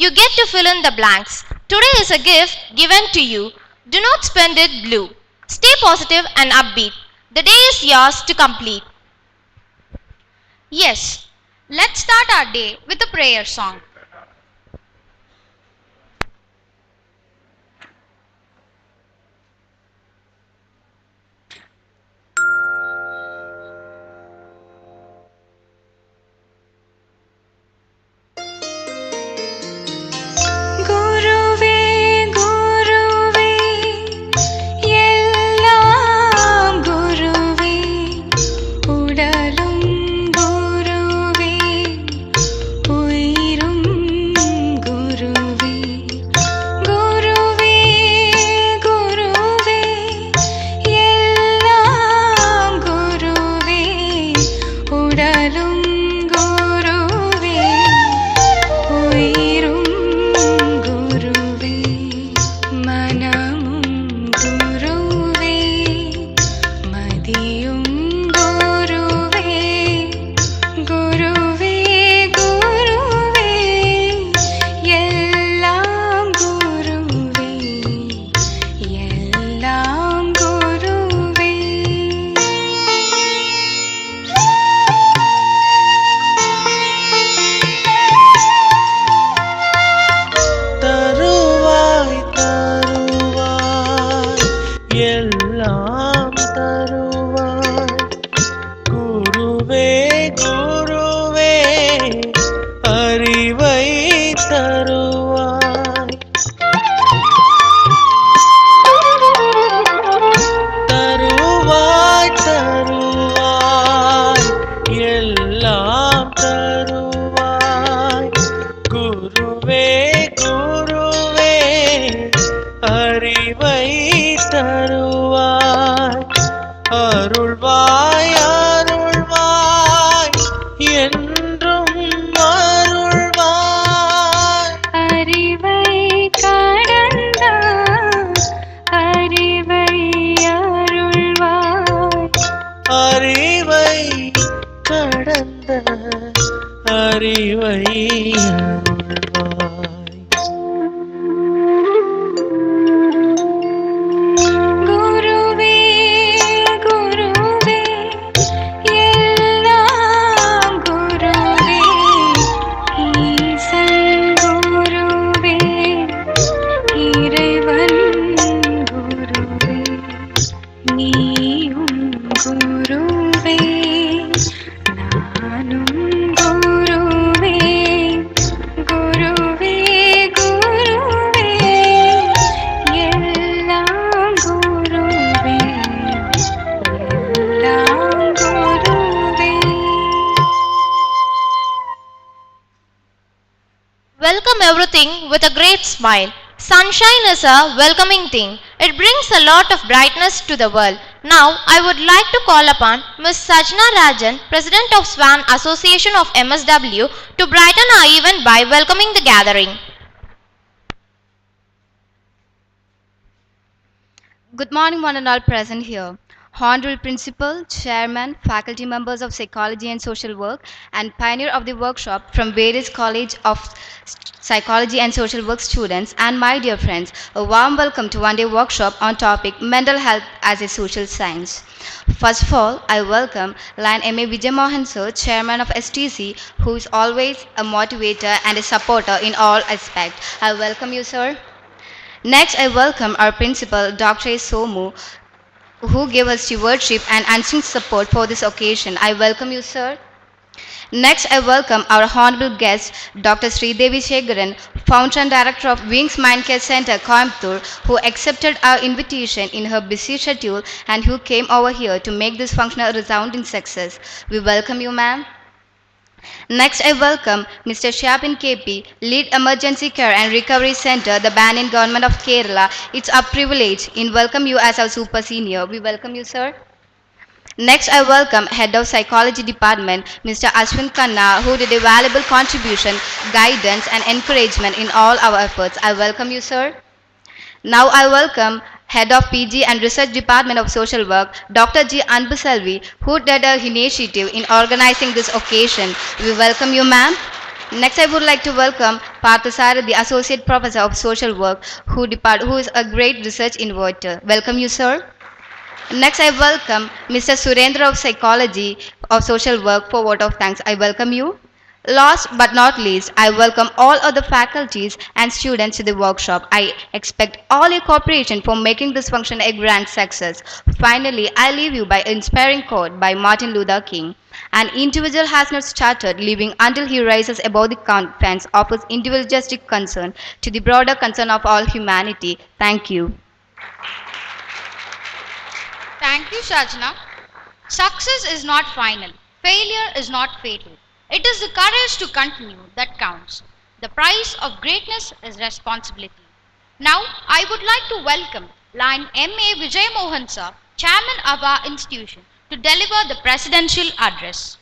You get to fill in the blanks. Today is a gift given to you. Do not spend it blue. Stay positive and upbeat. The day is yours to complete. Yes, let's start our day with a prayer song. குருவே குருவே எல்லாம் குருவே உடலும் குருவே உயிரும் குருவே குருவே குருவே எல்லாம் குருவே உடலும் குருவே உயிரும் குருவே மனமும் குருவே மதியும் குருவே குருவே குருவே எல்லாம் குருவே எல்லாம் குருவே தருவாய் தருவாய் எல்லாம் தருவாய் குருவே குருவே அறிவை தருவாய் தருவாய் தருவாய் எல்லாம் தருவாய் குருவே குருவே அறிவை தருவாய் அருள்வாய் அருள்வாய் என்றும் அருள்வாய் அறிவை கடந்தார் அறிவை அருள்வாய் அறிவை கடந்த அறிவை அருள்வாய் குருவே குருவே எல்லாம் குருவே ஈசன் குருவே இறைவன் குருவே நீயும் குருவே நானும் குருவே குருவே குருவே எல்லாம் குருவே எல்லாம் குருவே Welcome everything with a great smile. Sunshine is a welcoming thing. It brings a lot of brightness to the world. Now, I would like to call upon Ms. Sajna Rajan, President of SWAN Association of MSW, to brighten our event by welcoming the gathering. Good morning, one and all present here. Honorable Principal, Chairman, faculty members of Psychology and Social Work, and pioneer of the workshop from various College of Psychology and Social Work students, and my dear friends, a warm welcome to one-day workshop on topic Mental Health as a Social Science. First of all, I welcome Lion M.A. Vijay Mohan Sir, Chairman of STC, who is always a motivator and a supporter in all aspects. I welcome you, sir. Next, I welcome our principal, Dr. A. Somu, who gave us stewardship and unseen support for this occasion. I welcome you, sir. Next, I welcome our honorable guest, Dr. Sridevi Shegaran, founder and director of Wings Mind Care Center, Coimbatore, who accepted our invitation in her busy schedule and who came over here to make this function a resounding success. We welcome you, ma'am. Next, I welcome Mr. Shyapin KP, Lead Emergency Care and Recovery Center, the Banyan Government of Kerala. It's a privilege in welcome you as our super senior. We welcome you, sir. Next, I welcome Head of Psychology Department, Mr. Ashwin Khanna, who did a valuable contribution, guidance and encouragement in all our efforts. I welcome you, sir. Now I welcome Head of PG and Research Department of Social Work, Dr. G. Anbuselvi, who led our initiative in organizing this occasion. We welcome you, ma'am. Next, I would like to welcome Parthasara, the Associate Professor of Social Work, who is a great research innovator. Welcome you, sir. Next, I welcome Mr. Surendra of Psychology of Social Work for vote of thanks. I welcome you. Last but not least, I welcome all other faculties and students to the workshop. I expect all your cooperation for making this function a grand success. Finally, I leave you by inspiring quote by Martin Luther King. An individual has not started living until he rises above the confines of his individualistic concern to the broader concern of all humanity. Thank you. Thank you, Sajna. Success is not final. Failure is not fatal. It is the courage to continue that counts. The price of greatness is responsibility. Now, I would like to welcome Line M.A. Vijay Mohan Sir, Chairman of our institution, to deliver the presidential address.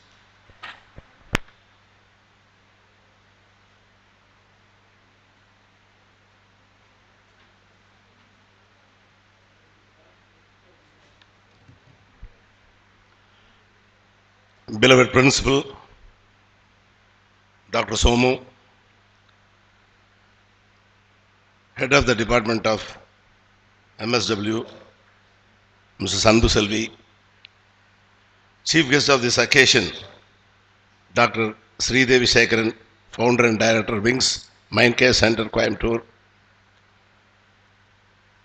Beloved Principal, Dr. Somu, Head of the Department of MSW, Mrs. Sandhu Selvi, Chief Guest of this occasion, Dr. Sridevi Sekharan, Founder and Director, Wings, Mindcare Center, Coimbatore,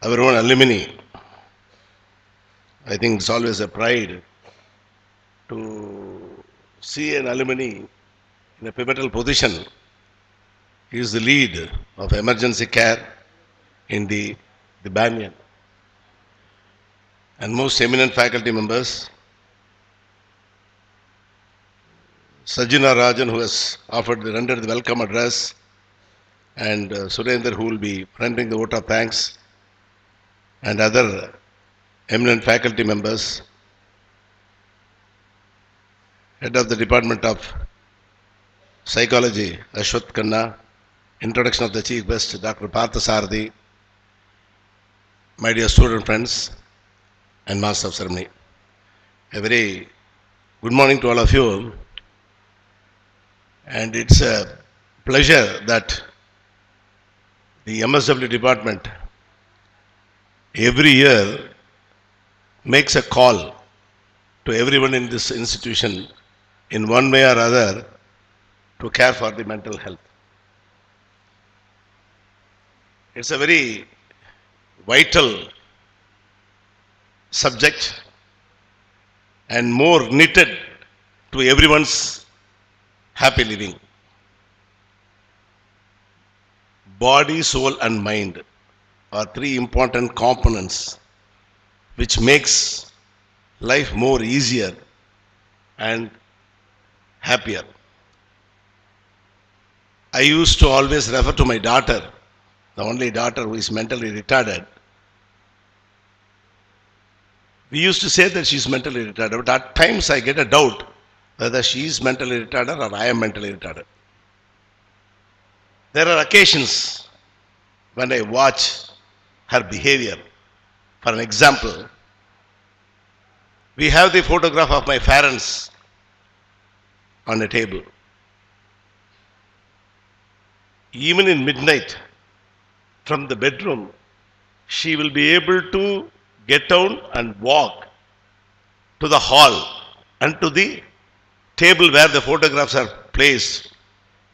our own alumni. I think it's always a pride to see an alumni in a pivotal position. He is the lead of emergency care in the Banyan. And most eminent faculty members, Sajina Rajan, who has rendered the welcome address, and Surendra, who will be rendering the vote of thanks, and other eminent faculty members, Head of the Department of Psychology, Ashwath Khanna, introduction of the Chief Guest, Dr. Parthasarathi, my dear student friends and Master of Ceremony. A very good morning to all of you, and it's a pleasure that the MSW department every year makes a call to everyone in this institution in one way or other to care for the mental health. It's a very vital subject and more knitted to everyone's happy living. Body, soul and mind are three important components which makes life more easier and happier. I used to always refer to my daughter, the only daughter who is mentally retarded. We used to say that she is mentally retarded, but at times I get a doubt whether she is mentally retarded or I am mentally retarded. There are occasions when I watch her behavior. For an example, we have the photograph of my parents on a table. Even in midnight, from the bedroom, she will be able to get down and walk to the hall and to the table where the photographs are placed.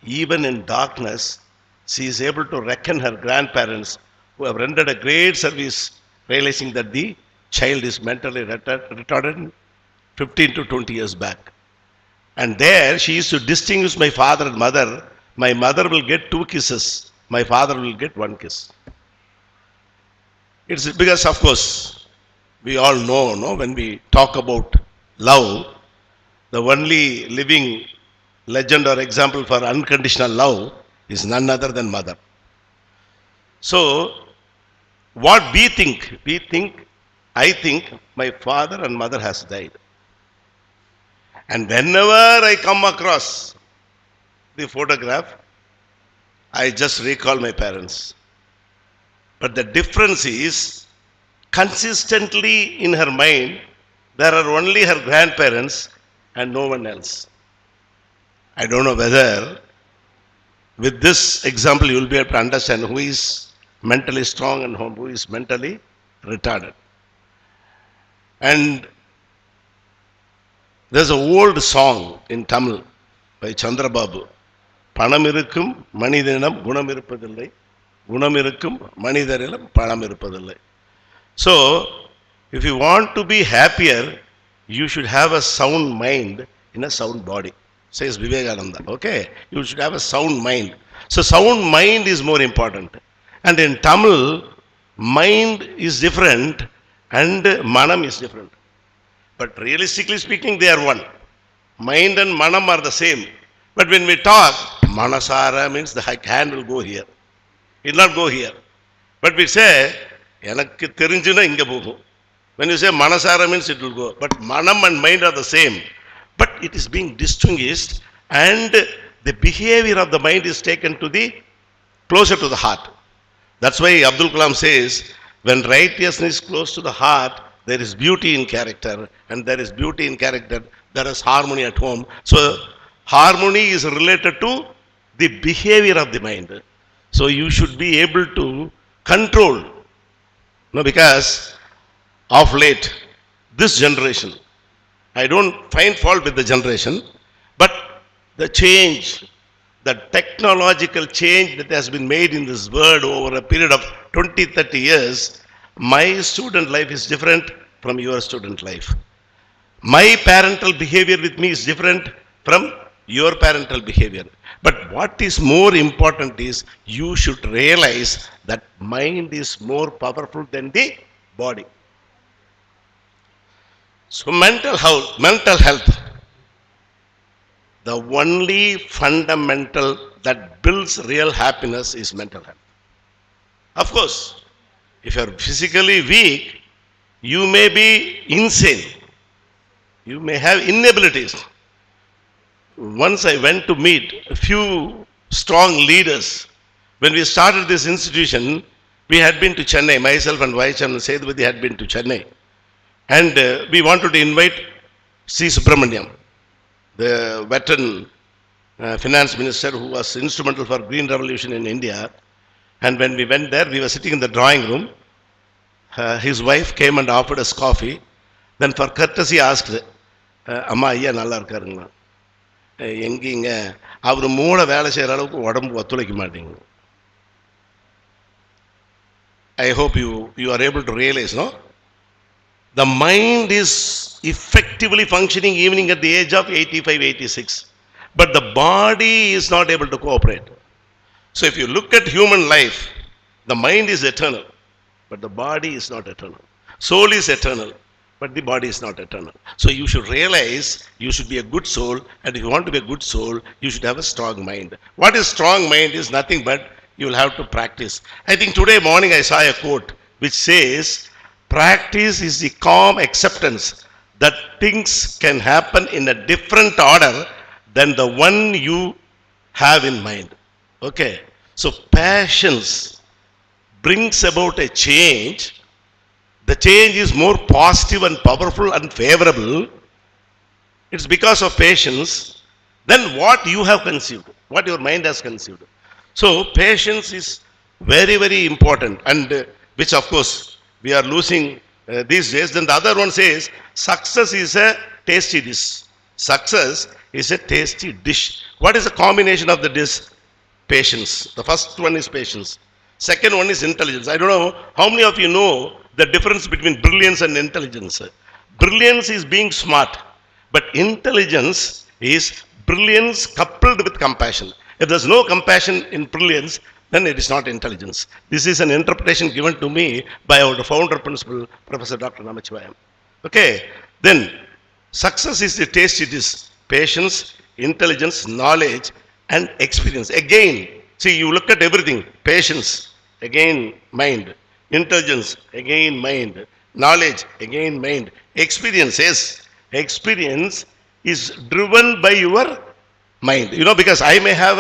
Even in darkness, she is able to reckon her grandparents who have rendered a great service, realizing that the child is mentally retarded 15 to 20 years back. And there she used to distinguish my father and mother. My mother will get 2 kisses, my father will get 1 kiss. It's because, of course, we all know, no, when we talk about love, the only living legend or example for unconditional love is none other than mother. So, what we think, I think my father and mother has died. And whenever I come across the photograph, I just recall my parents. But the difference is, consistently in her mind, there are only her grandparents and no one else. I don't know whether With this example, you will be able to understand who is mentally strong and who is mentally retarded. And there's an old song in Tamil by Chandrababu. பணம் இருக்கும் மனிதனிடம் குணம் இருப்பதில்லை, குணம் இருக்கும் மனிதரிடம் பணம் இருப்பதில்லை. So, if you want to be happier, you should have a sound mind in a sound body, says Vivekananda. Okay, you should have a sound mind. So, sound mind is more important. And in Tamil, mind is different and manam is different. But realistically speaking, they are one. Mind and manam are the same. But when we talk, manasara means the hand will go here. It will not go here. But we say, எனக்கு தெரிஞ்சுனா இங்க போகும். When you say manasara means it will go. But manam and mind are the same. But it is being distinguished and the behavior of the mind is taken to the closer to the heart. That's why Abdul Kalam says, when righteousness is close to the heart, there is beauty in character, and there is beauty in character, there is harmony at home. So, harmony is related to the behavior of the mind. So, you should be able to control. No, because of late, this generation, I don't find fault with the generation, but the change, the technological change that has been made in this world over a period of 20-30 years, my student life is different from your student life. My parental behavior with me is different from your parental behavior. But what is more important is you should realize that mind is more powerful than the body. So mental health, the only fundamental that builds real happiness is mental health. Of course, if you are physically weak, you may be insane. You may have inabilities. Once I went to meet a few strong leaders. When we started this institution, we had been to Chennai. Myself and Vice Chairman Sethupathi had been to Chennai. And we wanted to invite C. Subramaniam, the veteran finance minister who was instrumental for Green Revolution in India. And when we went there, we were sitting in the drawing room. His wife came and offered us coffee. Then for courtesy asked, Amma, ஐயா நல்லா இருக்காருங்களா? எங்கீங்க அவர் மூளை வேலை செய்கிற அளவுக்கு உடம்பு ஒத்துழைக்க மாட்டேங்க. I hope you are able to realize, no? The mind is effectively functioning even at the age of 85, 86. But the body is not able to cooperate. So if you look at human life, the mind is eternal, but the body is not eternal. Soul is eternal, but the body is not eternal. So you should realize you should be a good soul, and if you want to be a good soul, you should have a strong mind. What is strong mind is nothing but you will have to practice. I think today morning I saw a quote which says, practice is the calm acceptance that things can happen in a different order than the one you have in mind. Okay, so patience brings about a change. The change is more positive and powerful and favorable. It's because of patience than what you have conceived, what your mind has conceived. So patience is very, very important, and which of course we are losing these days. Then the other one says, success is a tasty dish. Success is a tasty dish. What is the combination of the dish? Patience. The first one is patience. Second one is intelligence. I don't know how many of you know the difference between brilliance and intelligence. Brilliance is being smart, but intelligence is brilliance coupled with compassion. If there's no compassion in brilliance, then it is not intelligence. This is an interpretation given to me by our founder principal, Professor Dr. Namachivayam. Okay, then success is the taste it is. Patience, intelligence, knowledge, and experience. Again, see, you look at everything. Patience, again mind. Intelligence, again mind. Knowledge, again mind. Experience, yes. Experience is driven by your mind. You know, because I may have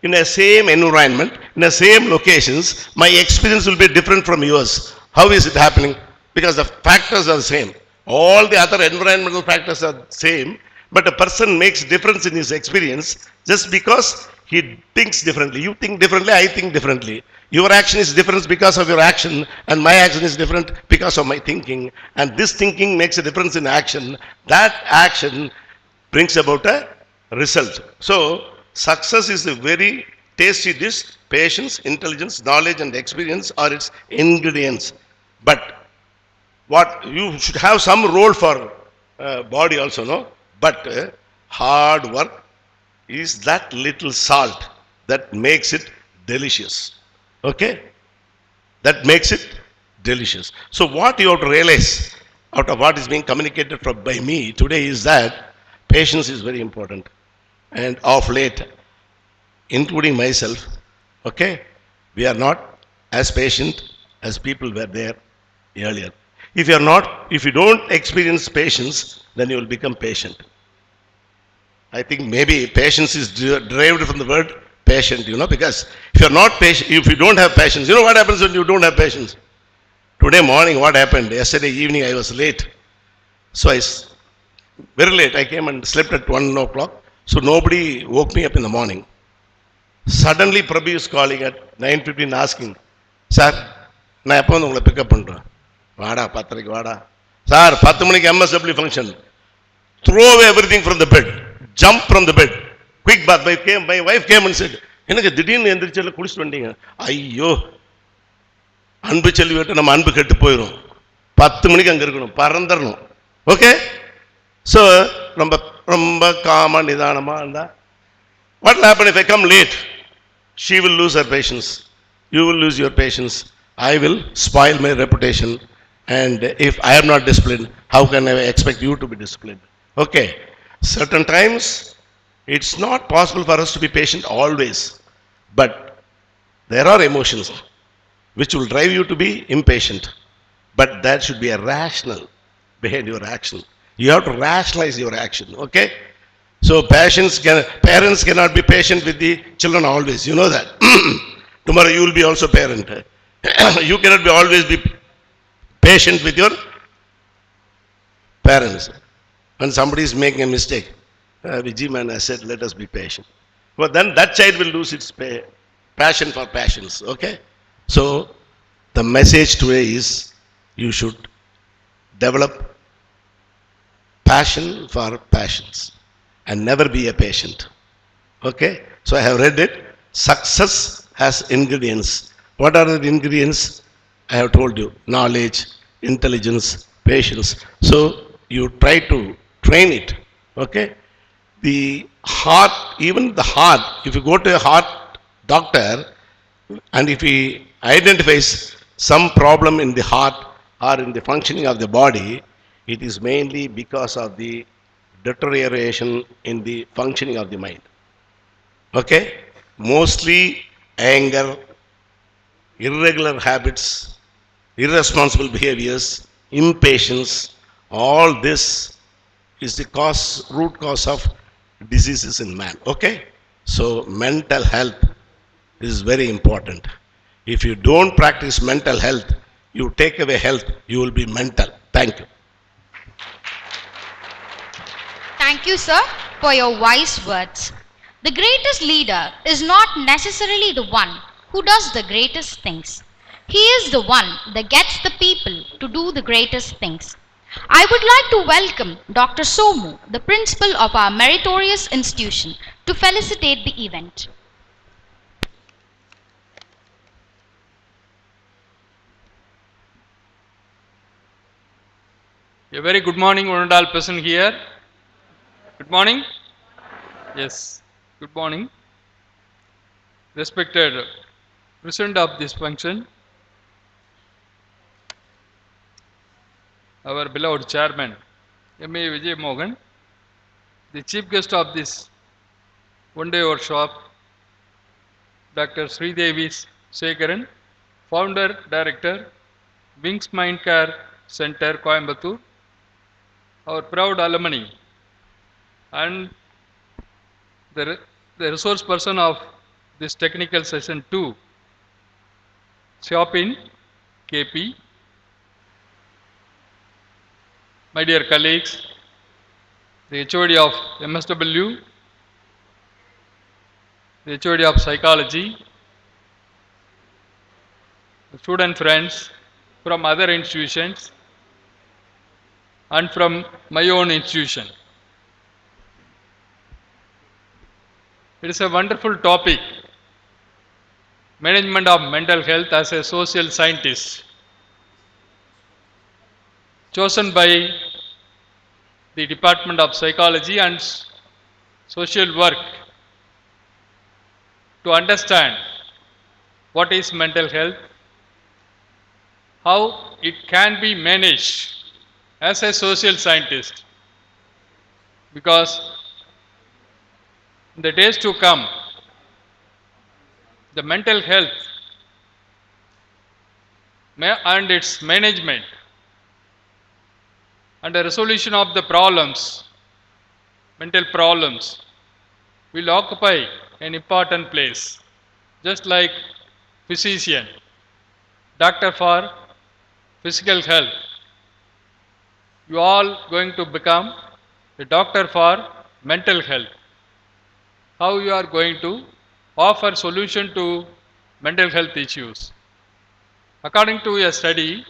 in a same environment, in the same locations, my experience will be different from yours. How is it happening? Because the factors are the same. All the other environmental factors are the same, but a person makes difference in his experience just because He thinks differently. You think differently, I think differently. Your action is different because of your action, and my action is different because of my thinking. And this thinking makes a difference in action. That action brings about a result. So, success is a very tasty dish. Patience, intelligence, knowledge, and experience are its ingredients. But what you should have some role for body also, no? But hard work is that little salt that makes it delicious. Okay? That makes it delicious. So what you have to realize out of what is being communicated from by me today is that patience is very important. And of late, including myself, okay, we are not as patient as people were there earlier. If you don't experience patience, then you will become patient. I think maybe patience is derived from the word patient, because if you're not patient, if you don't have patience, you know what happens when you don't have patience? Today morning, what happened? Yesterday evening, I was late. So very late, I came and slept at 1 o'clock. So nobody woke me up in the morning. Suddenly, Prabhu is calling at 9:15 asking, Sir, நான் எப்போ வந்து உங்களை pickup பண்ணுறேன் வாடா 10:30 வாடா sir 10 மணிக்கு MSW function throw away everything from the bed, jump from the bed, quick bath. My wife came and said, எனக்கு திடீர்னு எந்திரிச்சு குளிச்சுட்டு வந்தீங்க. ஐயோ அன்பு செல்வி விட்டு நம்ம அன்பு கெட்டு போயிடும். 10 மணிக்கு அங்கே இருக்கணும், பறந்துடணும். ஓகே, ஸோ ரொம்ப ரொம்ப காமா நிதானமா இருந்தா what will happen if I come late? She will lose her patience. You will lose your patience. I will spoil my reputation. And if I am not disciplined, how can I expect you to be disciplined? Okay. Certain times, it's not possible for us to be patient always. But there are emotions which will drive you to be impatient. But that should be a rational behind your action. You have to rationalize your action. Okay? So parents cannot be patient with the children always. You know that. Tomorrow you will be also parent. You cannot always be patient with your parents. When somebody is making a mistake, Vijay man has said, let us be patient. But then that child will lose its passion for passions. Okay? So the message today is you should develop passion for passions and never be a patient. Okay? So I have read it. Success has ingredients. What are the ingredients? I have told you. Knowledge, intelligence, patience. So you try to train it. Okay? The heart, even the heart, if you go to a heart doctor and if he identifies some problem in the heart or in the functioning of the body, it is mainly because of the deterioration in the functioning of the mind. Okay? Mostly anger, irregular habits, irresponsible behaviors, impatience, all this is the root cause of diseases in man. Okay? So mental health is very important. If you don't practice mental health, you take away health, you will be mental. Thank you. Thank you, sir, for your wise words. The greatest leader is not necessarily the one who does the greatest things. He is the one that gets the people to do the greatest things. I would like to welcome Dr. Somu, the principal of our meritorious institution, to felicitate the event. A very good morning, one and all present here. Good morning. Yes, good morning. Respected President of this function, our beloved Chairman, M.A. Vijay Mohan, the Chief Guest of this one-day workshop, Dr. Sridevi Sekharan, Founder, Director, Wings Mind Care Center, Coimbatore, our proud alumni, and the resource person of this technical session 2, Shopin KP, my dear colleagues, the HOD of MSW, the HOD of psychology, student friends from other institutions, and from my own institution. It is a wonderful topic, management of mental health as a social scientist, chosen by the Department of Psychology and Social Work to understand what is mental health, how it can be managed as a social scientist, because in the days to come, the mental health and its management and the resolution of the problems, mental problems, will occupy an important place, just like physician, doctor for physical health. You all going to become a doctor for mental health. How you are going to offer solution to mental health issues. According to a study,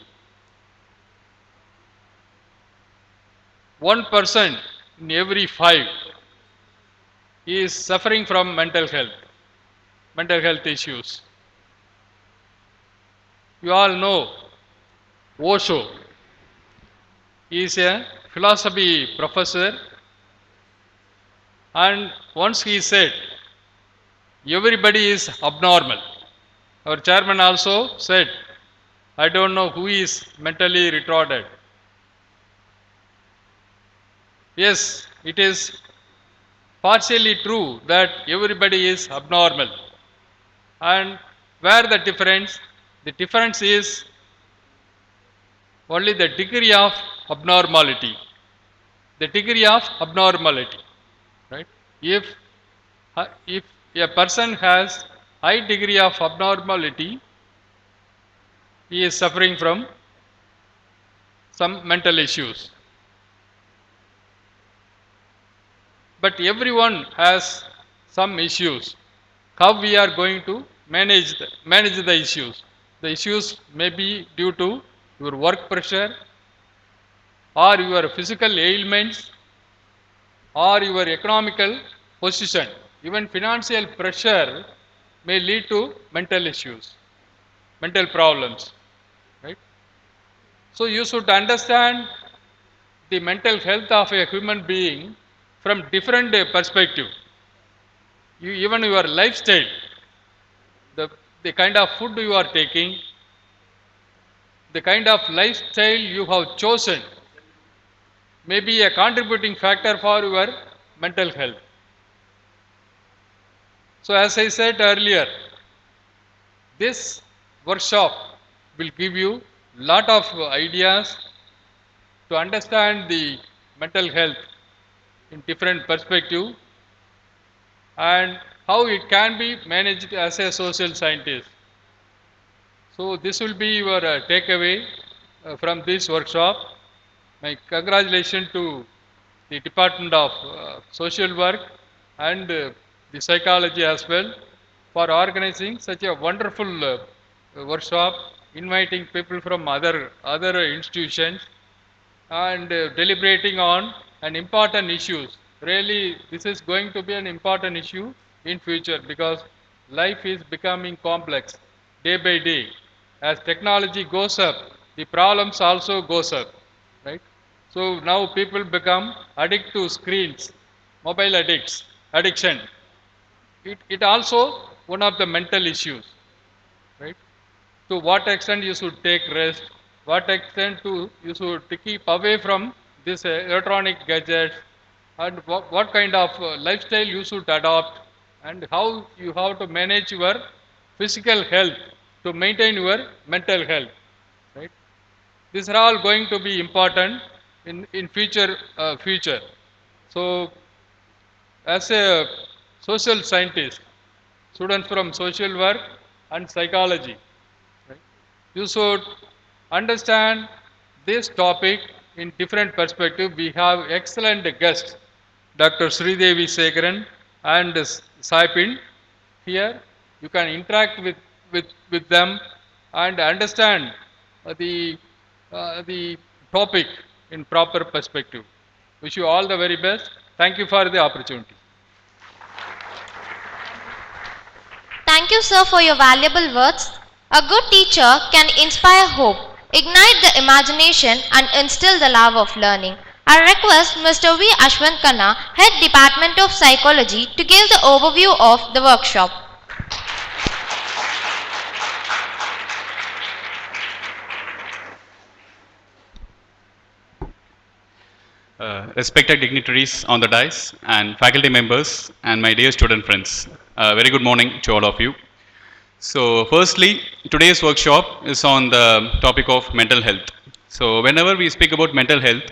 1% in every 5 is suffering from mental health issues. You all know Osho. He is a philosophy professor, and once he said, everybody is abnormal. Our chairman also said, I don't know who is mentally retarded. Yes, it is partially true that everybody is abnormal. And where the difference? The difference is only the degree of abnormality. The degree of abnormality, right? If a person has high degree of abnormality, he is suffering from some mental issues. But everyone has some issues. How we are going to manage the issues? The issues may be due to your work pressure, or your physical ailments, or your economical position. Even financial pressure may lead to mental issues, mental problems, right? So you should understand the mental health of a human being from different perspective. Even your lifestyle, the kind of food you are taking, the kind of lifestyle you have chosen may be a contributing factor for your mental health. So as I said earlier, this workshop will give you lot of ideas to understand the mental health in different perspective and how it can be managed as a social scientist. So this will be your takeaway from this workshop. My congratulations to the Department of Social Work and the Psychology as well for organizing such a wonderful workshop, inviting people from other institutions and deliberating on an important issues. Really, this is going to be an important issue in future because life is becoming complex day by day. As technology goes up, the problems also goes up, right? So now people become addict to screens, mobile addiction. It also one of the mental issues, right? To what extent you should take rest, what extent you should keep away from this electronic gadgets, and what kind of lifestyle you should adopt, and how you have to manage your physical health to maintain your mental health, right? These are all going to be important in future. So as a social scientist, students from social work and psychology, right, you should understand this topic in different perspective. We have excellent guests, Dr. Sridevi Sekharan and Saipin. here you can interact with them and understand the topic in proper perspective. Wish you all the very best. Thank you for the opportunity. Thank you, sir, for your valuable words. A good teacher can inspire hope, ignite the imagination, and instill the love of learning. I request Mr. V. Ashwant Khanna, Head Department of Psychology, to give the overview of the workshop. Respected dignitaries on the dais and faculty members and my dear student friends, very good morning to all of you. So firstly, today's workshop is on the topic of mental health. So whenever we speak about mental health,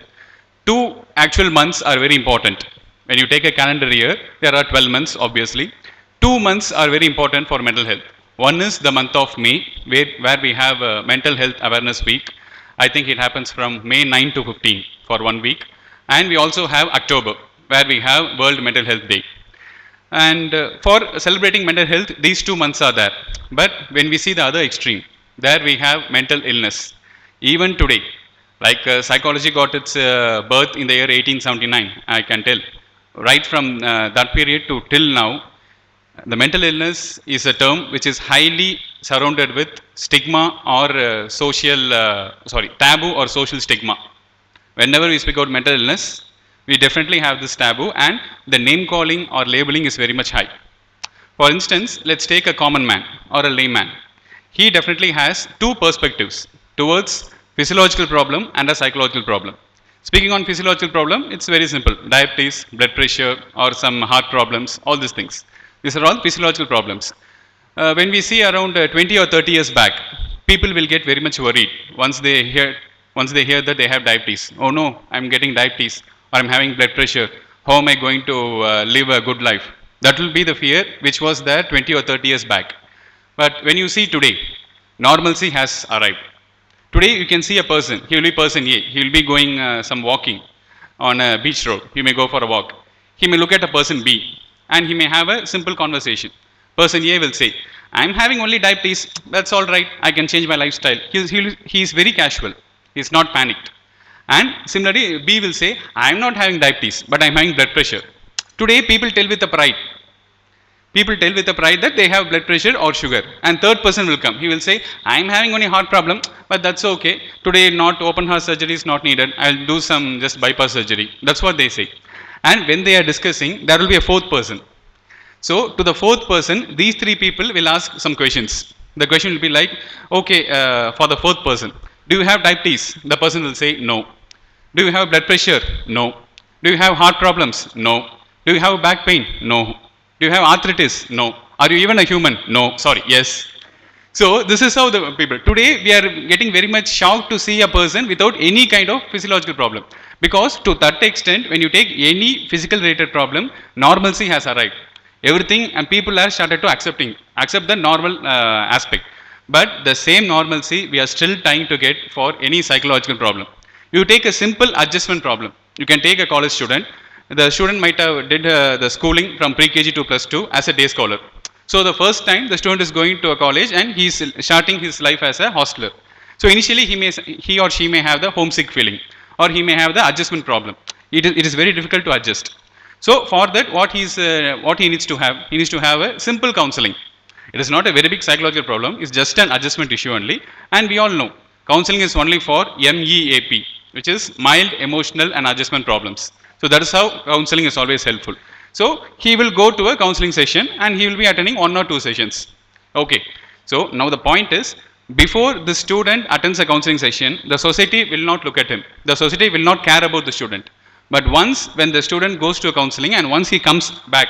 2 actual months are very important. When you take a calendar year, there are 12 months obviously. 2 months are very important for mental health. One is the month of May, where we have a Mental Health Awareness Week. I think it happens from May 9 to 15 for 1 week. And we also have October, where we have World Mental Health Day. And for celebrating mental health, these 2 months are there. But when we see the other extreme, there we have mental illness. Even today, like psychology got its birth in the year 1879, I can tell. Right from that period to till now, the mental illness is a term which is highly surrounded with stigma or taboo or social stigma. Whenever we speak about mental illness, we definitely have this taboo, and the name calling or labeling is very much high. For instance, let's take a common man or a layman. He definitely has 2 perspectives towards physiological problem and a psychological problem. Speaking on physiological problem, it's very simple. Diabetes, blood pressure, or some heart problems, all these things. These are all physiological problems. When we see around 20 or 30 years back, people will get very much worried once they hear that they have diabetes. Oh no, I'm getting diabetes, or I'm having blood pressure. How am I going to live a good life? That will be the fear which was there 20 or 30 years back. But when you see today, normalcy has arrived. Today you can see a person, he will be person A, he will be going some walking on a beach road, he may go for a walk. He may look at a person B and he may have a simple conversation. Person A will say, I'm having only diabetes, that's all right, I can change my lifestyle. He is very casual, he is not panicked. And similarly, B will say, I'm not having diabetes, but I'm having blood pressure. Today people tell with a pride. People tell with a pride that they have blood pressure or sugar. And third person will come. He will say, I'm having only heart problem, but that's okay. Today not open heart surgery is not needed. I'll do some just bypass surgery. That's what they say. And when they are discussing, there will be a 4th person. So to the 4th person, these 3 people will ask some questions. The question will be like, okay, for the 4th person, do you have diabetes? The person will say, no. Do you have blood pressure? No. Do you have heart problems? No. Do you have back pain? No. Do you have arthritis? No. Are you even a human? No. Sorry. Yes. So this is how the people. Today we are getting very much shocked to see a person without any kind of physiological problem. Because to that extent, when you take any physical related problem, normalcy has arrived. Everything and people are started to accept the normal aspect. But the same normalcy we are still trying to get for any psychological problem. You take a simple adjustment problem. You can take a college student. The student might have did the schooling from pre-KG to +2 as a day scholar. So the first time the student is going to a college and he is starting his life as a hostler. So initially he or she may have the homesick feeling, or he may have the adjustment problem. It is very difficult to adjust. So for that, what he needs to have a simple counseling. It is not a very big psychological problem. It's just an adjustment issue only. And we all know counseling is only for MEAP, which is mild emotional and adjustment problems. So that is how counseling is always helpful. So he will go to a counseling session and he will be attending 1 or 2 sessions. Okay. So now the point is, before the student attends a counseling session, the society will not look at him. The society will not care about the student. But once when the student goes to a counseling and once he comes back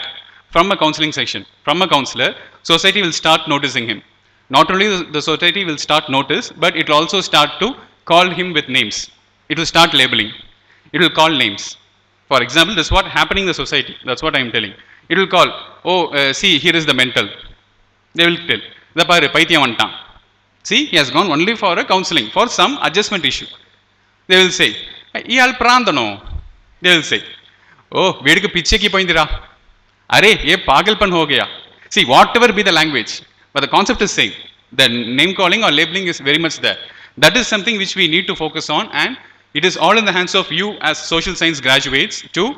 from a counseling session, from a counselor, society will start noticing him. Not only the society will start notice, but it will also start to call him with names. It will start labeling. It will call names. For example, this is what happening in the society. That's what I am telling. It will call, see, here is the mental. They will tell, the paru paithiyam vantan. See, he has gone only for a counseling, for some adjustment issue. They will say, iyal prandano. They will say, oh, vedku piche ki poindira. Are, ye pagalpan ho gaya. See, whatever be the language, but the concept is same. The name calling or labeling is very much there. That is something which we need to focus on, and it is all in the hands of you as social science graduates to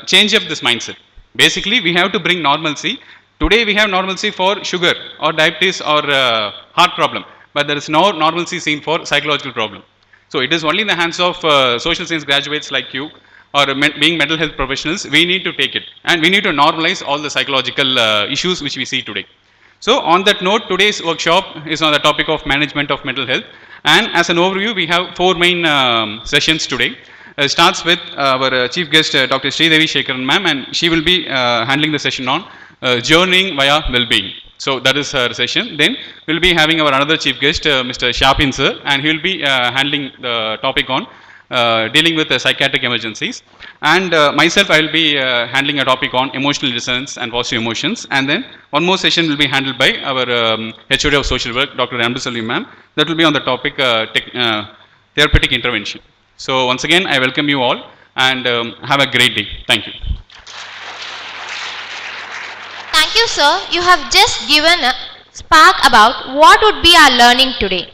change up this mindset. Basically, we have to bring normalcy. Today, we have normalcy for sugar or diabetes or heart problem, but there is no normalcy seen for psychological problem. So it is only in the hands of social science graduates like you or being mental health professionals, we need to take it and we need to normalize all the psychological issues which we see today. So on that note, today's workshop is on the topic of management of mental health, and as an overview, we have four main sessions today. Starts with our chief guest, Dr. Sridevi Shekaran ma'am, and she will be handling the session on journeying via well-being. So that is her session. Then we'll be having our another chief guest, Mr. Shapin sir, and he will be handling the topic on dealing with psychiatric emergencies. And myself, I will be handling a topic on emotional resilience and positive emotions. And then one more session will be handled by our HOD of social work, Dr. Rambusalli ma'am. That will be on the topic therapeutic intervention. So once again, I welcome you all and have a great day. Thank you. Thank you, sir. You have just given a spark about what would be our learning today.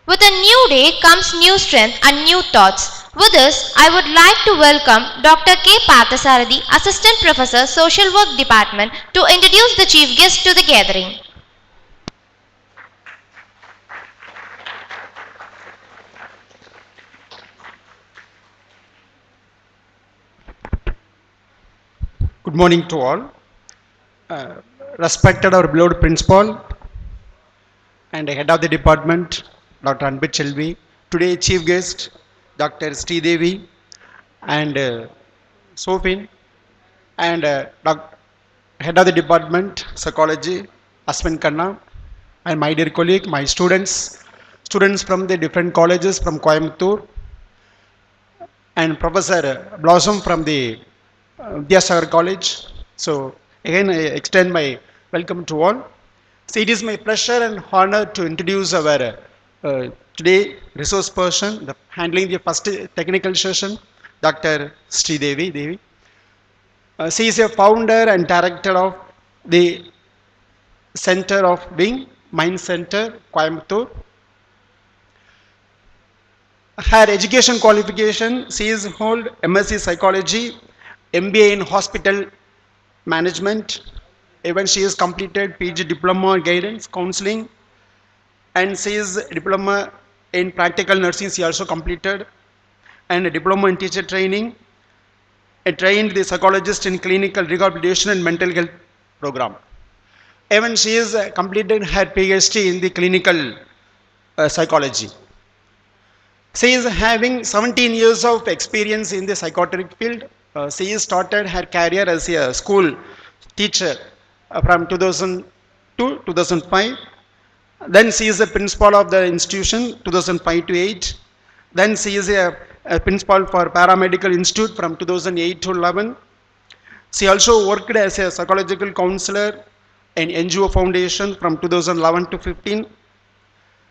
With a new day comes new strength and new thoughts. With this, I would like to welcome Dr. K. Pathasarathi, Assistant Professor, Social Work Department, to introduce the chief guest to the gathering. Good morning to all. Respected our beloved principal and head of the department, Dr. Anbit Chelvi, today chief guest, Dr. Sridevi and Sofin, and head of the department, psychology, Aswin Khanna, and my dear colleague, my students from the different colleges from Coimbatore, and Professor Blossom from the Vidyasagar College. So again, I extend my welcome to all. So it is my pleasure and honor to introduce our today resource person, handling the first technical session, Dr. Sridevi Devi. She is a founder and director of the Center of Wing Mind Center, Coimbatore. Her education qualification, she is hold MSc Psychology, MBA in Hospital Management. Even she has completed PG Diploma in Guidance Counseling, and she is Diploma in Practical Nursing. She also completed, and a Diploma in Teacher Training. Trained the psychologist in Clinical Rehabilitation and Mental Health Program. Even she has completed her PhD in the Clinical Psychology. She is having 17 years of experience in the psychiatric field. She started her career as a school teacher from 2000 to 2005. Then she is a principal of the institution 2005 to 8. Then she is a principal for Paramedical Institute from 2008 to 11. She also worked as a psychological counselor in NGO Foundation from 2011 to 15.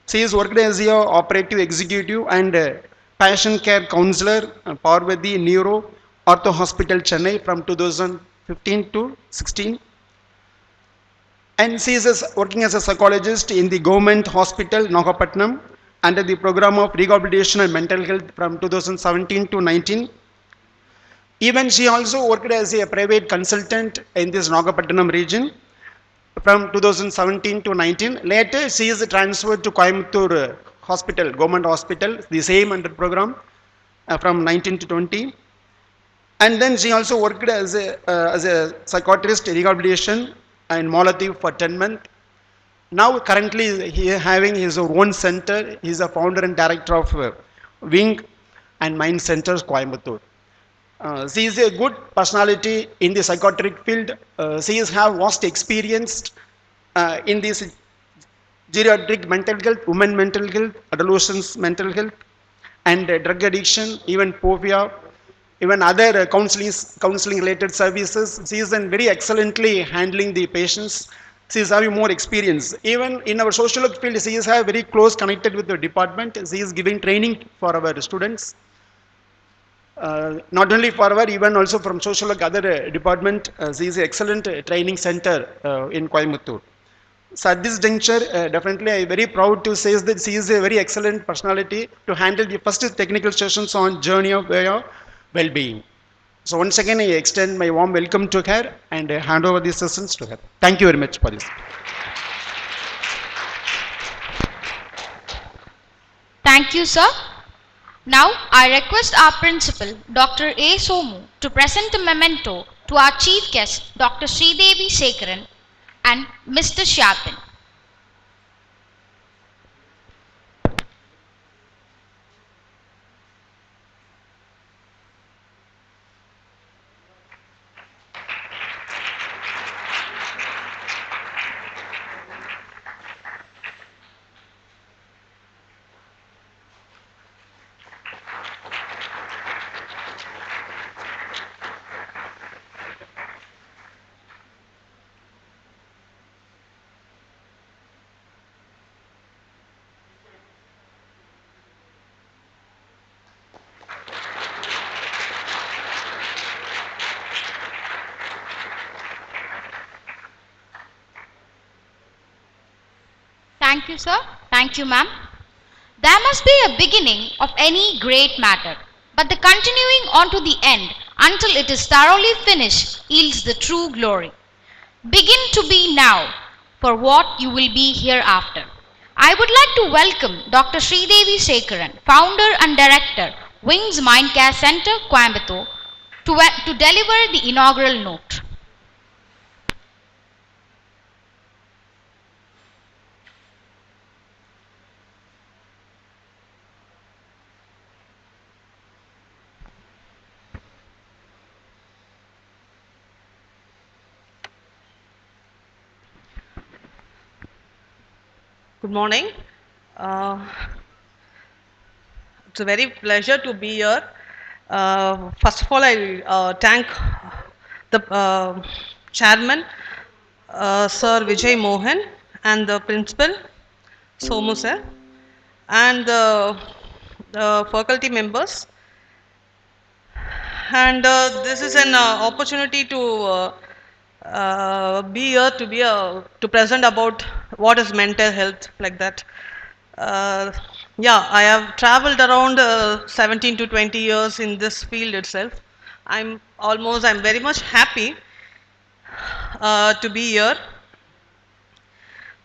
She has worked as a operative executive and passion care counselor Parvati Neuro Ortho Hospital Chennai from 2015 to 16. And she is working as a psychologist in the government hospital Nagapattinam under the program of rehabilitation and mental health from 2017 to 19. Even she also worked as a private consultant in this Nagapattinam region from 2017 to 19. Later, she is transferred to Coimbatore Hospital, government hospital, the same under program from 19 to 20. And then she also worked as a psychiatrist rehabilitation in Malathi for 10 months. Now currently he is having his own center. He is a founder and director of Wing and Mind Centers, Coimbatore. She is a good personality in the psychiatric field. She has vast experience in this geriatric mental health, women mental health, adolescents mental health, and drug addiction, even phobia, even other counseling related services. She is very excellently handling the patients. She is having more experience. Even in our social work field, she is very close connected with the department. She is giving training for our students. Not only for our, even also from social work, other department, she is an excellent training center in Coimbatore. So at this juncture, definitely I am very proud to say that she is a very excellent personality to handle the first technical sessions on journey of well-being. So once again, I extend my warm welcome to her and hand over these sessions to her. Thank you very much for this. Thank you, sir. Now, I request our principal, Dr. A. Somu, to present a memento to our chief guest, Dr. Sridevi Sekaran and Mr. Shyapin. Thank you, sir. Thank you, ma'am. There must be a beginning of any great matter, but the continuing on to the end until it is thoroughly finished yields the true glory. Begin to be now for what you will be hereafter. I would like to welcome Dr. Sridevi Sekaran, founder and director, Wings Mindcare Center, Coimbatore, to deliver the inaugural note. Good morning. Uh, it's a very pleasure to be here. First of all, I thank the chairman, Sir Vijay Mohan, and the principal, Somu sir, and the faculty members. And this is an opportunity to be here to present about what is mental health, like that. Yeah, I have traveled around 17 to 20 years in this field itself. I'm very much happy to be here.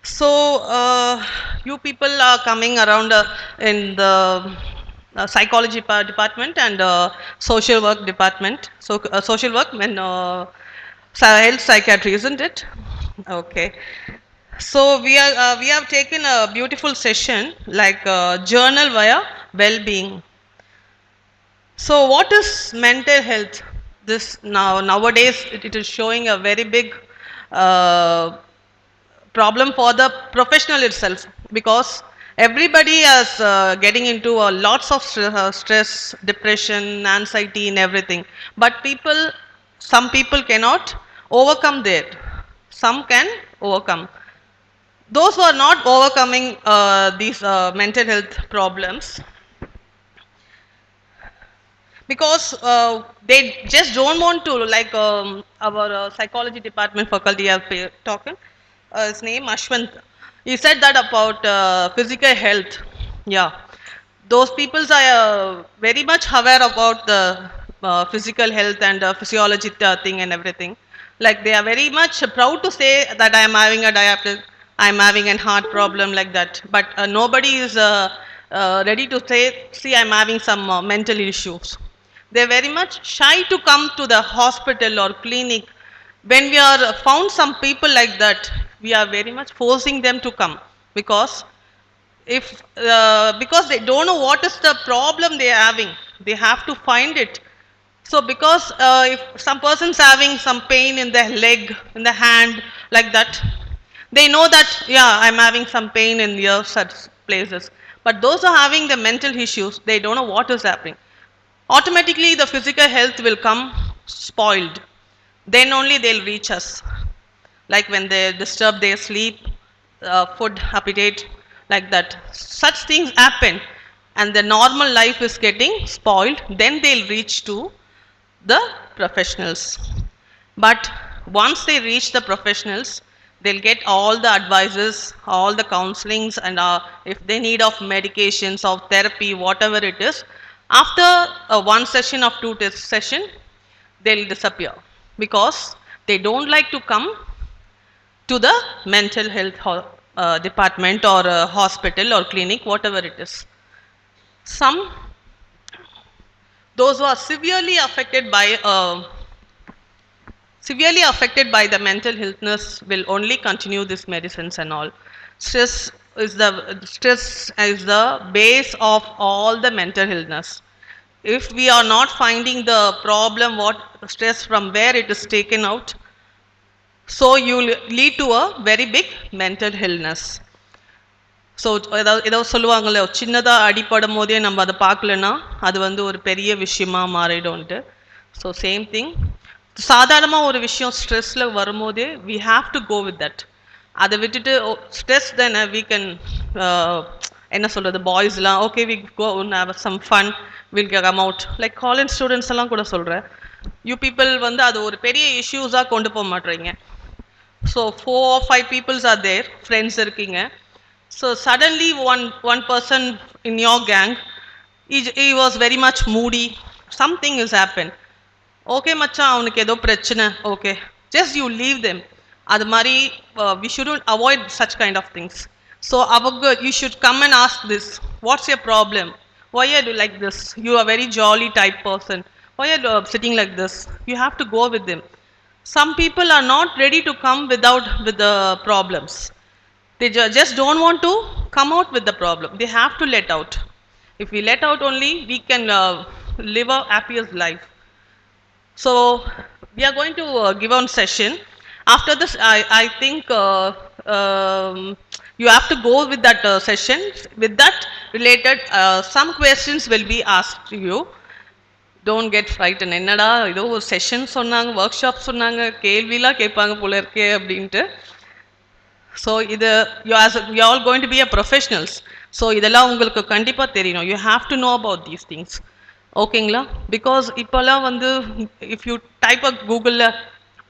So you people are coming around in the psychology department and social work department. So social work and health psychiatry, isn't it? Okay. So we have taken a beautiful session like journal via well-being. So what is mental health? This nowadays it is showing a very big problem for the professional itself, because everybody is getting into lots of stress, depression, anxiety and everything. But some people cannot overcome that. Some can overcome. Those who are not overcoming these mental health problems, because they just don't want to, like our psychology department faculty have talked, his name Ashwant, he said that about physical health. Yeah, those people are very much aware about the physical health and physiology thing and everything. Like they are very much proud to say that I am having a diabetes, I am having a heart problem, like that. But nobody is ready to say, see, I am having some mental issues. They are very much shy to come to the hospital or clinic. When we are found some people like that, we are very much forcing them to come, because because they don't know what is the problem they are having, they have to find it. So because if some person's having some pain in their leg, in the hand, like that, they know that, yeah, I'm having some pain in your such places. But those who are having the mental issues, they don't know what is happening. Automatically the physical health will come spoiled. Then only they'll reach us. Like when they disturb their sleep, food appetite, like that. Such things happen. and the normal life is getting spoiled, then they'll reach to the professionals. But once they reach the professionals, they'll get all the advices, all the counselings, and if they need of medications, of therapy, whatever it is, after one session of two test session, they'll disappear because they don't like to come to the mental health department or hospital or clinic, whatever it is. Some, those who are severely affected by the mental illness will only continue these medicines and all. Stress is the base of all the mental illness. If we are not finding the problem, what stress from where it is taken out, so you will lead to a very big mental illness. So ஏதோ சொல்லுவாங்கல்ல, சின்னதாக அடிப்படும் போதே நம்ம அதை பார்க்கலன்னா அது வந்து ஒரு பெரிய விஷயமா மாறிடும்ட்டு. ஸோ சேம் திங், சாதாரணமாக ஒரு விஷயம் ஸ்ட்ரெஸ்ஸில் வரும்போதே we have to go with that. அதை விட்டுட்டு ஸ்ட்ரெஸ் தானே வி கேன் என்ன சொல்கிறது, பாய்ஸ்லாம் okay we go have some fun, will come out, like college students எல்லாம் கூட சொல்கிறேன். யூ பீப்புள் வந்து அது ஒரு பெரிய இஷ்யூஸாக கொண்டு போக மாட்டேறீங்க. So 4 or 5 peoples are there, friends இருக்கீங்க. So suddenly one person in your gang, he was very much moody, something has happened. Okay macha, avanukku edho prachana, okay, just you leave them. Adu mari we shouldn't avoid such kind of things. So you should come and ask this, what's your problem, why are you like this, you are very jolly type person, why are you sitting like this. You have to go with them. Some people are not ready to come with the problems. They just don't want to come out with the problem. They have to let out. If we let out only, we can live a happiest life. So we are going to give one session. After this, I think you have to go with that session. With that related, some questions will be asked to you. Don't get frightened. என்னடா ஏதோ ஒரு session சொன்னாங்க, work shop சொன்னாங்க, கேள்விலாம் கேட்பாங்க போல இருக்கே அப்படின்ட்டு. So இது you are all going to be a professionals. So இதெல்லாம் உங்களுக்கு கண்டிப்பாக தெரியணும். You have to know about these things. ஓகேங்களா? பிகாஸ் இப்போல்லாம் வந்து இஃப் யூ டைப் அ கூகுளில்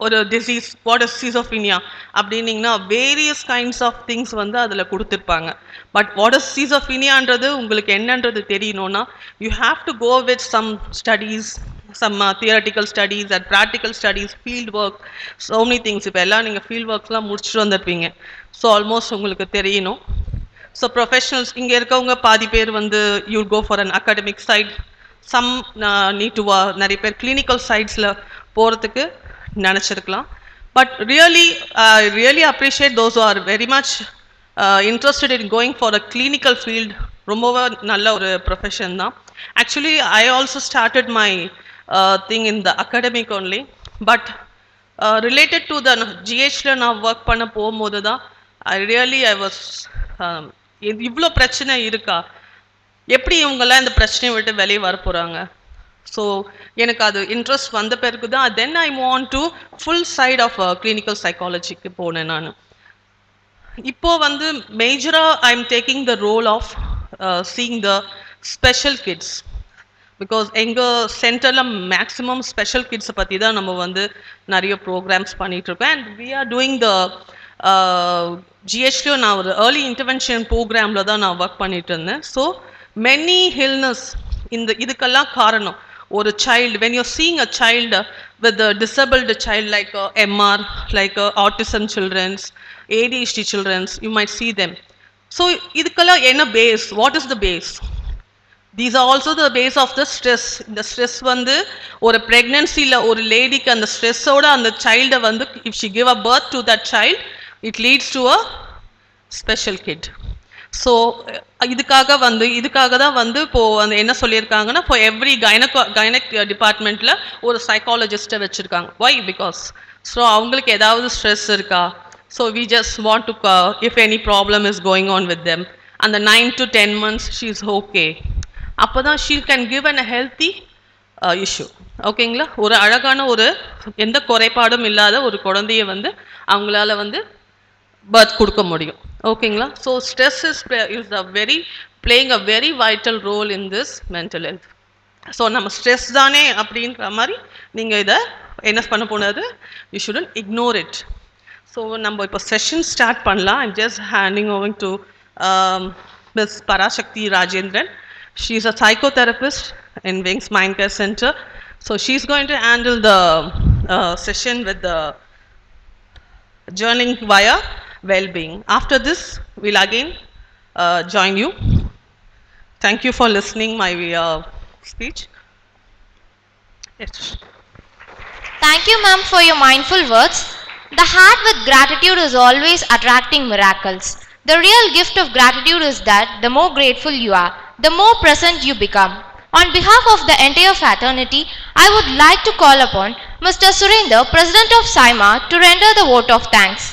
ஒரு டிசீஸ், வாட் இஸ் சீசோஃபீனியா அப்படின்னீங்கன்னா வேரியஸ் கைண்ட்ஸ் ஆஃப் திங்ஸ் வந்து அதில் கொடுத்துருப்பாங்க. பட் வாட் இஸ் சீசோஃபீனியான்றது உங்களுக்கு என்னன்றது தெரியணும்னா you have to go with some studies, some theoretical studies and practical studies, field work, so many things. இப்போ எல்லாம் நீங்கள் ஃபீல்ட் ஒர்க்ஸ்லாம் முடிச்சுட்டு வந்திருப்பீங்க. ஸோ ஆல்மோஸ்ட் உங்களுக்கு தெரியணும். ஸோ ப்ரொஃபஷனல்ஸ் இங்கே இருக்கவங்க பாதி பேர் வந்து you go for an academic side, some need to நிறைய பேர் கிளினிக்கல் சைட்ஸில் போகிறதுக்கு நினச்சிருக்கலாம். But really appreciate those are very much interested in going for a clinical field. ரொம்பவே நல்ல ஒரு ப்ரொஃபஷன் தான். Actually I also started my thing in the academic only, but related to the GH நான் work பண்ண போகும்போது தான் I was இவ்வளோ பிரச்சனை இருக்கா, எப்படி இவங்கெல்லாம் இந்த பிரச்சனையை விட்டு வெளியே வர போகிறாங்க. ஸோ எனக்கு அது இன்ட்ரெஸ்ட் வந்த பிறகு தான் then I want to full side of clinical சைக்காலஜிக்கு போனேன் நான். இப்போது வந்து மேஜராக I am taking the role of seeing the special kids. Because எங்கள் சென்டரில் மேக்ஸிமம் ஸ்பெஷல் கிட்ஸை பற்றி தான் நம்ம வந்து நிறைய ப்ரோக்ராம்ஸ் பண்ணிகிட்ருக்கோம். And we are doing the ஜிஹெச்லியும் நான் ஒரு ஏர்லி இன்டர்வென்ஷன் ப்ரோக்ராமில் தான் நான் ஒர்க் பண்ணிகிட்டு இருந்தேன். ஸோ மெனி ஹில்னஸ் இதுக்கெல்லாம் காரணம் ஒரு child. When your seeing a child with disabled child like MR, like autism children's, ADHD children's, you might see them. So இதுக்கெல்லாம் என்ன base, what is the base? These are also the base of the stress. இந்த stress வந்து ஒரு ப்ரெக்னன்சியில் ஒரு லேடிக்கு அந்த ஸ்ட்ரெஸ்ஸோட அந்த சைல்டை வந்து if she give a birth to that child it leads to a special kid. So இதுக்காக தான் வந்து இப்போது அந்த என்ன சொல்லியிருக்காங்கன்னா இப்போ எவ்ரி கைனக் டிபார்ட்மெண்ட்டில் ஒரு சைக்காலஜிஸ்ட்டை வச்சுருக்காங்க. வை? பிகாஸ் ஸோ அவங்களுக்கு ஏதாவது ஸ்ட்ரெஸ் இருக்கா, so we just want to if any problem is going on with them, அந்த 9 to 10 months she is okay. அப்போ தான் she can give an a healthy issue. ஓகேங்களா? ஒரு அழகான ஒரு எந்த குறைபாடும் இல்லாத ஒரு குழந்தைய வந்து அவங்களால வந்து birth கொடுக்க முடியும் ஓகேங்களா so stress is a very playing a very vital role in this mental health so நம்ம ஸ்ட்ரெஸ் தானே அப்படின்ற மாதிரி நீங்கள் இதை என்ன பண்ண போனது you shouldn't ignore it so நம்ம இப்போ செஷன் ஸ்டார்ட் பண்ணலாம் I'm just handing over to miss Parasakthi Rajendran she is a psychotherapist in Wings Mind Care Centre so she is going to handle the session with the journaling via well-being. After this, we'll again join you. Thank you for listening my speech. Yes. Thank you, ma'am, for your mindful words. The heart with gratitude is always attracting miracles. The real gift of gratitude is that the more grateful you are, the more present you become. On behalf of the entire fraternity, I would like to call upon Mr. Surinder, President of SAIMA, to render the vote of thanks.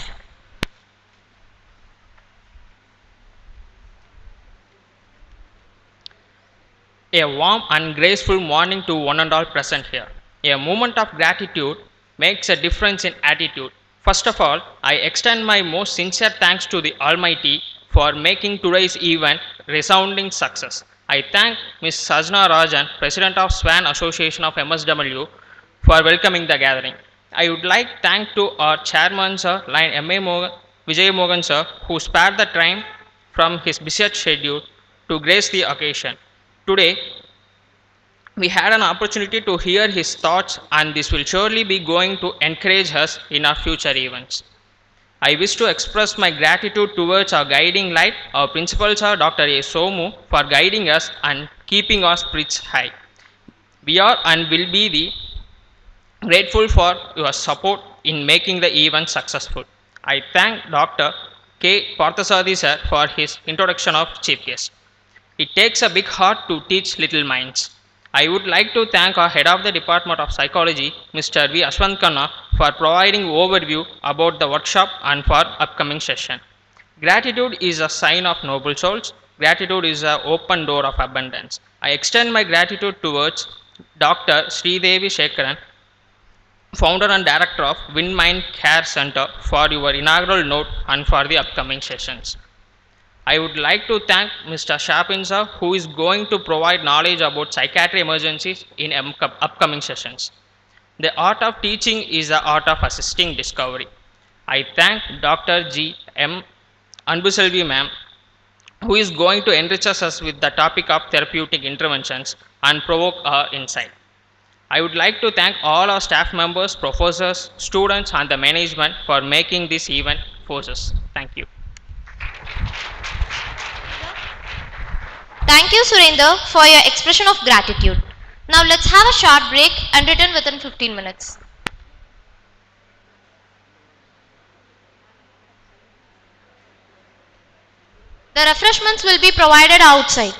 A warm and graceful morning to one and all present here. A moment of gratitude makes a difference in attitude. First of all, I extend my most sincere thanks to the Almighty for making today's event resounding success. I thank Ms. Sajna Rajan, President of SWAN Association of MSW, for welcoming the gathering. I would like to thank to our chairman, sir, Line M.A. Vijay Mogan, sir, who spared the time from his busy schedule to grace the occasion. Today, we had an opportunity to hear his thoughts, and this will surely be going to encourage us in our future events. I wish to express my gratitude towards our guiding light, our principal sir, Dr. A. Somu, for guiding us and keeping our spirits high. We are and will be grateful for your support in making the event successful. I thank Dr. K. Parthasadi sir for his introduction of chief guest. It takes a big heart to teach little minds. I would like to thank our head of the Department of Psychology, Mr. V. Ashwant Khanna, for providing overview about the workshop and for upcoming session. Gratitude is a sign of noble souls. Gratitude is an open door of abundance. I extend my gratitude towards Dr. Sridevi Shekaran, founder and director of WindMind Care Center, for your inaugural note and for the upcoming sessions. I would like to thank Mr. Shapin sir, who is going to provide knowledge about psychiatry emergencies in upcoming sessions. The art of teaching is the art of assisting discovery. I thank Dr. G. M. Anbuselvi ma'am, who is going to enrich us with the topic of therapeutic interventions and provoke our insight. I would like to thank all our staff members, professors, students, and the management for making this event forces. Thank you. Thank you, Surinder, for your expression of gratitude. Now let's have a short break and return within 15 minutes. The refreshments will be provided outside.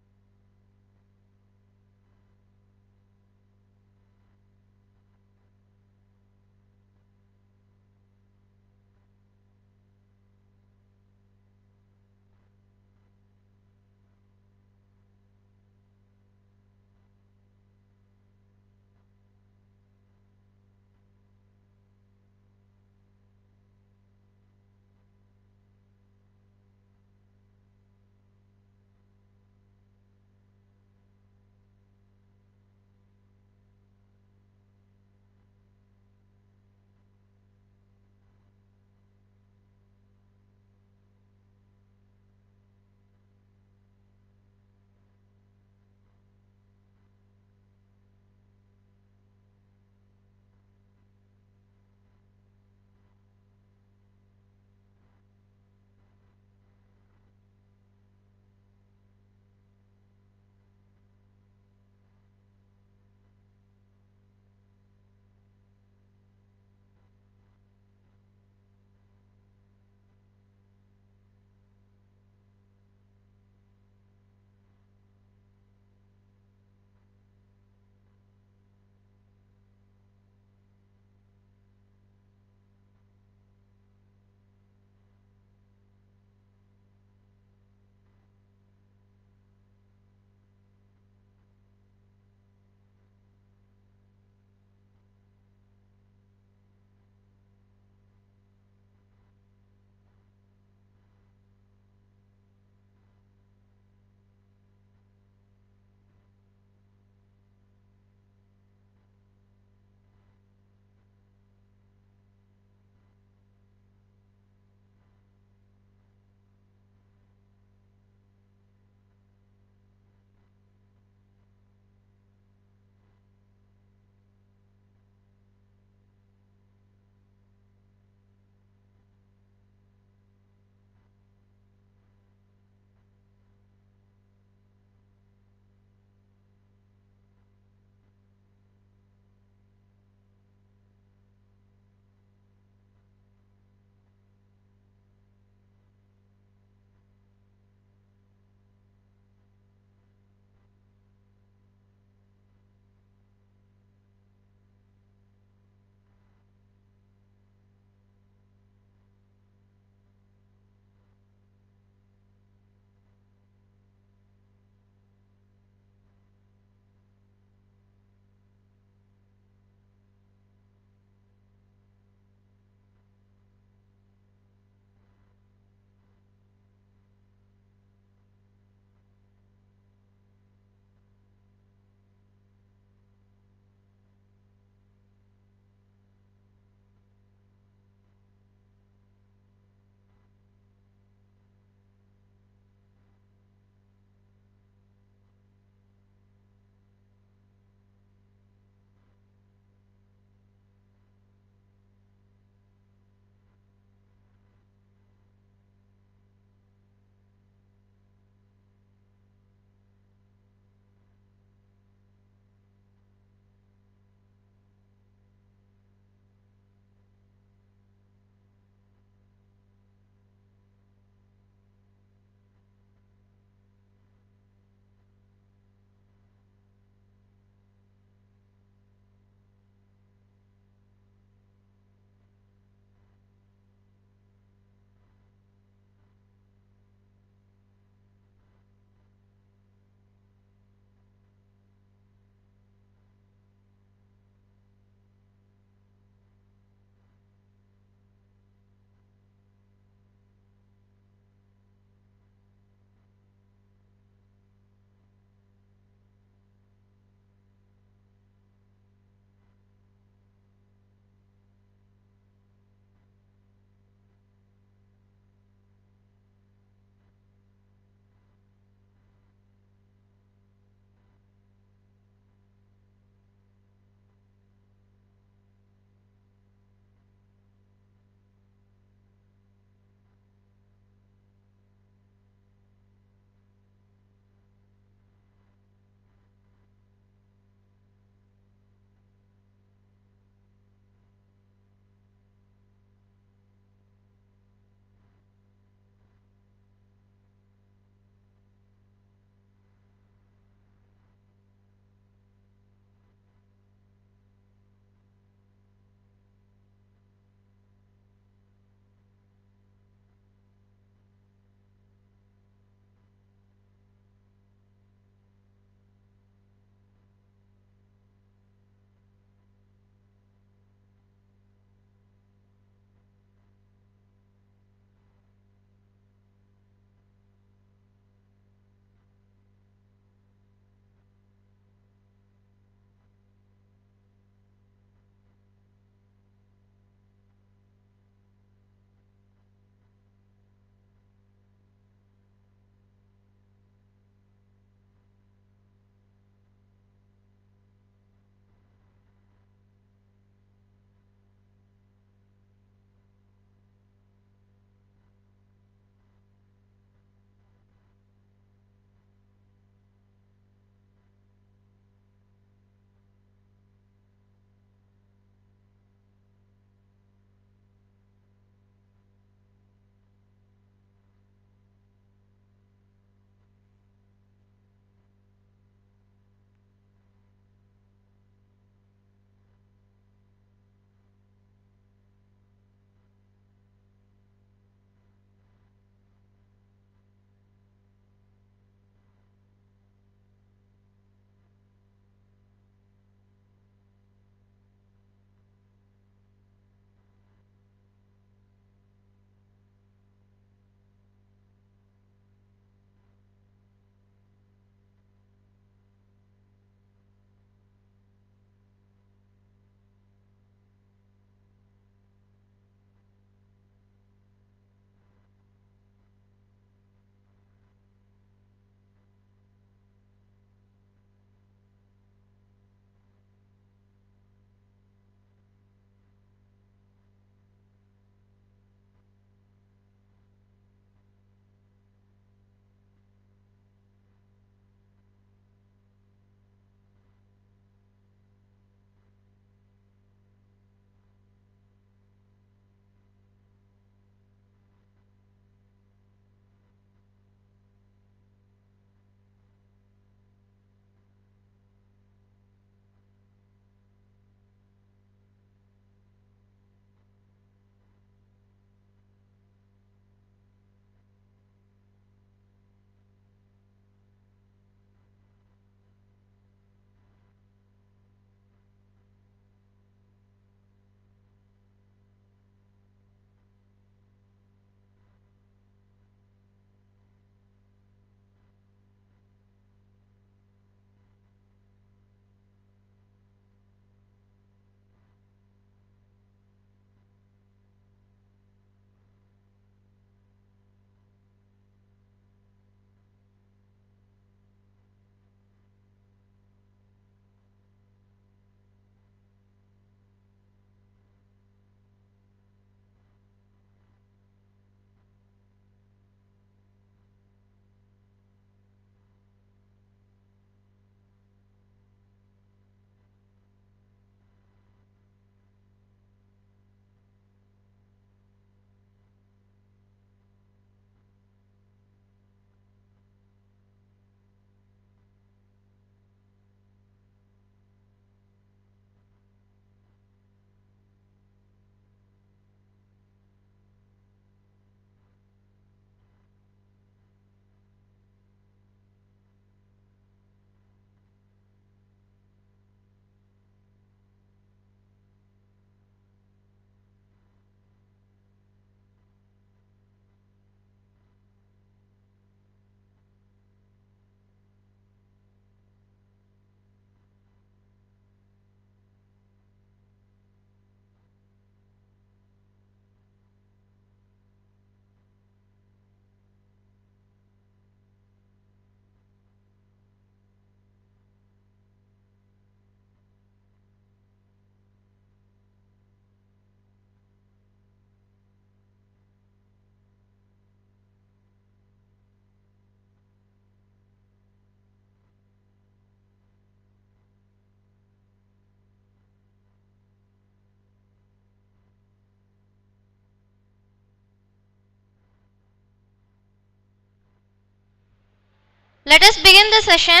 Let us begin the session.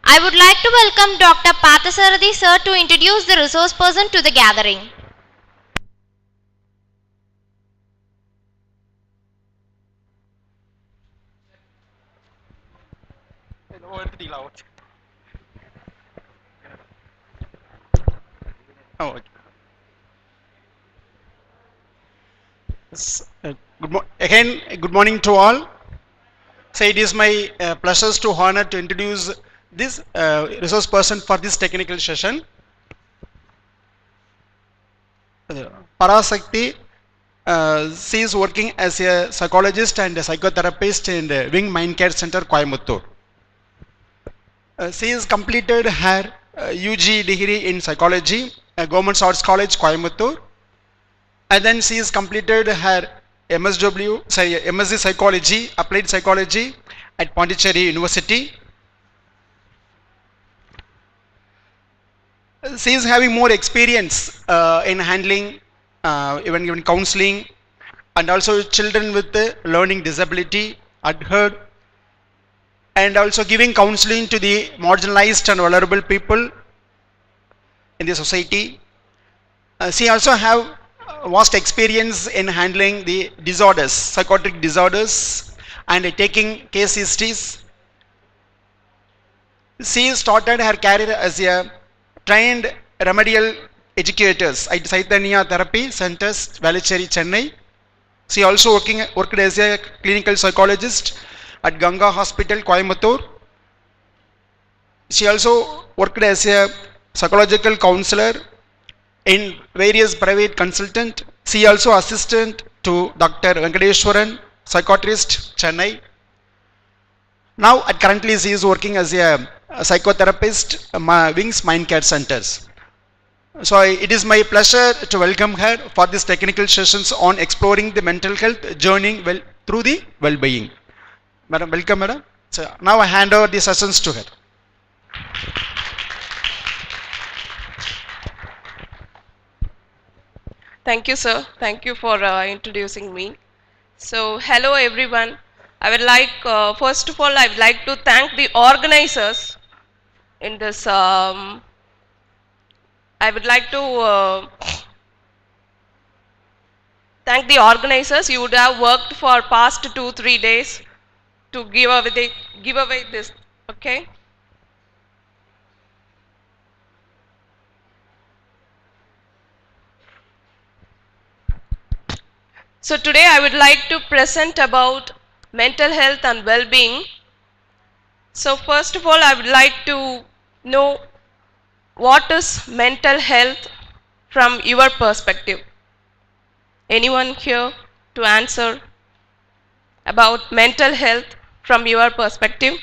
I would like to welcome Dr. Pathasarathi sir to introduce the resource person to the gathering. Oh, okay. Good morning to all. So it is my pleasure to honor to introduce this resource person for this technical session. Parasakti, she is working as a psychologist and a psychotherapist in the Wing Mind Care Center, Coimbatore. She has completed her UG degree in psychology at Government Arts College, Coimbatore. And then she has completed her MSc Psychology, Applied Psychology at Pondicherry University. She is having more experience in handling even counseling and also children with learning disability at her, and also giving counseling to the marginalized and vulnerable people in the society. She also have vast experience in handling the disorders, psychotic disorders, and taking case histories. She started her career as a trained remedial educators at Saitanya Therapy Centers, Velachery, Chennai. She also worked as a clinical psychologist at Ganga Hospital, Coimbatore. She also worked as a psychological counselor in various private consultant. She also assistant to Dr. Venkateswaran, psychiatrist, Chennai. Now currently she is working as a psychotherapist, Wings Mind Care Centers. So it is my pleasure to welcome her for this technical sessions on exploring the mental health journey through the well-being. Madam, welcome, madam. So now I hand over the sessions to her. Thank you, sir. Thank you for introducing me. So, hello everyone. I would like, first of all, I would like to thank the organizers in this. I would like to thank the organizers. You would have worked for past 2-3 days to give away this. Okay. So today I would like to present about mental health and well-being. So first of all, I would like to know what is mental health from your perspective. Anyone here to answer about mental health from your perspective?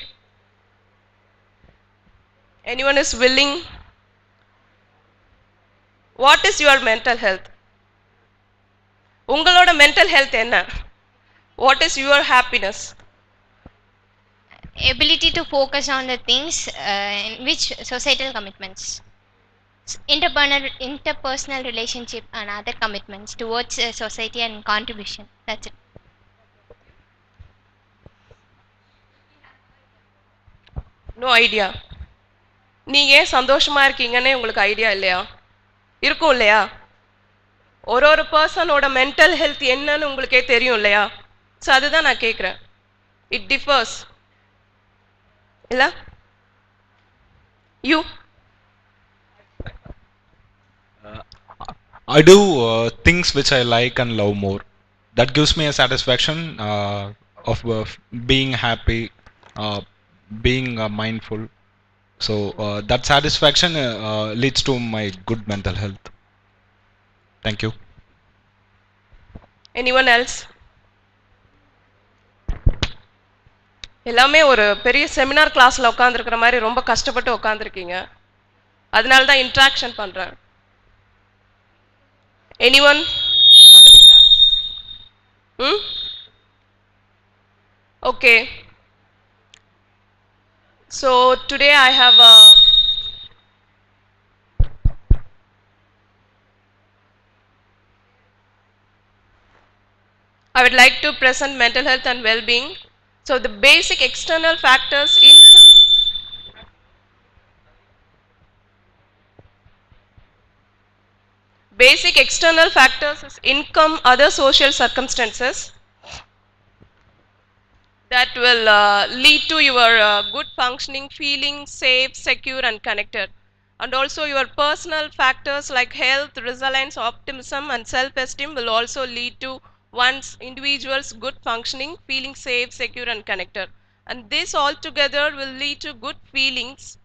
Anyone is willing? What is your mental health? உங்களோட mental health என்ன? What is your happiness? Ability to focus on the things in which societal commitments, interpersonal relationship and other commitments towards society and contribution. That's it. No idea. நீங்க ஏன் சந்தோஷமா இருக்கீங்கன்னு உங்களுக்கு idea இல்லையா? இருக்கும் இல்லையா? ஒரு பர்சனோட மென்டல் ஹெல்த் என்னன்னு உங்களுக்கே தெரியும் இல்லையா? ஸோ அதுதான் நான் கேட்குறேன். இட் டிஃபர்ஸ் இல்ல? You? I do things which I like and love more. That gives me a satisfaction of being happy, being mindful. So that satisfaction leads to my good mental health. Thank you. Anyone else? எல்லாமே ஒரு பெரிய seminar கிளாஸ்ல உட்காந்துருக்கிற மாதிரி ரொம்ப கஷ்டப்பட்டு உட்காந்துருக்கீங்க. அதனால தான் இன்ட்ராக்ஷன் பண்றேன். Anyone? Okay. So today I have I would like to present mental health and well-being. So the basic external factors is income, other social circumstances that will lead to your good functioning, feeling safe, secure and connected. And also your personal factors like health, resilience, optimism and self-esteem will also lead to one's individual's good functioning, feeling safe, secure and connected. And this all together will lead to good feelings.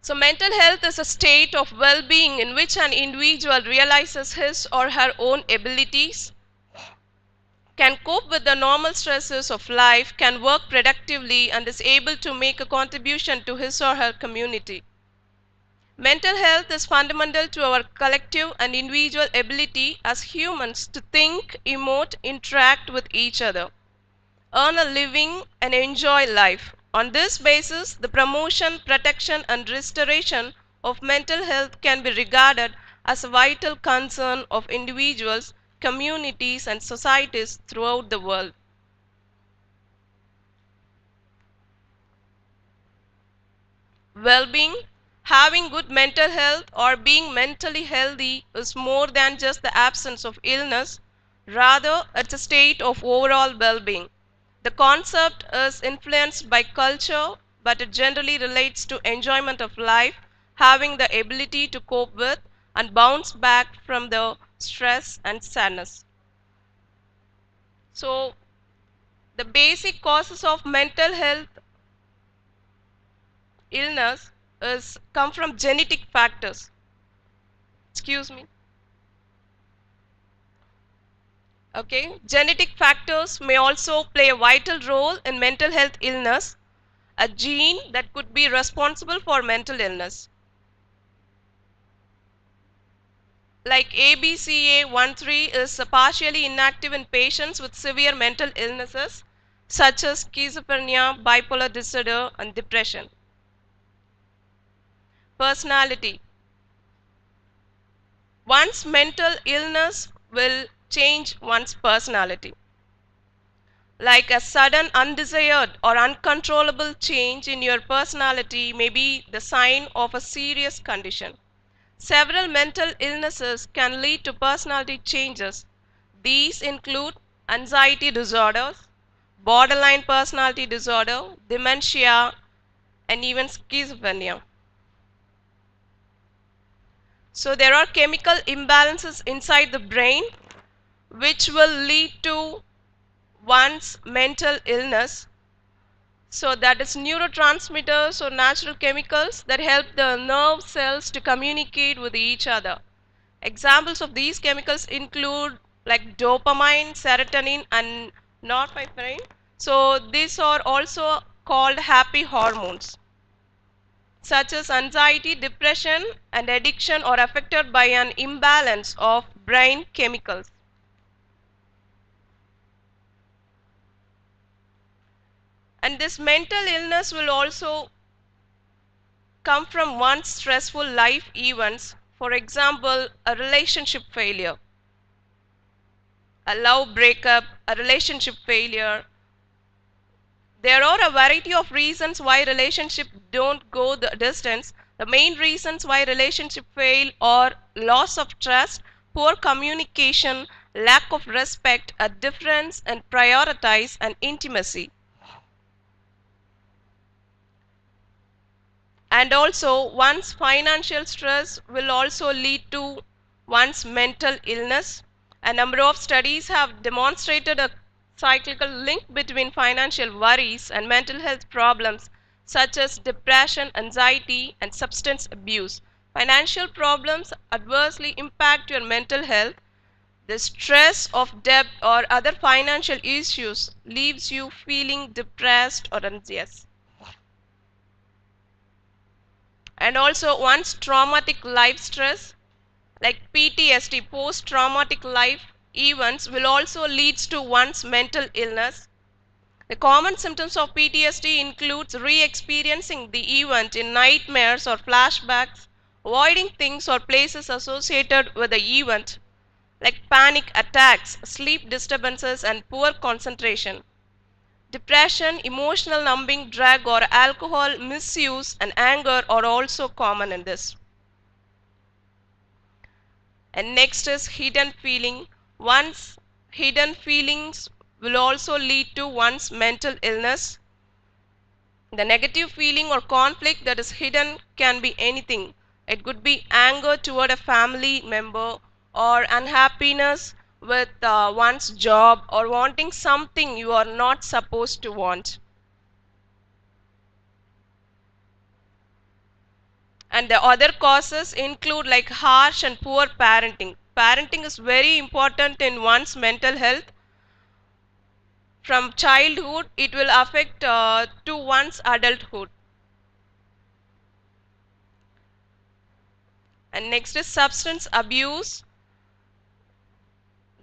So mental health is a state of well-being in which an individual realizes his or her own abilities, can cope with the normal stresses of life, can work productively, and is able to make a contribution to his or her community. Mental health is fundamental to our collective and individual ability as humans to think, emote, interact with each other, earn a living, and enjoy life. On this basis, the promotion, protection, and restoration of mental health can be regarded as a vital concern of individuals, communities, and societies throughout the world. Well-being, having good mental health or being mentally healthy is more than just the absence of illness. Rather, it's a state of overall well-being. The concept is influenced by culture, but it generally relates to enjoyment of life, having the ability to cope with and bounce back from the stress and sadness. So, the basic causes of mental health illness come from genetic factors. Excuse me. Okay, genetic factors may also play a vital role in mental health illness. A gene that could be responsible for mental illness, like ABCA13, is partially inactive in patients with severe mental illnesses such as schizophrenia, bipolar disorder, and depression. Personality. One's mental illness will change one's personality. Like a sudden undesired or uncontrollable change in your personality may be the sign of a serious condition. Several mental illnesses can lead to personality changes. These include anxiety disorders, borderline personality disorder, dementia, and even schizophrenia. So there are chemical imbalances inside the brain which will lead to one's mental illness. So that is neurotransmitters or natural chemicals that help the nerve cells to communicate with each other. Examples of these chemicals include like dopamine, serotonin and norepinephrine. So these are also called happy hormones. Such as anxiety, depression and addiction are affected by an imbalance of brain chemicals. And this mental illness will also come from one's stressful life events. For example, a relationship failure, a love breakup, a relationship failure. There are a variety of reasons why relationships don't go the distance. The main reasons why relationships fail are loss of trust, poor communication, lack of respect, a difference in prioritize and intimacy. And also one's financial stress will also lead to one's mental illness. A number of studies have demonstrated a cyclical link between financial worries and mental health problems such as depression, anxiety, and substance abuse. Financial problems adversely impact your mental health. The stress of debt or other financial issues leaves you feeling depressed or anxious. And also one's traumatic life stress like PTSD, post-traumatic life events, will also lead to one's mental illness. The common symptoms of PTSD includes re-experiencing the event in nightmares or flashbacks, avoiding things or places associated with the event, like panic attacks, sleep disturbances, and poor concentration. Depression, emotional numbing drug or alcohol misuse, and anger are also common in this. And next is hidden feeling. One's hidden feelings will also lead to one's mental illness. The negative feeling or conflict that is hidden can be anything. It could be anger toward a family member, or unhappiness with one's job, or wanting something you are not supposed to want. And the other causes include like harsh and poor parenting. Parenting is very important in one's mental health. From childhood, it will affect to one's adulthood. And next is substance abuse.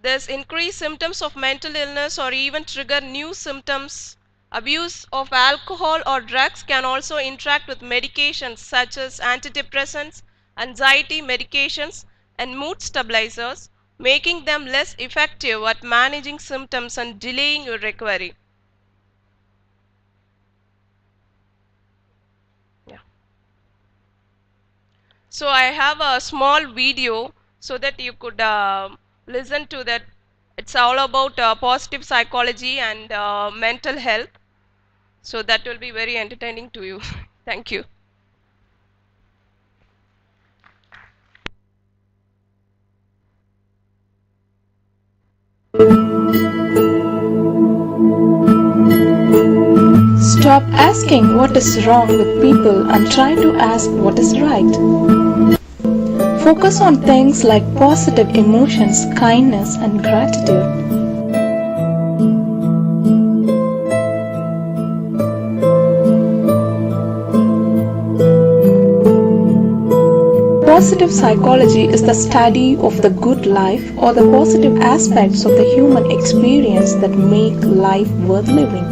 There's increased symptoms of mental illness or even trigger new symptoms. Abuse of alcohol or drugs can also interact with medications such as antidepressants, anxiety medications, and mood stabilizers, making them less effective at managing symptoms and delaying your recovery. Yeah. So I have a small video so that you could listen to that. It's all about positive psychology and mental health. So that will be very entertaining to you. Thank you. Stop asking what is wrong with people and try to ask what is right. Focus on things like positive emotions, kindness, and gratitude. Positive psychology is the study of the good life or the positive aspects of the human experience that make life worth living.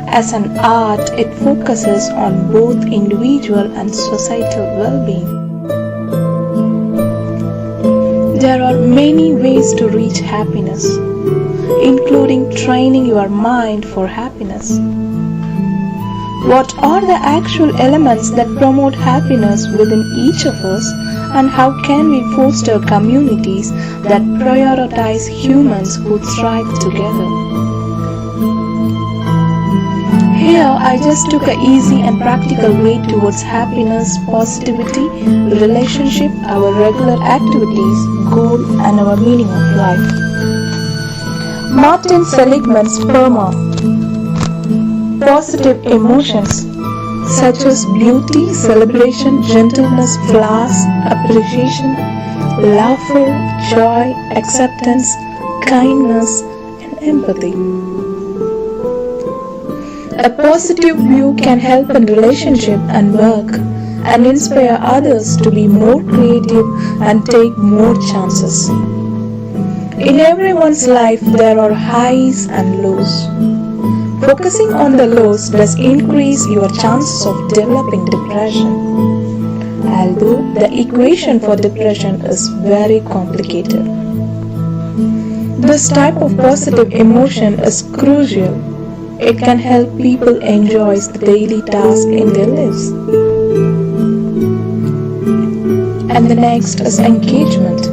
As an art, it focuses on both individual and societal well-being. There are many ways to reach happiness, including training your mind for happiness. What are the actual elements that promote happiness within each of us, and how can we foster communities that prioritize humans who thrive together? Here, I just took an easy and practical way towards happiness, positivity, relationship, our regular activities, goal, and our meaning of life. Martin Seligman's PERMA. Positive emotions such as beauty, celebration, gentleness, flowers, appreciation, laughter, joy, acceptance, kindness, and empathy. A positive view can help in relationship and work and inspire others to be more creative and take more chances. In everyone's life, there are highs and lows. Focusing on the lows does increase your chances of developing depression, although the equation for depression is very complicated. This type of positive emotion is crucial. It can help people enjoy the daily tasks in their lives. And the next is engagement.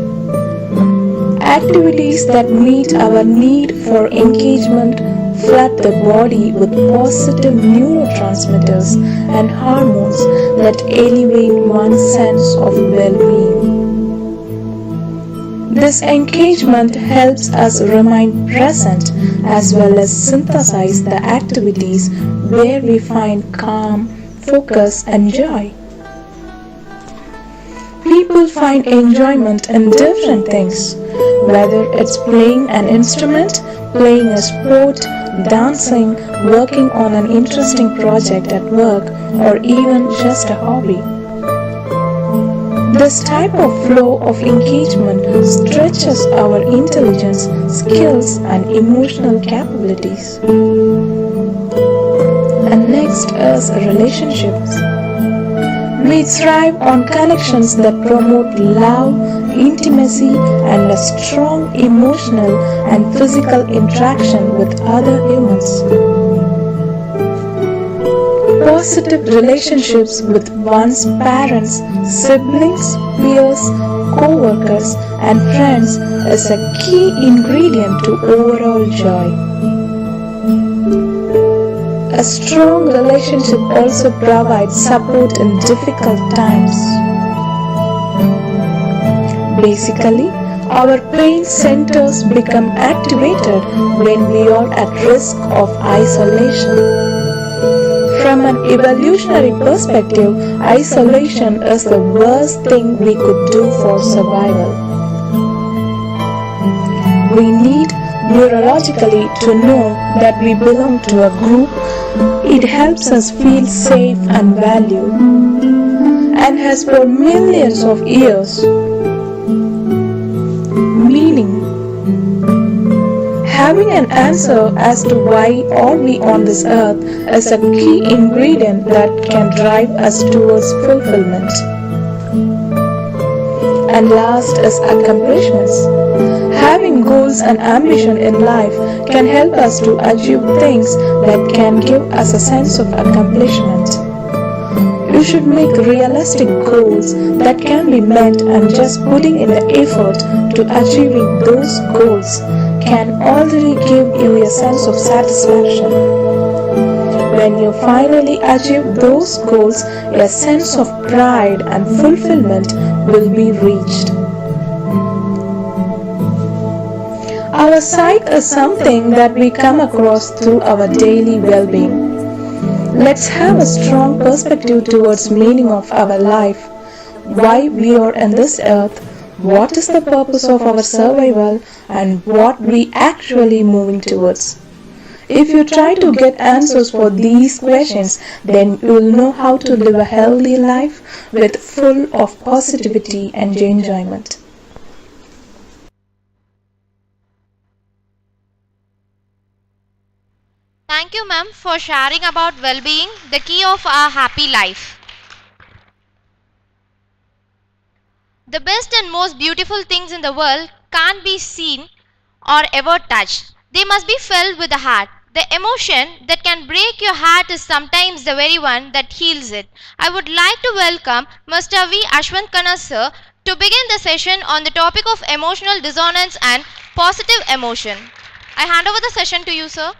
Activities that meet our need for engagement flood the body with positive neurotransmitters and hormones that elevate one's sense of well-being. This engagement helps us remain present as well as synthesize the activities where we find calm, focus, and joy. People find enjoyment in different things, whether it's playing an instrument, playing a sport, dancing, working on an interesting project at work, or even just a hobby. This type of flow of engagement stretches our intelligence, skills, and emotional capabilities. And next is relationships. We thrive on connections that promote love, intimacy, and a strong emotional and physical interaction with other humans. Positive relationships with one's parents, siblings, peers, co-workers, and friends is a key ingredient to overall joy. A strong relationship also provides support in difficult times. Basically, our pain centers become activated when we are at risk of isolation. From an evolutionary perspective, isolation is the worst thing we could do for survival. We need neurologically to know that we belong to a group. It helps us feel safe and valued, and has for millions of years. Meaning, having an answer as to why are we on this earth is a key ingredient that can drive us towards fulfillment. And last is accomplishments. Having goals and ambition in life can help us to achieve things that can give us a sense of accomplishment. You should make realistic goals that can be met, and just putting in the effort to achieving those goals can already give you a sense of satisfaction. When you finally achieve those goals, a sense of pride and fulfillment will be reached. Our psyche is something that we come across through our daily well-being. Let's have a strong perspective towards meaning of our life, why we are on this earth, what is the purpose of our survival, and what we actually moving towards. If you try to get answers for these questions, then you will know how to live a healthy life with full of positivity and enjoyment. Thank you, ma'am, for sharing about well-being, the key of our happy life. The best and most beautiful things in the world can't be seen or ever touched. They must be felt with the heart. The emotion that can break your heart is sometimes the very one that heals it. I would like to welcome Mr. V. Ashwant Khanna sir to begin the session on the topic of emotional dissonance and positive emotion. I hand over the session to you, sir.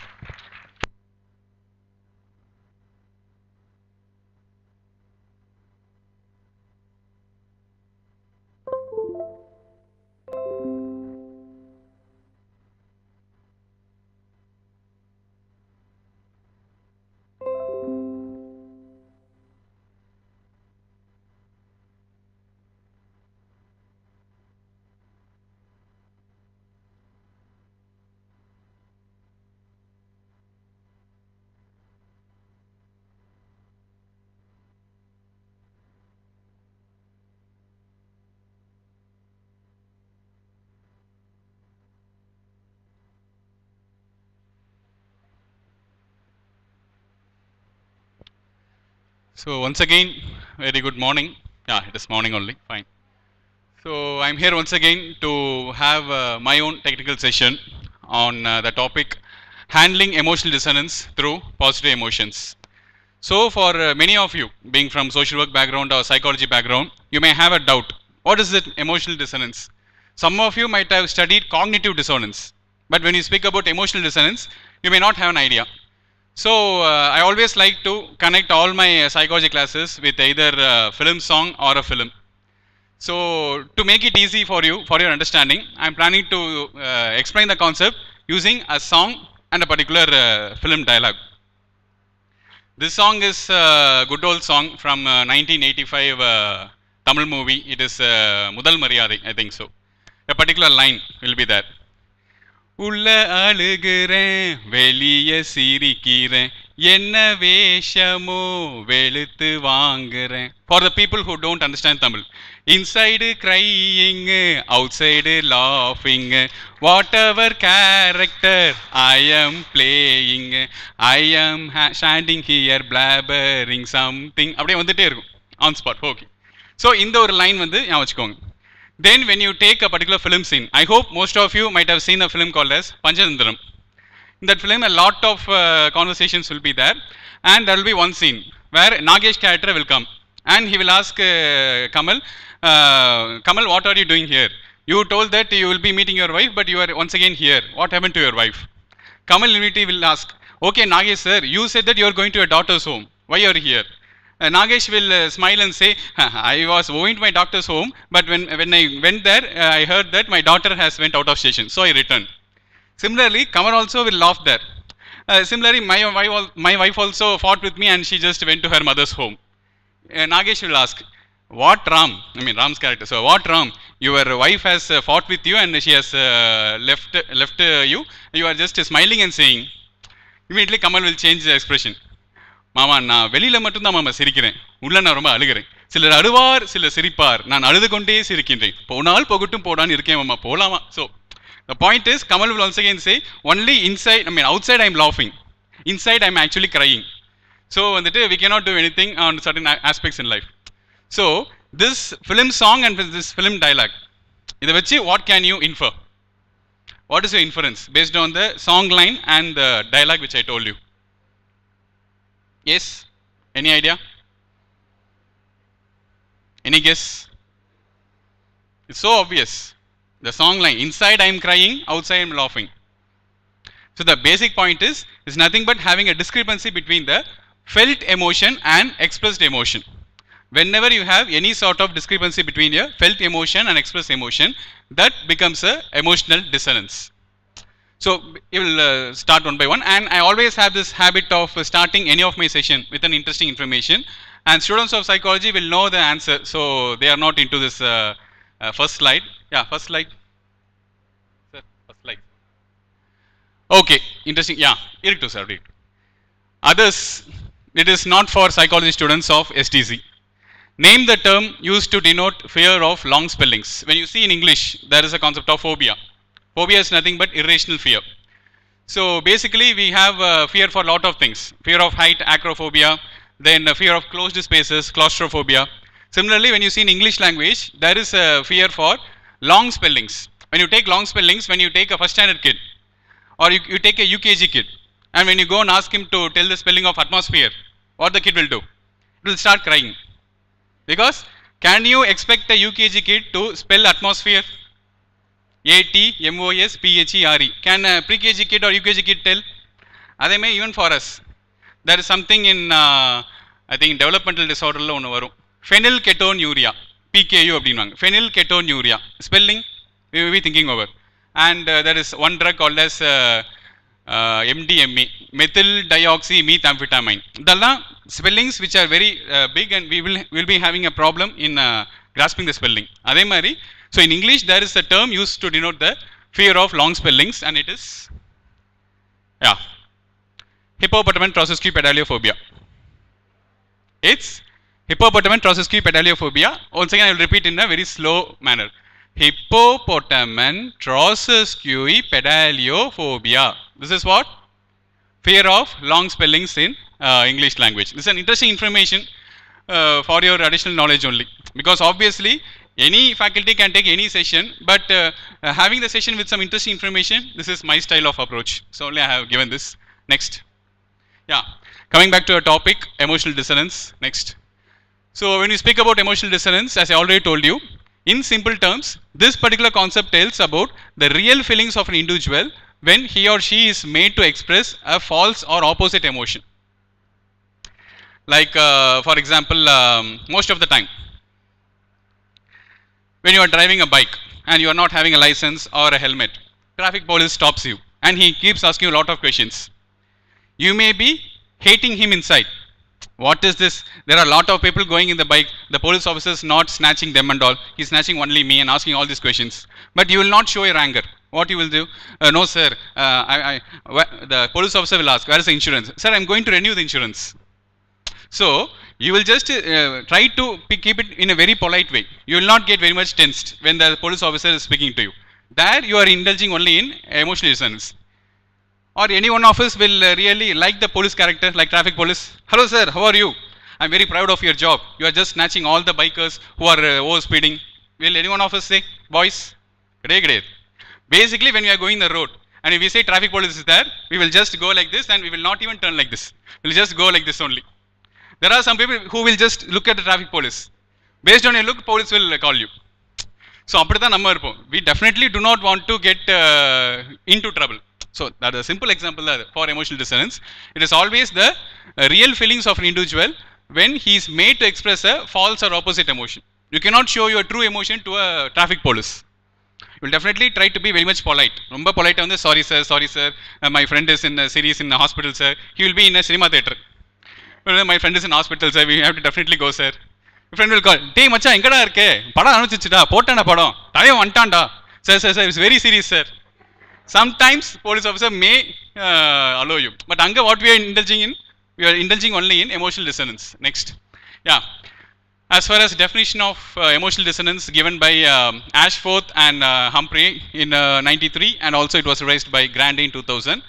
So once again, very good morning. Yeah, it is morning only. Fine. So I'm here once again to have my own technical session on the topic handling emotional dissonance through positive emotions. So for many of you, being from social work background or psychology background, you may have a doubt. What is it, emotional dissonance? Some of you might have studied cognitive dissonance, but when you speak about emotional dissonance, you may not have an idea. So I always like to connect all my psychology classes with either a film song or a film. So to make it easy for you, for your understanding, I am planning to explain the concept using a song and a particular film dialogue. This song is a good old song from 1985 Tamil movie. It is Mudal Mariyadai, I think so. A particular line will be there. உள்ள அழுகிறேன் வெளிய சிரிக்கிறேன் என்ன வேஷமோ வெளுத்து வாங்குறேன். For the people who don't understand Tamil, inside crying, outside laughing, whatever character I am playing, I am standing here blabbering something. அப்படியே வந்துட்டே இருக்கும். On spot. Okay. So இந்த ஒரு லைன் வந்து ஞாபகம் வச்சுக்கோங்க. Then when you take a particular film scene, I hope most of you might have seen a film called as Panchadandram. In that film, a lot of conversations will be there, and there will be one scene where Nagesh character will come, and he will ask Kamal, Kamal, what are you doing here? You told that you will be meeting your wife, but you are once again here. What happened to your wife? Kamal immediately will ask, okay, Nagesh sir, you said that you are going to your daughter's home. Why are you here? Nagesh will smile and say, I was going to my doctor's home, but when I went there, I heard that my daughter has went out of station, so I returned. Similarly, Kamal also will laugh there. Similarly, my wife also fought with me and she just went to her mother's home. Nagesh will ask, what Ram, I mean Ram's character, so what Ram, your wife has fought with you and she has left you, you are just smiling and saying, immediately Kamal will change the expression. மாமா நான் வெளியில் மட்டும்தான் மாமா சிரிக்கிறேன், உள்ள நான் ரொம்ப அழுகிறேன். சிலர் அழுவார், சிலர் சிரிப்பார், நான் அழுது கொண்டே சிரிக்கின்றேன். போனால் போகட்டும் போடான்னு இருக்கேன் மாமா, போலாமா. So the point is, Kamal will once again say, only inside, I mean outside I am laughing, inside I am actually crying. So வந்துட்டு we cannot do anything on certain aspects in life. So this film song and this film dialogue, இதை வச்சு what can you infer? What is your inference based on the song line and the dialogue which I told you? Yes? Any idea? Any guess? It's so obvious. The song line, inside I am crying, outside I am laughing. So the basic point is nothing but having a discrepancy between the felt emotion and expressed emotion. Whenever you have any sort of discrepancy between your felt emotion and expressed emotion, that becomes a emotional dissonance. So you will start one by one, and I always have this habit of starting any of my session with an interesting information, and students of psychology will know the answer, so they are not into this first slide. Yeah, first slide. Sir, first slide. Okay, interesting. Yeah, irukku sir, read. Others, it is not for psychology students of STC. Name the term used to denote fear of long spellings. When you see in English, there is a concept of phobia. Phobia is nothing but irrational fear. So basically we have fear for a lot of things. Fear of height, acrophobia, then fear of closed spaces, claustrophobia. Similarly, when you see in English language, there is a fear for long spellings. When you take long spellings, when you take a first standard kid, or you take a UKG kid, and when you go and ask him to tell the spelling of atmosphere, what the kid will do? It will start crying. Because can you expect a UKG kid to spell atmosphere? ATMOSPHERE. Can a pre-KG kid or UKG kid tell? Ademe even for us, there is something in I think developmental disorder la onu varum. Phenylketonuria, PKU அப்படின்வாங்க. Phenylketonuria. Spelling we will be thinking over. And there is one drug called as MDMA, methyl dioxymethamphetamine. இதெல்லாம் spellings which are very big, and we will be having a problem in grasping the spelling. அதே மாதிரி, so in English there is a term used to denote the fear of long spellings, and it is hippopotamen trosescu pedaliophobia. It's hippopotamen trosescu pedaliophobia. Once again I will repeat in a very slow manner. Hippopotamen trosescu pedaliophobia. This is what? Fear of long spellings in English language. This is an interesting information for your additional knowledge only, because obviously any faculty can take any session, but having the session with some interesting information, this is my style of approach. So only I have given this. Next. Yeah, coming back to our topic, emotional dissonance. Next. So when we speak about emotional dissonance, as I already told you, in simple terms, this particular concept tells about the real feelings of an individual when he or she is made to express a false or opposite emotion. Like for example, most of the time, when you are driving a bike and you are not having a license or a helmet, traffic police stops you and he keeps asking you a lot of questions. You may be hating him inside. What is this? There are a lot of people going in the bike. The police officer is not snatching them and all. He is snatching only me and asking all these questions. But you will not show your anger. What you will do? No sir, the police officer will ask, where is the insurance? Sir, I am going to renew the insurance. So you will just try to keep it in a very polite way. You will not get very much tensed when the police officer is speaking to you. There you are indulging only in emotional dissonance. Or any one of us will really like the police character, like traffic police. Hello sir, how are you? I'm very proud of your job. You are just snatching all the bikers who are over speeding. Will anyone of us say, boys? Basically, when we are going the road, and if we say traffic police is there, we will just go like this and we will not even turn like this. We'll just go like this only. There are some people who will just look at the traffic police. Based on your look, police will call you. So, we definitely do not want to get into trouble. So, that is a simple example for emotional dissonance. It is always the real feelings of an individual when he is made to express a false or opposite emotion. You cannot show your true emotion to a traffic police. You will definitely try to be very much polite. Romba polite on the sorry sir, my friend is in a series in the hospital sir. He will be in a cinema theater. My friend is in hospital sir, we have to definitely go sir. Your friend will call, டேய் மச்சான் எங்கடா இருக்கே படம் அனுப்பிச்சிட்டா போட்டான படம் தலைவன் வந்துட்டான்டா sir it's very serious sir. Sometimes police officer may allow you, but anga what we are indulging only in emotional dissonance. Next, yeah. As far as definition of emotional dissonance given by Ashforth and Humphrey in 93, and also it was raised by Grande in 2000.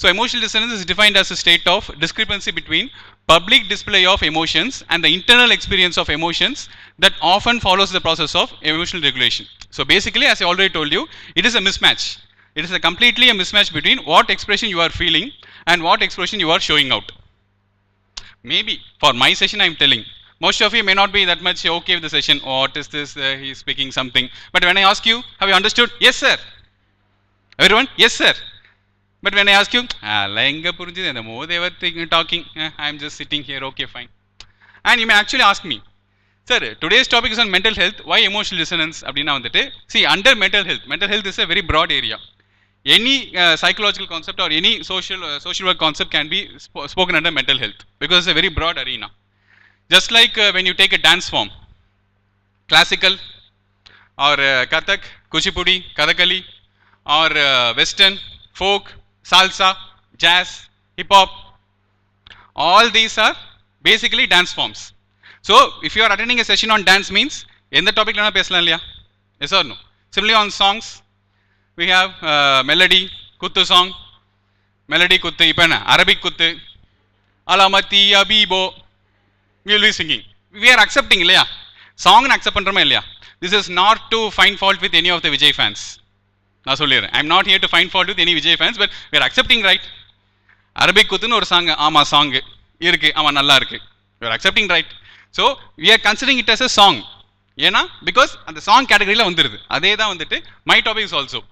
So emotional dissonance is defined as a state of discrepancy between public display of emotions and the internal experience of emotions that often follows the process of emotional regulation. So basically, as I already told you, it is a mismatch. It is completely a mismatch between what expression you are feeling and what expression you are showing out. Maybe for my session I am telling, most of you may not be that much okay with the session. What is this? He is speaking something. But when I ask you, have you understood? Yes sir. Everyone? Yes sir. But when I ask you, the more they were talking, I am just sitting here, okay fine. And you may actually ask me, sir, today's topic is on mental health. Why emotional dissonance? See, under mental health is a very broad area. Any psychological concept or any social work concept can be spoken under mental health because it's a very broad arena. Just like when you take a dance form, classical or Kathak, Kuchipudi, Kathakali, or Western, folk, salsa, jazz, hip hop, all these are basically dance forms. So, if you are attending a session on dance means, in the topic lana pesalam illaya? Yes or no? Similarly on songs, we have melody, kuttu song, melody kuttu, ipana, Arabic kuttu, alamati abibo, we will be singing. We are accepting illaya? Song and accept pandroma illaya? This is not to find fault with any of the Vijay fans. I am not here to find fault with any Vijay fans, but we are accepting, right? Arabic kuttu or song, ama song, irukku, ama nalla irukku. We are accepting, right? So, we are considering it as a song. Because the song category la vandirudhu. Adhe da vandittu my topic is also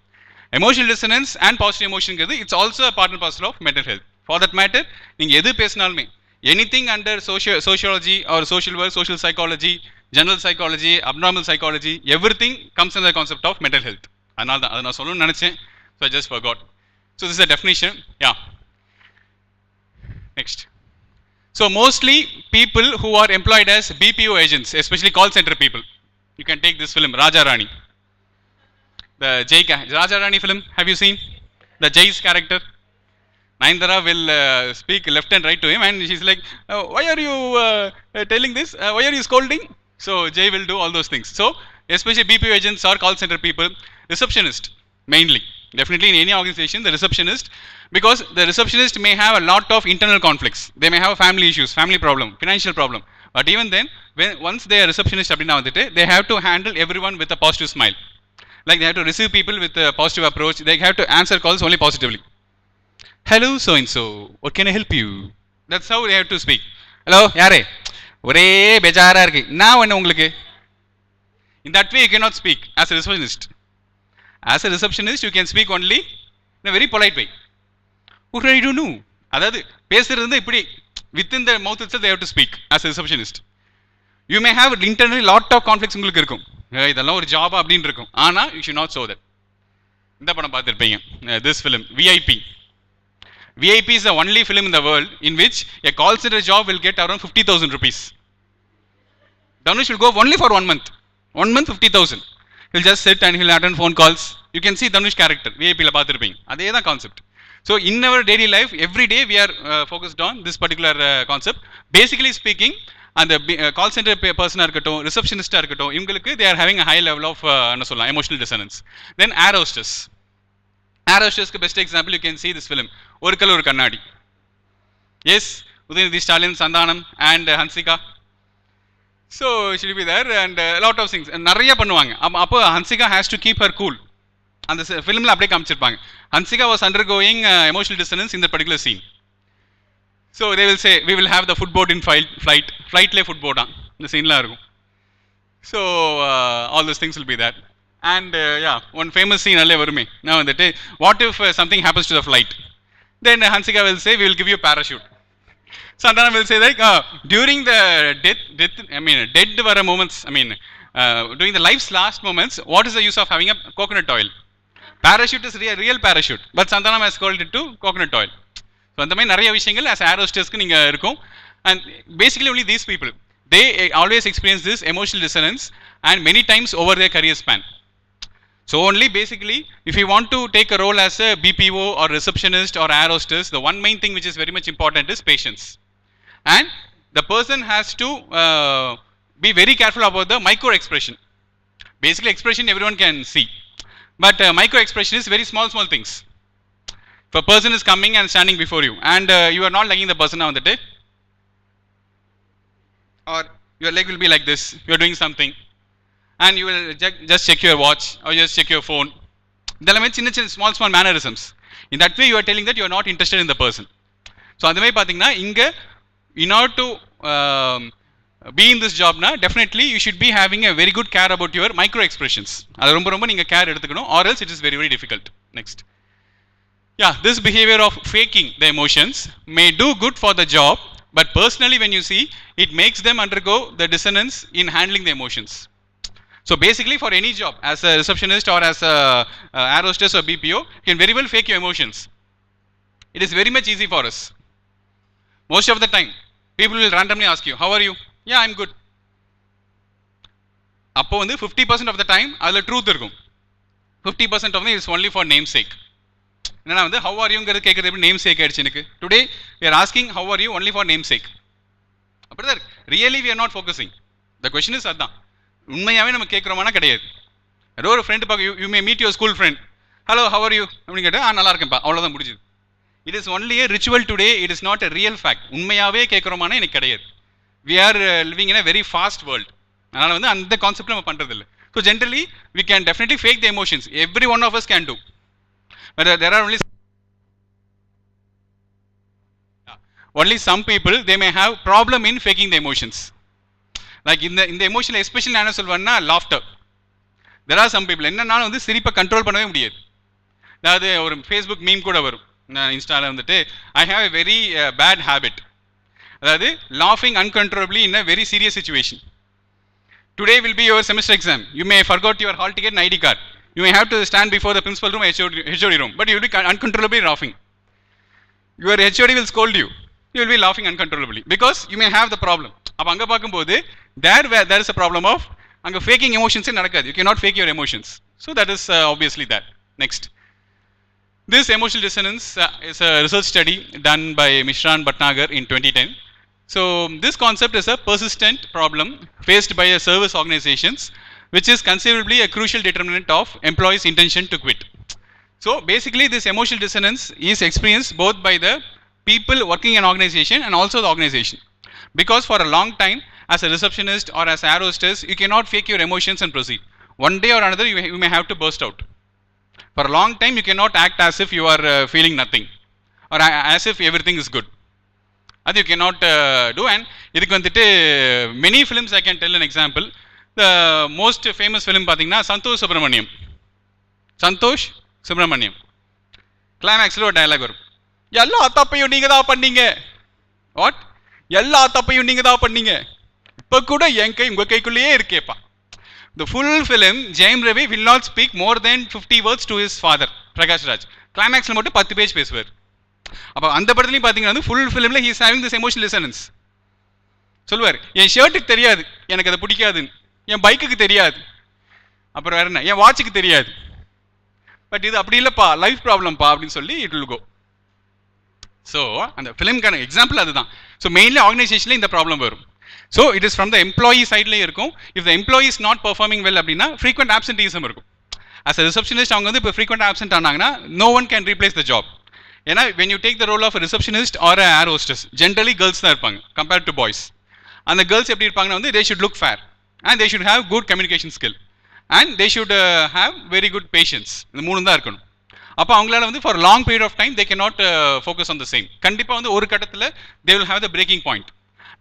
emotional dissonance and positive emotion ங்கிறது it's also a part and parcel of mental health. For that matter, நீங்க எது பேசினாலுமே anything under sociology or social work, social psychology, general psychology, abnormal psychology, everything comes under the concept of mental health. அதனால தான் அதை நான் சொல்லணும்னு நினைச்சேன். So I just forgot. So this is a definition. Yeah. Next. So mostly people who are employed as BPO agents, especially call center people. You can take this film, Raja Rani. The Raja Rani film, have you seen? The Jay's character. Nayanthara will speak left and right to him and she's like, why are you telling this? Why are you scolding? So Jay will do all those things. So especially BPO agents or call center people, receptionist mainly. Definitely in any organization, the receptionist, because the receptionist may have a lot of internal conflicts. They may have family issues, family problem, financial problem. But even then, once they are receptionist, they have to handle everyone with a positive smile. Like they have to receive people with a positive approach. They have to answer calls only positively. Hello, so and so. What can I help you? That's how they have to speak. Hello, yare. Ore bejara irukku. Na enna ungalku? In that way, you cannot speak as a receptionist. As a receptionist, you can speak only in a very polite way. What do you know? அதாவது பேசுறது இப்படி within the mouth itself they have to speak as a receptionist. You may have internally lot of conflicts உங்களுக்கு இருக்கும். இதெல்லாம் ஒரு ஜாபா அப்படின்னு இருக்கும். ஆனா you should not show that. இந்த படம் பார்த்திருப்பீங்க. This film VIP. VIP is the only film in the world in which a call center job will get around 50,000 rupees. Dhanush will go only for 1 month. 1 month 50,000. He'll just sit and he'll attend phone calls. You can see Dhanush character. VIP la பார்த்திருப்பீங்க. அதே தான் concept. So in our daily life, every day we are focused on this particular concept. Basically speaking, and the call center person இருக்கட்டும், receptionist இருக்கட்டும், இவங்களுக்கு they are having a high level of என்ன சொல்லலாம், emotional dissonance. Then air hostess. Air hostess best example you can see this film. ஒரு கல் ஒரு கண்ணாடி. Yes, Udayanithi Stalin, Sandhanam, and Hansika. So she'll be there, and a lot of things. நிறைய பண்ணுவாங்க. அப்போ Hansika has to keep her cool. அந்த ஃபிலிமில் அப்படியே காமிச்சிருப்பாங்க. Hansika was undergoing emotional dissonance in the particular scene. So they will say, we will have the footboard in flight. Flightலேயே footboard தான் இந்த சீன்லாம் இருக்கும். So all those things will be there. And yeah, one famous scene alley varume. Now வந்துட்டு, what if something happens to the flight? Then Hansika will say, we will give you a parachute. Sandhana will say like, during the dead vara moments, during the life's last moments, what is the use of having a coconut oil? Parachute is real parachute, but Sandhana has called it to coconut oil. So அந்த மாதிரி நிறைய விஷயங்கள் as air hostessக்கு நீங்க இருக்கும். And basically only these people, they always experience this emotional dissonance and many times over their career span. So only basically, if you want to take a role as a BPO or receptionist or air hostess, the one main thing which is very much important is patience. And the person has to be very careful about the micro expression. Basically expression everyone can see, but micro expression is very small things. If a person is coming and standing before you and you are not liking the person on the day, or your leg will be like this, you are doing something and you will just check your watch or just check your phone. இதெல்லாம் சின்ன small mannerisms. In that way you are telling that you are not interested in the person. So அந்த மாதிரி பார்த்தீங்கன்னா இங்க in order to be in this job na, definitely you should be having a very good care about your micro expressions. அது ரொம்ப நீங்க care எடுத்துக்கணும், or else it is very difficult. Next. Yeah, this behavior of faking the emotions may do good for the job, but personally when you see, it makes them undergo the dissonance in handling the emotions. So basically for any job, as a receptionist or as a air hostess or BPO, you can very well fake your emotions. It is very much easy for us. Most of the time, people will randomly ask you, how are you? Yeah, I'm good. அப்போ வந்து 50% of the time அதில் truth இருக்கும், 50% of it is only for namesake. என்னன்னா வந்து how are youங்கிறது கேட்குறது எப்படி namesake ஆயிடுச்சு எனக்கு. Today we are asking how are you only for namesake. அப்படிதான் really we are not focusing. The question is அதான், உண்மையாகவே நம்ம கேட்குறோமானா கிடையாது. ஏதோ ஒரு ஃப்ரெண்டு பார்க்க, you may meet your school friend, hello how are you அப்படின்னு கேட்டால் நல்லா இருக்கேன்ப்பா, அவ்வளோதான் முடிஞ்சுது. It is only a ritual today, it is not a real fact. உண்மையாகவே கேட்குறோமானா எனக்கு கிடையாது. We are living in a very fast world. அதனால் வந்து அந்த கான்செப்ட் நம்ம பண்ணுறது இல்லை. So generally we can definitely fake the emotions, every one of us can do, but there are only some people they may have problem in faking the emotions. Like in the emotional, especially நான் என்ன சொல்வேன்னா laughter. There are some people என்னன்னாலும் வந்து சிரிப்பை control பண்ணவே முடியாது. அதாவது ஒரு Facebook meme கூட வரும், இன்ஸ்டாவில் வந்துட்டு, I have a very bad habit, அதாவது laughing uncontrollably in a very serious situation. Today will be your semester exam, you may forgot your hall ticket and ID card, you may have to stand before the principal room, HOD room, but you will be uncontrollably laughing. Your HOD will scold you, you will be laughing uncontrollably because you may have the problem. அப்போ அங்கே பார்க்கும்போது there is a problem of அங்கே faking emotions நடக்காது. You cannot fake your emotions. So that is obviously that. Next. This emotional dissonance is a research study done by Mishra and Bhatnagar in 2010. So this concept is a persistent problem faced by service organizations, which is considerably a crucial determinant of employees' intention to quit. So basically this emotional dissonance is experienced both by the people working in an organization and also the organization, because for a long time as a receptionist or as air hostess you cannot fake your emotions and proceed. One day or another you may have to burst out. For a long time you cannot act as if you are feeling nothing or as if everything is good. That you cannot do. And idhukku vandittu many films I can tell an example. The most famous film pathina Santosh Subramaniam climax lo dialogue varum, எல்லா தப்பையும் நீங்க தான் பண்ணீங்க. What? எல்லா தப்பையும் நீங்க தான் பண்ணீங்க, இப்ப கூட என் கை உங்க கைக்குள்ளேயே இருக்கேப்பா. The full film Jayam Ravi will not speak more than 50 words to his father Prakash Raj. கிளைமேக்ஸ்ல மட்டும் 10 பேஜ் பேசுவார். அப்ப அந்த படத்துலயும் பாத்தீங்கன்னா full ஃபிலிம்ல he is having this emotional dissonance. சொல்லுவார், என் ஷர்ட்டுக்கு தெரியாது எனக்கு அது பிடிக்காதுன்னு, என் பைக்குக்கு தெரியாது, அப்புறம் வேற என்ன, என் வாட்சுக்கு தெரியாது, பட் இது அப்படி இல்லப்பா, லைஃப் ப்ராப்ளம்ப்பா அப்படின்னு சொல்லி இட் வில் கோ. ஸோ அந்த ஃபிலிம்கான எக்ஸாம்பிள் அதுதான். ஸோ மெயின்லி ஆர்கனைசேஷனில் இந்த ப்ராப்ளம் வரும். So it is from the employee சைட்லேயே இருக்கும். If the employee is not performing well அப்படின்னா ஃப்ரீக்வெண்ட் ஆப்சென்டீசம் இருக்கும். அஸ் அ ரிசப்ஷனிஸ்ட் அவங்க வந்து இப்போ ஃப்ரீக்வெண்ட் ஆப்சென்ட் ஆனாங்கன்னா no one can replace the job. ஏன்னா when you take the role of a receptionist or a air hostess, generally girls தான் இருப்பாங்க compared to boys. அந்த girls எப்படி இருப்பாங்கன்னா வந்து they should look fair and they should have good communication skill and they should have very good patience. இந்த மூணு தான் இருக்கணும். அப்போ அவங்களால வந்து for long period of time they cannot focus on the same. கண்டிப்பாக வந்து ஒரு கட்டத்தில் they will have the breaking point.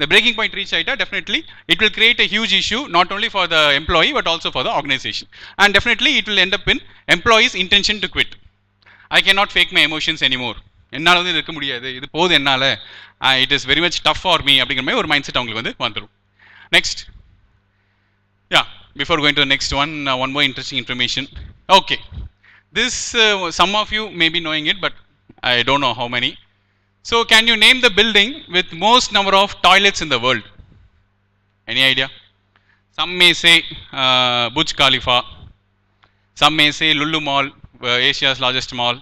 The breaking point reach ஆயிட்டா definitely it will create a huge issue not only for the employee but also for the organization, and definitely it will end up in employees intention to quit. I cannot fake my emotions anymore. என்னால் வந்து இருக்க முடியாது, இது போதும் என்னால், it is very much tough for me அப்படிங்கிற மாதிரி ஒரு மைண்ட் செட் அவங்களுக்கு வந்து வந்துடும். Next, yeah, before going to the next one, one more interesting information. Okay, this some of you may be knowing it but I don't know how many. So can you name the building with most number of toilets in the world? Any idea? Some may say Burj Khalifa, some may say Lulu Mall, Asia's largest mall.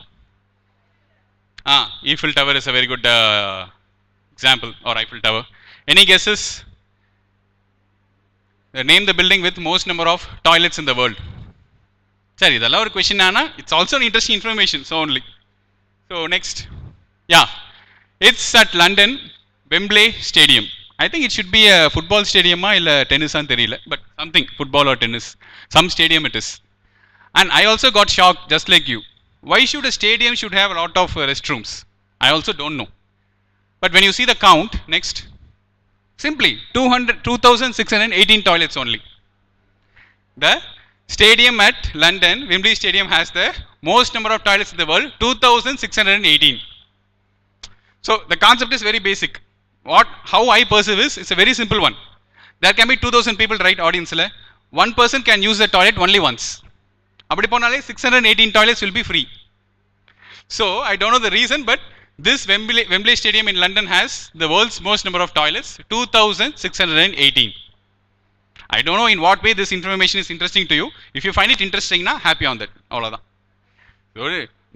Eiffel Tower is a very good example, or Eiffel Tower. Any guesses? Name the building with most number of toilets in the world. Sorry, இதெல்லாம் ஒரு question ஆனா it's also an interesting information, so only. So next, yeah, it's at London, Wembley Stadium. I think it should be a football stadium illa tennis aan theriyala, but something football or tennis, some stadium it is. And I also got shocked just like you. Why should a stadium should have a lot of restrooms? I also don't know. But when you see the count, next, simply 2,618 toilets only. The stadium at London, Wembley Stadium, has the most number of toilets in the world, 2,618. So the concept is very basic. How I perceive is, it's a very simple one. There can be 2,000 people, right, audience la. One person can use the toilet only once. Appadi ponale 618 toilets will be free. So I don't know the reason, but this Wembley Stadium in London has the world's most number of toilets, 2,618. I don't know in what way this information is interesting to you. If you find it interesting, na happy on that. Avladha.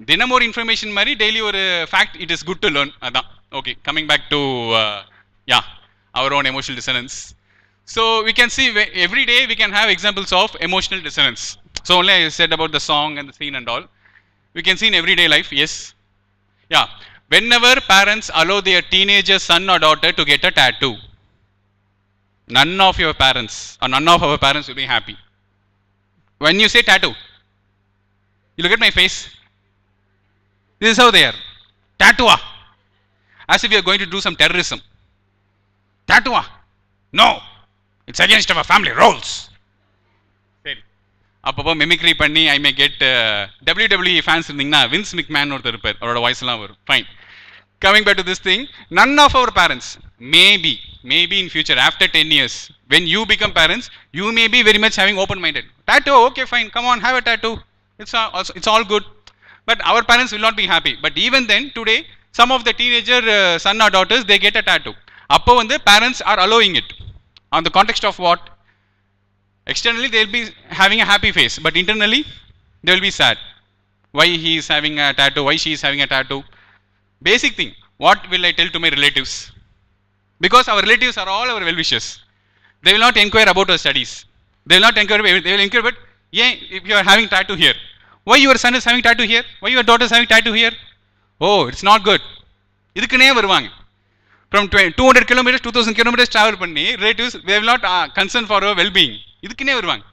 Dinam or information mari daily or fact it is good to learn. Adha. Okay, coming back to our own emotional dissonance. So we can see every day we can have examples of emotional dissonance. So only I said about the song and the scene and all. We can see in everyday life, yes. Yeah, whenever parents allow their teenager son or daughter to get a tattoo, none of your parents or none of our parents will be happy. When you say tattoo, you look at my face. This is how they are. Tattoo. As if you are going to do some terrorism. Tattoo. No. It's against our family roles. அப்பப்போ mimicry பண்ணி ஐ மே get WWE fans இருந்தீங்கன்னா wins மிக்மேன் ஒருத்தர் இருப்பார், அவரோட வாய்ஸ்லாம் வரும். Fine. Coming back to this thing, none of our parents, maybe in future after 10 years, when you become parents, you may be very much having open-minded. Tattoo, okay, fine, come on, have a tattoo. It's all good. But our parents will not be happy. But even then, today, some of the teenager son or daughters, they get a tattoo. Appo the parents are allowing it. On the context of what? Externally, they will be having a happy face, but internally, they will be sad. Why he is having a tattoo? Why she is having a tattoo? Basic thing. What will I tell to my relatives? Because our relatives are all our well-wishers. They will not inquire about our studies. They will not inquire. They will inquire about, if you are having tattoo here, why your son is having tattoo here? Why your daughter is having tattoo here? Oh, it's not good. இதுக்குனே வருவாங்க. From 200 kilometers, 2000 kilometers travel பண்ணி relatives, they will not concern for our well-being. இதுக்குனே வருவாங்க.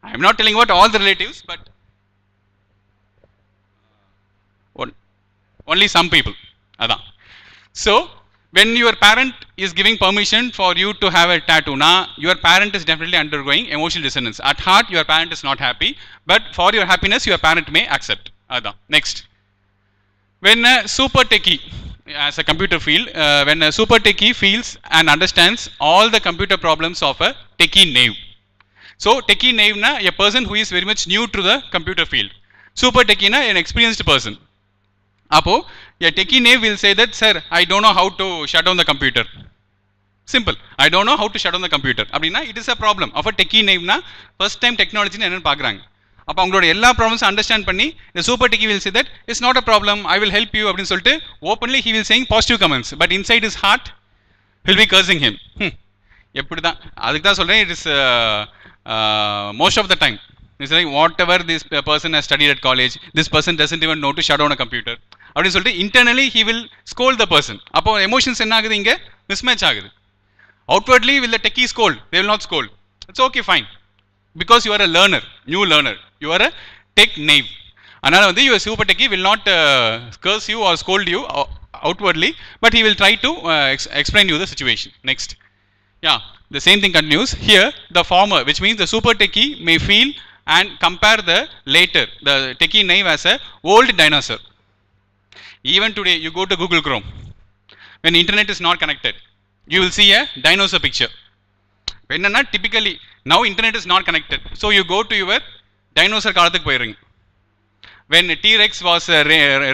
I am not telling about all the relatives, but only some people. Adha. So when your parent is giving permission for you to have a tattoo, your parent is definitely undergoing emotional dissonance. At heart, your parent is not happy, but for your happiness, your parent may accept. Adha. Next. When a super techie, as a computer field, when a super techie feels and understands all the computer problems of a techie naive. So techie naive a person who is very much new to the computer field. Super techie an experienced person. Apo, a techie naive will say that, sir, I don't know how to shut down the computer. Simple. I don't know how to shut down the computer. Abdina, it is a problem of a techie naive first time technology enna paakranga. அப்போ அவங்களோட எல்லா ப்ராப்ளம்ஸும் understand பண்ணி இந்த super techie will say that it's not a problem, I will help you அப்படின்னு சொல்லிட்டு openly he will saying positive comments, but inside his heart will be cursing him. எப்படி தான் அதுக்கு தான் சொல்கிறேன், it is most of the time it's like whatever this person has studied at college, this person doesn't even know to shut down a computer. அப்படின்னு சொல்லிட்டு internally he will scold the person. அப்போ emotions என்ன ஆகுது இங்க mismatch ஆகுது. Outwardly will the techie scold? They will not scold. It's okay, fine. Because you are a learner, new learner. You are a tech knave. அதனால வந்து your super techie will not curse you or scold you outwardly, but he will try to explain you the situation. Next. Yeah, the same thing continues. Here, the former, which means the super techie may feel and compare the later, the techie knave as a old dinosaur. Even today, you go to Google Chrome. When internet is not connected, you will see a dinosaur picture. When not typically, now internet is not connected. So you go to your dinosaur காலத்துக்கு போயிடுங்க. When T-Rex was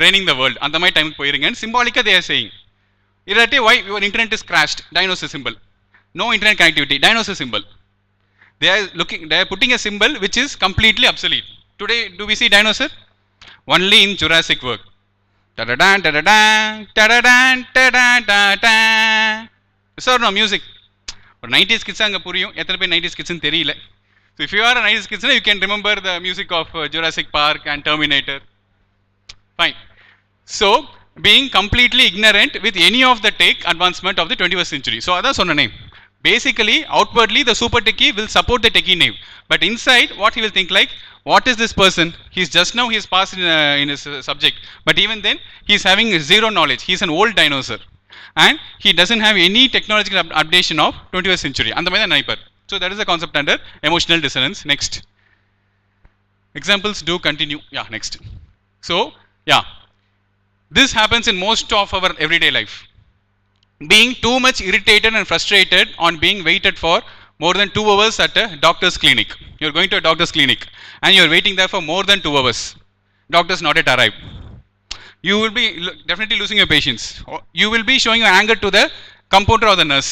reigning the world, அந்த மாதிரி டைமுக்கு போயிடுங்க. And symbolic they are saying. Irate, why your internet is crashed? Dinosaur symbol. No internet connectivity. Dinosaur symbol. They are putting a symbol which is completely obsolete. Today, do we see dinosaur? Only in Jurassic World. Ta-da-dan, ta-da-dan, ta-da-dan, ta-da-da-da. Sir, no music. ஒரு 90s kids அங்க புரியும். எத்தனை பேர் 90s kids ன்னு தெரியல. So if you are a 90s kids, you can remember the music of Jurassic Park and Terminator. Fine. So, being completely ignorant with any of the tech advancement of the 21st century. So, that's on a name. Basically, outwardly, the super techie will support the techie name. But inside, what he will think like, what is this person? He's just now, he's passed in his subject. But even then, he's having zero knowledge. He's an old dinosaur. And he doesn't have any technological updation of 21st century. And the neighbor. So, that is the concept under emotional dissonance. Next. Examples do continue. Yeah, next. So, yeah. This happens in most of our everyday life. Being too much irritated and frustrated on being waited for more than 2 hours at a doctor's clinic. You're going to a doctor's clinic and you're waiting there for more than 2 hours. Doctor's not yet arrived. You will be definitely losing your patience. You will be showing your anger to the compounder or the nurse.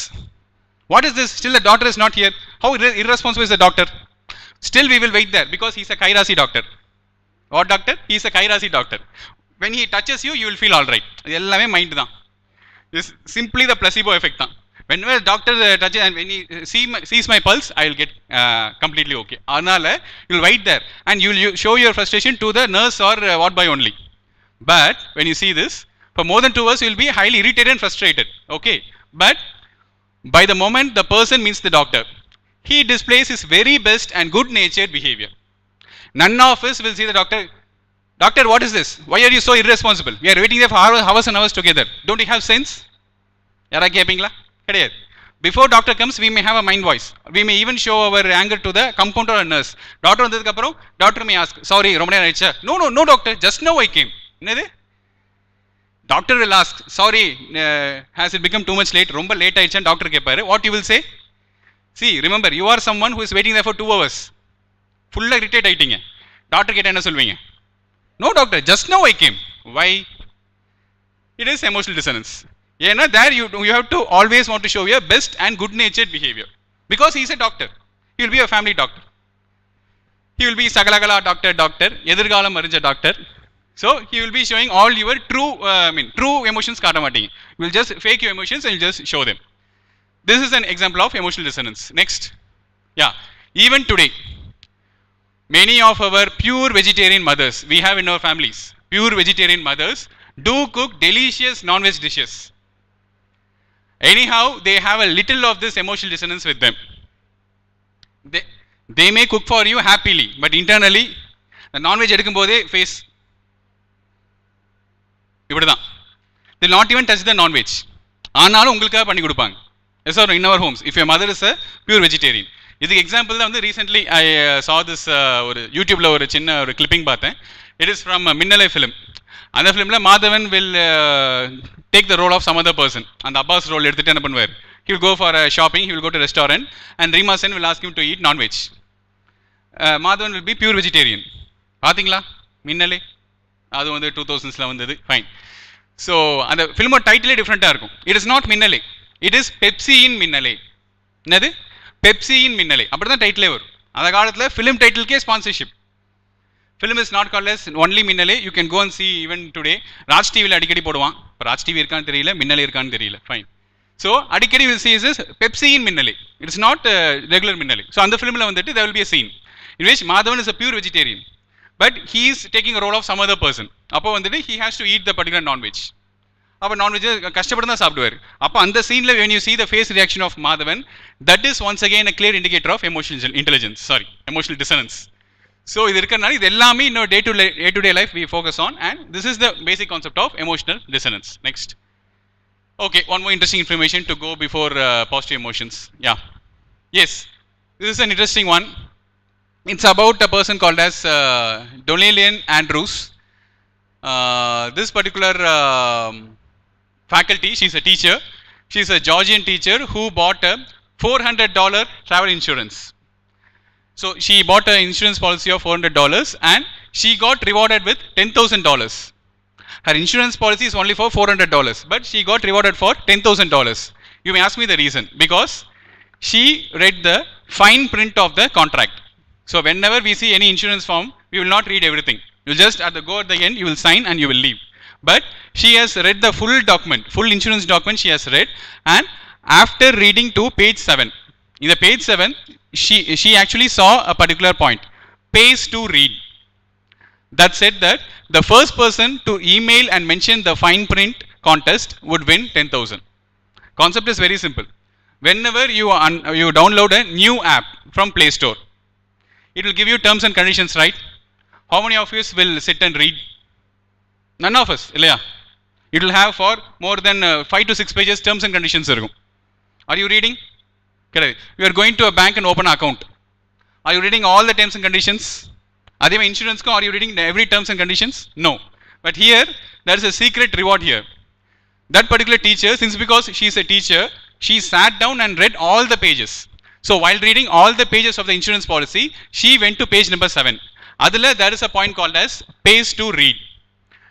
What is this? Still the doctor is not here. How irresponsible is the doctor? Still we will wait there because he's a Kairasi doctor. What doctor? He's a Kairasi doctor. When he touches you, you will feel all right. எல்லாமே mind தான். This simply the placebo effect தான். Whenever the doctor touches and when he sees my pulse, I will get completely okay. அதனால you will wait there and you will show your frustration to the nurse or what by only. But when you see this, for more than 2 hours, you will be highly irritated and frustrated. Okay. But by the moment the person meets the doctor, he displays his very best and good natured behavior. None of us will see the doctor. Doctor, what is this? Why are you so irresponsible? We are waiting there for hours and hours together. Don't you have sense? Yara keepingla? Before doctor comes, we may have a mind voice. We may even show our anger to the compounder or nurse. Doctor vandadukku appuram, doctor may ask, sorry, romba nera aicha. No doctor, just now I came. Enadhu? Doctor will ask, sorry, has it become too much late? Romba late aicha, doctor kepparu. What you will say? See, remember, you are someone who is waiting there for 2 hours. Full irritate aitinga. Doctor ketta enna solveenga? No doctor, just now I came. Why? It is emotional dissonance. Yeah, there you have to always want to show your best and good natured behavior. Because he is a doctor. He will be a family doctor. He will be Sagalagala doctor, Edirgalam Aranja doctor. So he will be showing all your true emotions kaata mattinga. You will just fake your emotions and you just show them. This is an example of emotional dissonance. Next. Yeah. Even today, many of our pure vegetarian mothers we have in our families, pure vegetarian mothers do cook delicious non-veg dishes. Anyhow, they have a little of this emotional dissonance with them. They may cook for you happily, but internally, the non-veg edukumbodhe face இப்படிதான். They will not even touch the non-veg. ஆனாலும் உங்களுக்காக பண்ணி கொடுப்பாங்க. Yes or no, in our homes, if your mother is a pure vegetarian. இதுக்கு example தான் வந்து recently I saw this ஒரு யூடியூப்ல ஒரு சின்ன ஒரு கிளிப்பிங் பார்த்தேன். It is from Minnale film. அந்த ஃபிலிமில் Madhavan will take the role of some other person. அந்த அப்பாஸ் ரோல் எடுத்துட்டு என்ன பண்ணுவார்? He will go for a shopping, he will go to a restaurant and Reema Sen will ask him to eat non-veg. Madhavan will be pure vegetarian. பார்த்தீங்களா மின்னலே? அது வந்து 2000ஸ்ல வந்தது. Fine. So அந்த ஃபிலிமோட டைட்டிலே டிஃப்ரெண்ட்டாக இருக்கும். It is not Minnale, it is Pepsi in Minnale. என்னது? Pepsi in Minnale. அப்படி தான் டைட்டிலே வரும். அந்த காலத்தில் ஃபிலிம் டைட்டிலுக்கே sponsorship. Film is not called as only Minnale. You can go and see even today. Raj டிவியில் அடிக்கடி போடுவான். இப்போ ராஜ் டிவி இருக்கான்னு தெரியல, மின்னலே இருக்கான்னு தெரியல. ஃபைன். ஸோ அடிக்கடி will see is Pepsi in Minnale. It is not regular Minnale. So அந்த ஃபிலிமில் வந்துட்டு there will be a scene in which Madhavan is a pure vegetarian. but he is taking a role of some other person. அப்போ வந்துட்டு he has to eat the particular non-veg. அப்போ non veg கஷ்டப்பட்டு தான் சாப்பிடுவார். அப்போ அந்த சீனில் when you see the face reaction of Madhavan, that is once again a clear indicator of emotional dissonance. So இது இருக்கிறனால இது எல்லாமே இன்னும் day to day life we focus on, and this is the basic concept of emotional dissonance. Next. Okay, one more interesting information to go before positive emotions. Yeah. Yes, this is an interesting one. It's about a person called as Donalian Andrews. This particular faculty, she's a teacher. She's a Georgian teacher who bought a $400 travel insurance. So she bought an insurance policy of $400 and she got rewarded with $10,000. Her insurance policy is only for $400, but she got rewarded for $10,000. You may ask me the reason. Because she read the fine print of the contract. So whenever we see any insurance form, we will not read everything. You just at the end, you will sign and you will leave. But she has read the full document, full insurance document she has read, and after reading to page 7, in the page 7, she actually saw a particular point, pays to read. That said that the first person to email and mention the fine print contest would win 10,000. Concept is very simple. Whenever you download a new app from Play Store, it will give you terms and conditions, right? How many of you will sit and read? None of us, illaya. It will have for more than 5 to 6 pages terms and conditions. Are you reading? You are going to a bank and open an account. Are you reading all the terms and conditions? Adhe insurance ko, are you reading every terms and conditions? No. But here there is a secret reward here. That particular teacher, since because she is a teacher, she sat down and read all the pages. So while reading all the pages of the insurance policy, she went to page number 7. Adula there is a point called as pays to read.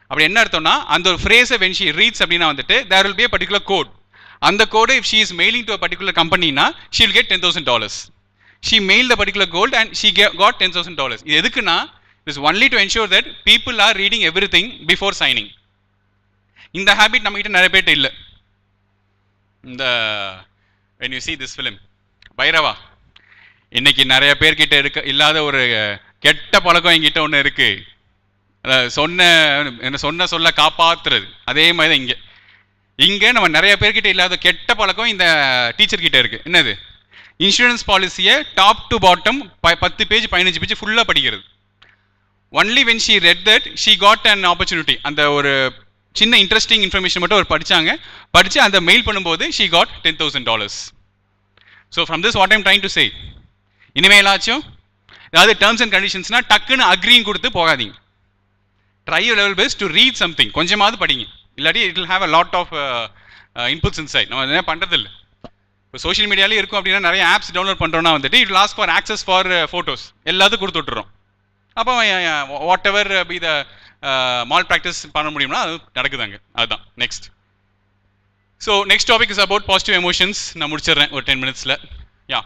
அப்படி என்ன அர்த்தம்னா அந்த ஒரு phrase when she reads அப்படினா வந்துட்டு there will be a particular code. அந்த code if she is mailing to a particular company na she will get $10,000. She mailed the particular gold and she got $10,000. இது எதுக்குனா it is only to ensure that people are reading everything before signing. இந்த habit நம்ம கிட்ட நிறைய பேர்ட்ட இல்ல. இந்த when you see this film Bairavaa, இன்னைக்கு நிறைய பேர்கிட்ட இல்லாத ஒரு கெட்ட பழக்கம் என்கிட்ட ஒன்று இருக்கு. சொன்ன சொல்ல காப்பாத்துறது. அதே மாதிரி தான் இங்கே நம்ம நிறைய பேர்கிட்ட இல்லாத கெட்ட பழக்கம் இந்த டீச்சர் கிட்ட இருக்கு. என்னது? இன்சூரன்ஸ் பாலிசியை top to bottom 10 page 15 page ஃபுல்லாக படிக்கிறது. Only when she red that she got an opportunity. அந்த ஒரு சின்ன இன்ட்ரெஸ்டிங் இன்ஃபர்மேஷன் மட்டும் ஒரு படித்து அந்த மெயில் பண்ணும்போது she got $10,000. So from this what I'm trying to say, இனிமேலாச்சும் அதாவது டேர்ம்ஸ் அண்ட் கண்டிஷன்ஸ்னா டக்குன்னு அக்ரியும் கொடுத்து போகாதீங்க. Try you level best to read something. கொஞ்சமாவது படிங்க, இல்லாட்டி it will have a lot of inputs inside. நம்ம என்ன பண்ணுறதில்ல. இப்போ சோஷியல் மீடியாலே இருக்கும் அப்படின்னா நிறைய ஆப்ஸ் டவுன்லோட் பண்ணுறோன்னா வந்துட்டு it last for access for photos எல்லாத்துக்கும் கொடுத்து விட்டுறோம். அப்போ what ever be the mall practice பண்ண முடியும்னா அது நடக்குதாங்க. அதுதான் next. So next topic is about positive emotions. நான் முடிச்சிடுறேன் ஒரு 10 minutes. Yeah.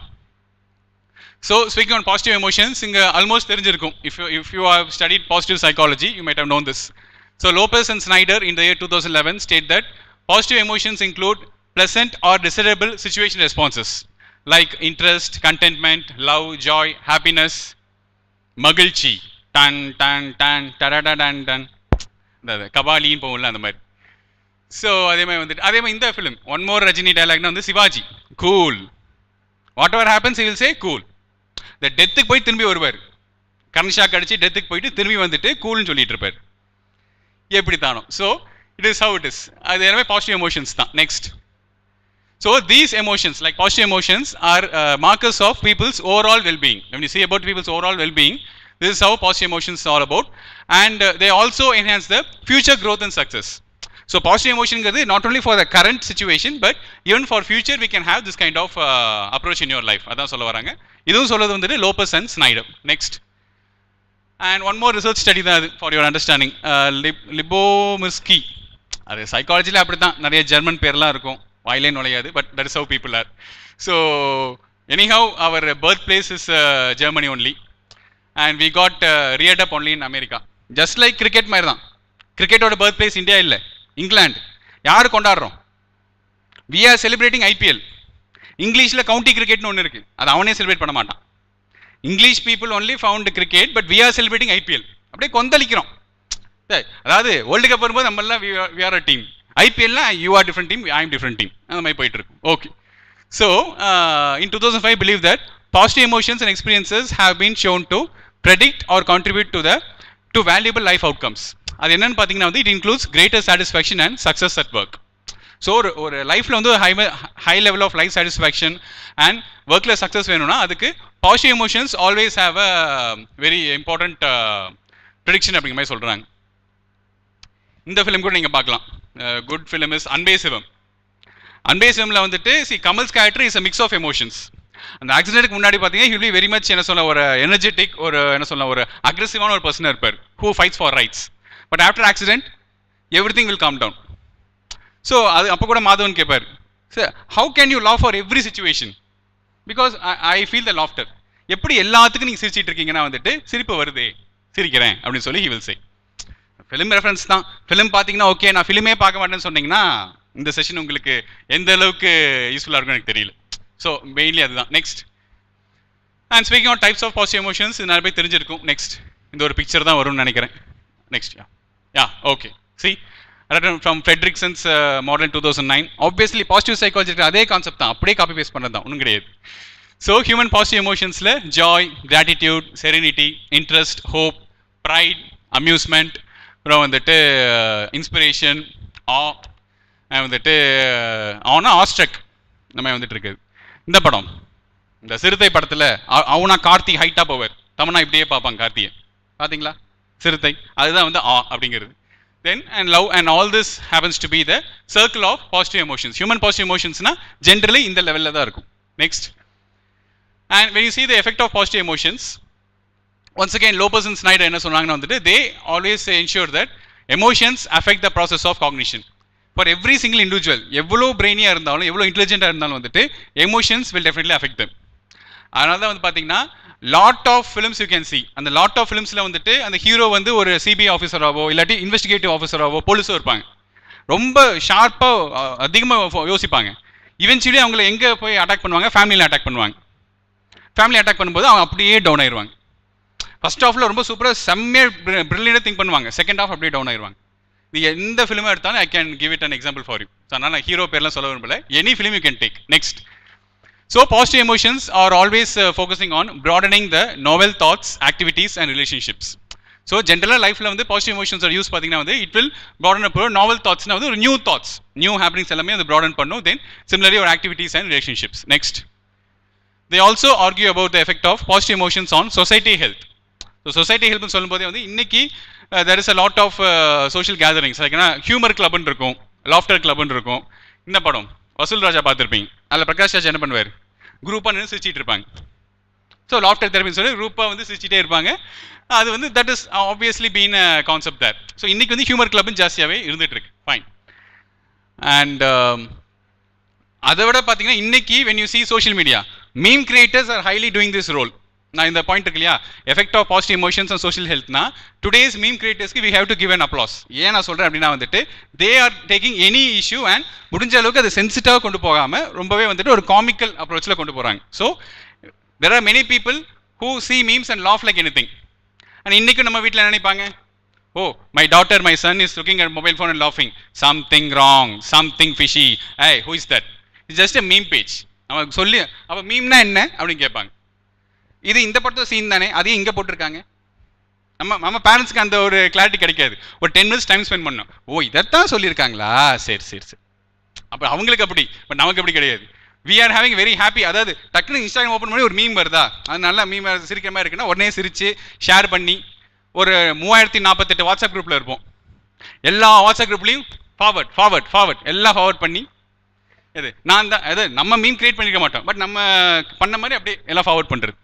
So speaking on positive emotions, இங்கே almost தெரிஞ்சிருக்கும். If you have studied positive psychology, you might have known this. So Lopez and Snyder in the year 2011 state that positive emotions include pleasant or desirable situation responses like interest, contentment, love, joy, happiness, மகிழ்ச்சி, டன் டன் டன் டடடன் டன், கபாலின்னு போகல அந்த மாதிரி. ஸோ அதே மாதிரி இந்த ஃபிலிம் ஒன் மோர் ரஜினி டைலாக்னா வந்து Sivaji, cool, whatever happens he will say cool. இந்த டெத்துக்கு போய் திரும்பி வருவார், கரண்ட் ஷாக் அடிச்சு டெத்துக்கு போயிட்டு திரும்பி வந்துட்டு கூல்னு சொல்லிட்டு இருப்பார். எப்படி தானோ. So it is how it is. அது எல்லாமே பாசிட்டிவ் எமோஷன்ஸ் தான். Next. So these emotions like positive emotions are markers of people's overall wellbeing. when you see about people's overall well-being, this is how positive emotions are all about, and they also enhance the future growth and success. So positive emotion is not only for the current situation but even for future we can have this kind of approach in your life. அதான் சொல்ல வராங்க. இதுவும் சொல்றது வந்துட்டு Lopez and Snyder. Next. And one more research study தான் அது for your understanding. லிபோமிர்ஸ்கி. அது சைக்காலஜியில் அப்படி தான், நிறைய ஜெர்மன் பேர்லாம் இருக்கும், வாயிலே நுழையாது. But that is how people are. So anyhow our birth place is Germany only and we got reared up only in America. Just like cricket மாதிரி தான். கிரிக்கெட்டோட பர்த் பிளேஸ் இந்தியா இல்லை, இங்கிலாந்து. யார் கொண்டாடுறோம்? We are celebrating IPL. இங்கிலீஷில் county கிரிக்கெட்னு ஒன்று இருக்குது, அது அவனே செலிப்ரேட் பண்ண மாட்டான். English people only found cricket, but we are celebrating IPL. அப்படியே கொந்தளிக்கிறோம். அதாவது வேர்ல்டு கப் வரும்போது நம்ம எல்லாம் வி ஆர் அ டீம், ஐபிஎல்ல you are different team, I am different team, அந்த மாதிரி போயிட்டு இருக்கும். Okay, so in 2005 believe that positive emotions and experiences have been shown to predict or contribute to valuable life outcomes. அது என்னன்னு பார்த்தீங்கன்னா வந்து it includes greater satisfaction and success at work. So ஒரு லைஃப்பில் வந்து high level of life satisfaction and ஒர்க்கில் success வேணும்னா அதுக்கு positive emotions always have a very important prediction அப்படிங்கிற மாதிரி சொல்கிறாங்க. இந்த ஃபிலிம் கூட நீங்கள் பார்க்கலாம். குட் ஃபிலிம் இஸ் அன்பே சிவம். அன்பே சிவமில் வந்துட்டு Kamal's character is a mix of emotions. அந்த ஆக்சிடென்ட்டுக்கு முன்னாடி பார்த்தீங்கன்னா ஹில் பி வெரி மச் என்ன சொல்ல ஒரு எனர்ஜெட்டிக், ஒரு என்ன சொல்ல ஒரு அக்ரெசிவான ஒரு பர்சனாக இருப்பார் who fights for rights. But after accident everything will come down. So அது அப்போ கூட மாதவன் கேட்பார், sir how can you love for every situation, because I feel the laughter. எப்படி எல்லாத்துக்கும் நீங்கள் சிரிச்சிட்டு இருக்கீங்கன்னா வந்துட்டு சிரிப்பு வருதே, சிரிக்கிறேன் அப்படின்னு சொல்லி he will say. Film reference தான். ஃபிலிம் பார்த்தீங்கன்னா ஓகே, நான் ஃபிலிமே பார்க்க மாட்டேன்னு சொன்னீங்கன்னா இந்த செஷன் உங்களுக்கு எந்த அளவுக்கு யூஸ்ஃபுல்லாக இருக்கும் எனக்கு தெரியல. ஸோ மெயின்லி அதுதான். Next, and speaking on types of positive emotions, இது நிறைய பேர் தெரிஞ்சிருக்கும். நெக்ஸ்ட், இந்த ஒரு பிக்சர் தான் வரும்னு நினைக்கிறேன். Next, ya okay, see from ஃப்ரெட்ரிக்சன்ஸ் மாடல் 2009. ஆப்வியஸ்லி பாசிட்டிவ் சைக்காலஜி அதே கான்செப்ட் தான், அப்படியே காப்பி பேஸ்ட் பண்ணது தான், ஒன்றும் கிடையாது. ஸோ ஹியூமன் பாசிட்டிவ் எமோஷன்ஸில் joy, gratitude, serenity, interest, hope, pride, amusement, அப்புறம் வந்துட்டு இன்ஸ்பிரேஷன், வந்துட்டு ஆனா ஆஸ்ட்ரக் இந்த மாதிரி வந்துட்டு இருக்குது. இந்த படம், இந்த சிறுத்தை படத்தில் அவனா கார்த்தி ஹைட்டாக போவார், தமனா இப்படியே பார்ப்பாங்க கார்த்தியை, பார்த்தீங்களா சிறுத்தை, அதுதான் வந்து அப்படிங்கிறது. Then and love and all this happens to be the circle of positive emotions. Human positive எமோஷன்ஸ்னா ஜென்ரலி இந்த லெவலில் தான் இருக்கும். Next, and when you see the effect of positive emotions, once again Lopez and Snyder என்ன சொன்னாங்கன்னா வந்துட்டு they always ensure that emotions affect the process of cognition for every single individual. எவ்வளோ பிரெயினியாக இருந்தாலும் எவ்வளோ இன்டெலிஜென்ட்டாக இருந்தாலும் வந்துட்டு emotions will definitely affect them. அதனால தான் வந்து பார்த்தீங்கன்னா lot of films you can see, அந்த லாட் ஆஃப் ஃபிலிம்ஸில் வந்துட்டு அந்த ஹீரோ வந்து ஒரு சிபிஐ ஆஃபீஸராகவோ இல்லாட்டி இன்வெஸ்டிகேட்டிவ் ஆஃபீஸராகவோ போலீஸோ இருப்பாங்க. ரொம்ப ஷார்ப்பாக அதிகமாக யோசிப்பாங்க. இவென்ச்சுவலி அவங்கள எங்கே போய் அட்டாக் பண்ணுவாங்க, ஃபேமிலியில் அட்டாக் பண்ணுவாங்க. ஃபேமிலி அட்டாக் பண்ணும்போது அவங்க அப்படியே டவுன் ஆயிடுவாங்க. ஃபர்ஸ்ட் ஹாஃபில் ரொம்ப சூப்பராக செம்மையாக ப்ரில்லியண்டாக திங்க் பண்ணுவாங்க, செகண்ட் ஹாஃப் அப்படியே டவுன் ஆயிடுவாங்க. நீ எந்த ஃபிலிமாக எடுத்தாலும் I can give it an example for you. So அதனால் நான் ஹீரோ பேர்லாம் சொல்ல விரும்பல, any film you can take. Next, so positive emotions are always focusing on broadening the novel thoughts, activities and relationships. So ஜென்ரலாக லைஃப்பில் வந்து positive emotions use பார்த்தீங்கன்னா வந்து it will broaden up novel தாட்ஸ்னா வந்து ஒரு நியூ தாட்ஸ், நியூ ஹேப்பனிங்ஸ் எல்லாமே அது ப்ராடன் பண்ணும். தென் சிமிலர்லி ஒரு activities and relationships. Next, they also argue about the effect of positive emotions on society health. So society ஹெல்ப்னு சொல்லும்போதே வந்து இன்னைக்கு there is a lot of social gatherings, லைக்னா humour கிளப்னு இருக்கும், லாஃப்டர் கிளப்னு இருக்கும். இந்த படம் வசூல் ராஜா பார்த்துருப்பீங்க, அதில் பிரகாஷ் ராஜ் என்ன பண்ணுவார், குரூப்பாக நின்று சிரிச்சிட்டு இருப்பாங்க. ஸோ லாஃப்டர் தெரப்பின்னு சொல்லி குரூப்பாக வந்து சிரிச்சிட்டே இருப்பாங்க. அது வந்து that is obviously been a concept there. So இன்னைக்கு வந்து ஹியூமர் கிளப்னு ஜாஸ்தியாகவே இருந்துட்டு இருக்கு. ஃபைன். அண்ட் அதை விட பார்த்தீங்கன்னா இன்னைக்கு when you see social media, meme creators are highly doing this role. நான் இந்த பாயிண்ட் இருக்கு இல்லையா, effect of positive emotions and social ஹெல்த்னா டுடேஸ் மீம் கிரியேட்டர்ஸ்க்கு we have to give an applause. ஏன் நான் சொல்கிறேன் அப்படின்னா வந்துட்டு they are taking any issue and முடிஞ்ச அளவுக்கு அதை சென்சிட்டிவாக கொண்டு போகாமல் ரொம்பவே வந்துட்டு ஒரு காமிக்கல் அப்ரோச்சில் கொண்டு போகிறாங்க. So there are many people who see memes and laugh like any thing. And இன்றைக்கும் நம்ம வீட்டில் நினைப்பாங்க, oh my daughter my son is looking at mobile phone and லாஃபிங், something wrong, something fishy, I who is that, it's just a meme page. அவன் சொல்லி அப்போ மீம்னா என்ன அப்படின்னு கேட்பாங்க. இது இந்த படத்தோட சீன் தானே, அதையும் இங்கே போட்டிருக்காங்க. நம்ம பேரண்ட்ஸ்க்கு அந்த ஒரு கிளாரிட்டி கிடைக்காது. ஒரு 10 minutes டைம் ஸ்பெண்ட் பண்ணோம், ஓ இதைத்தான் சொல்லியிருக்காங்களா, சரி சரி சரி. அப்போ அவங்களுக்கு அப்படி, பட் நமக்கு அப்படி கிடையாது. We are having very happy. அதாவது டக்குனு இன்ஸ்டாகிராம் ஓப்பன் பண்ணி ஒரு மீம் வருதா, அது நல்லா மீம் சிரிக்கிற மாதிரி இருக்குன்னா உடனே சிரித்து ஷேர் பண்ணி ஒரு 3048 வாட்ஸ்அப் குரூப்பில் இருப்போம். எல்லா வாட்ஸ்அப் குரூப்லையும் ஃபார்வர்ட் ஃபார்வர்ட் ஃபார்வர்ட் எல்லாம் ஃபார்வர்ட் பண்ணி இது நான் தான் அது நம்ம மீம் கிரியேட் பண்ணிக்க மாட்டோம், பட் நம்ம பண்ண மாதிரி அப்படியே எல்லாம் ஃபார்வர்ட் பண்ணுறது.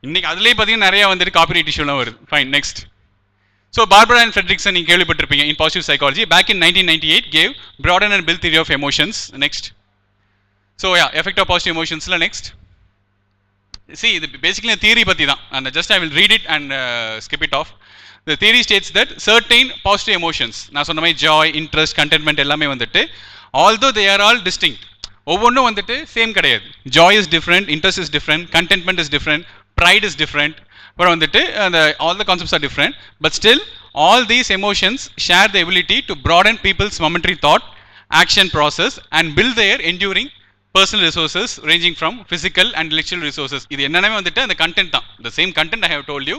இன்னைக்கு அதுலேயே பார்த்தீங்கன்னா நிறையா வந்துட்டு காப்பிரைட் இஷ்யூலாம் வருது. Fine. Next, so Barbara and Fredrickson நீங்கள் கேள்விப்பட்டிருப்பீங்க. In positive psychology back in 1998 gave broaden and build theory of emotions. Next, so ya effect of positive எமோஷன்ஸில் நெக்ஸ்ட் சி இது பேசிக்கலி தியரி பற்றி தான். அந்த just I will read it and skip it off. The theory states that certain positive emotions, நான் சொன்ன மாதிரி joy, interest, contentment எல்லாமே வந்துட்டு although they are all distinct, ஒவ்வொன்றும் வந்துட்டு சேம் கிடையாது. Joy is different, interest is different, contentment is different, pride is different, அப்புறம் வந்துட்டு அந்த all the concepts are different, but still all these emotions share the ability to broaden people's momentary thought, action process and build their enduring personal resources ranging from physical and intellectual resources. இது என்னமே வந்துட்டு அந்த content தான், the same content I have told you.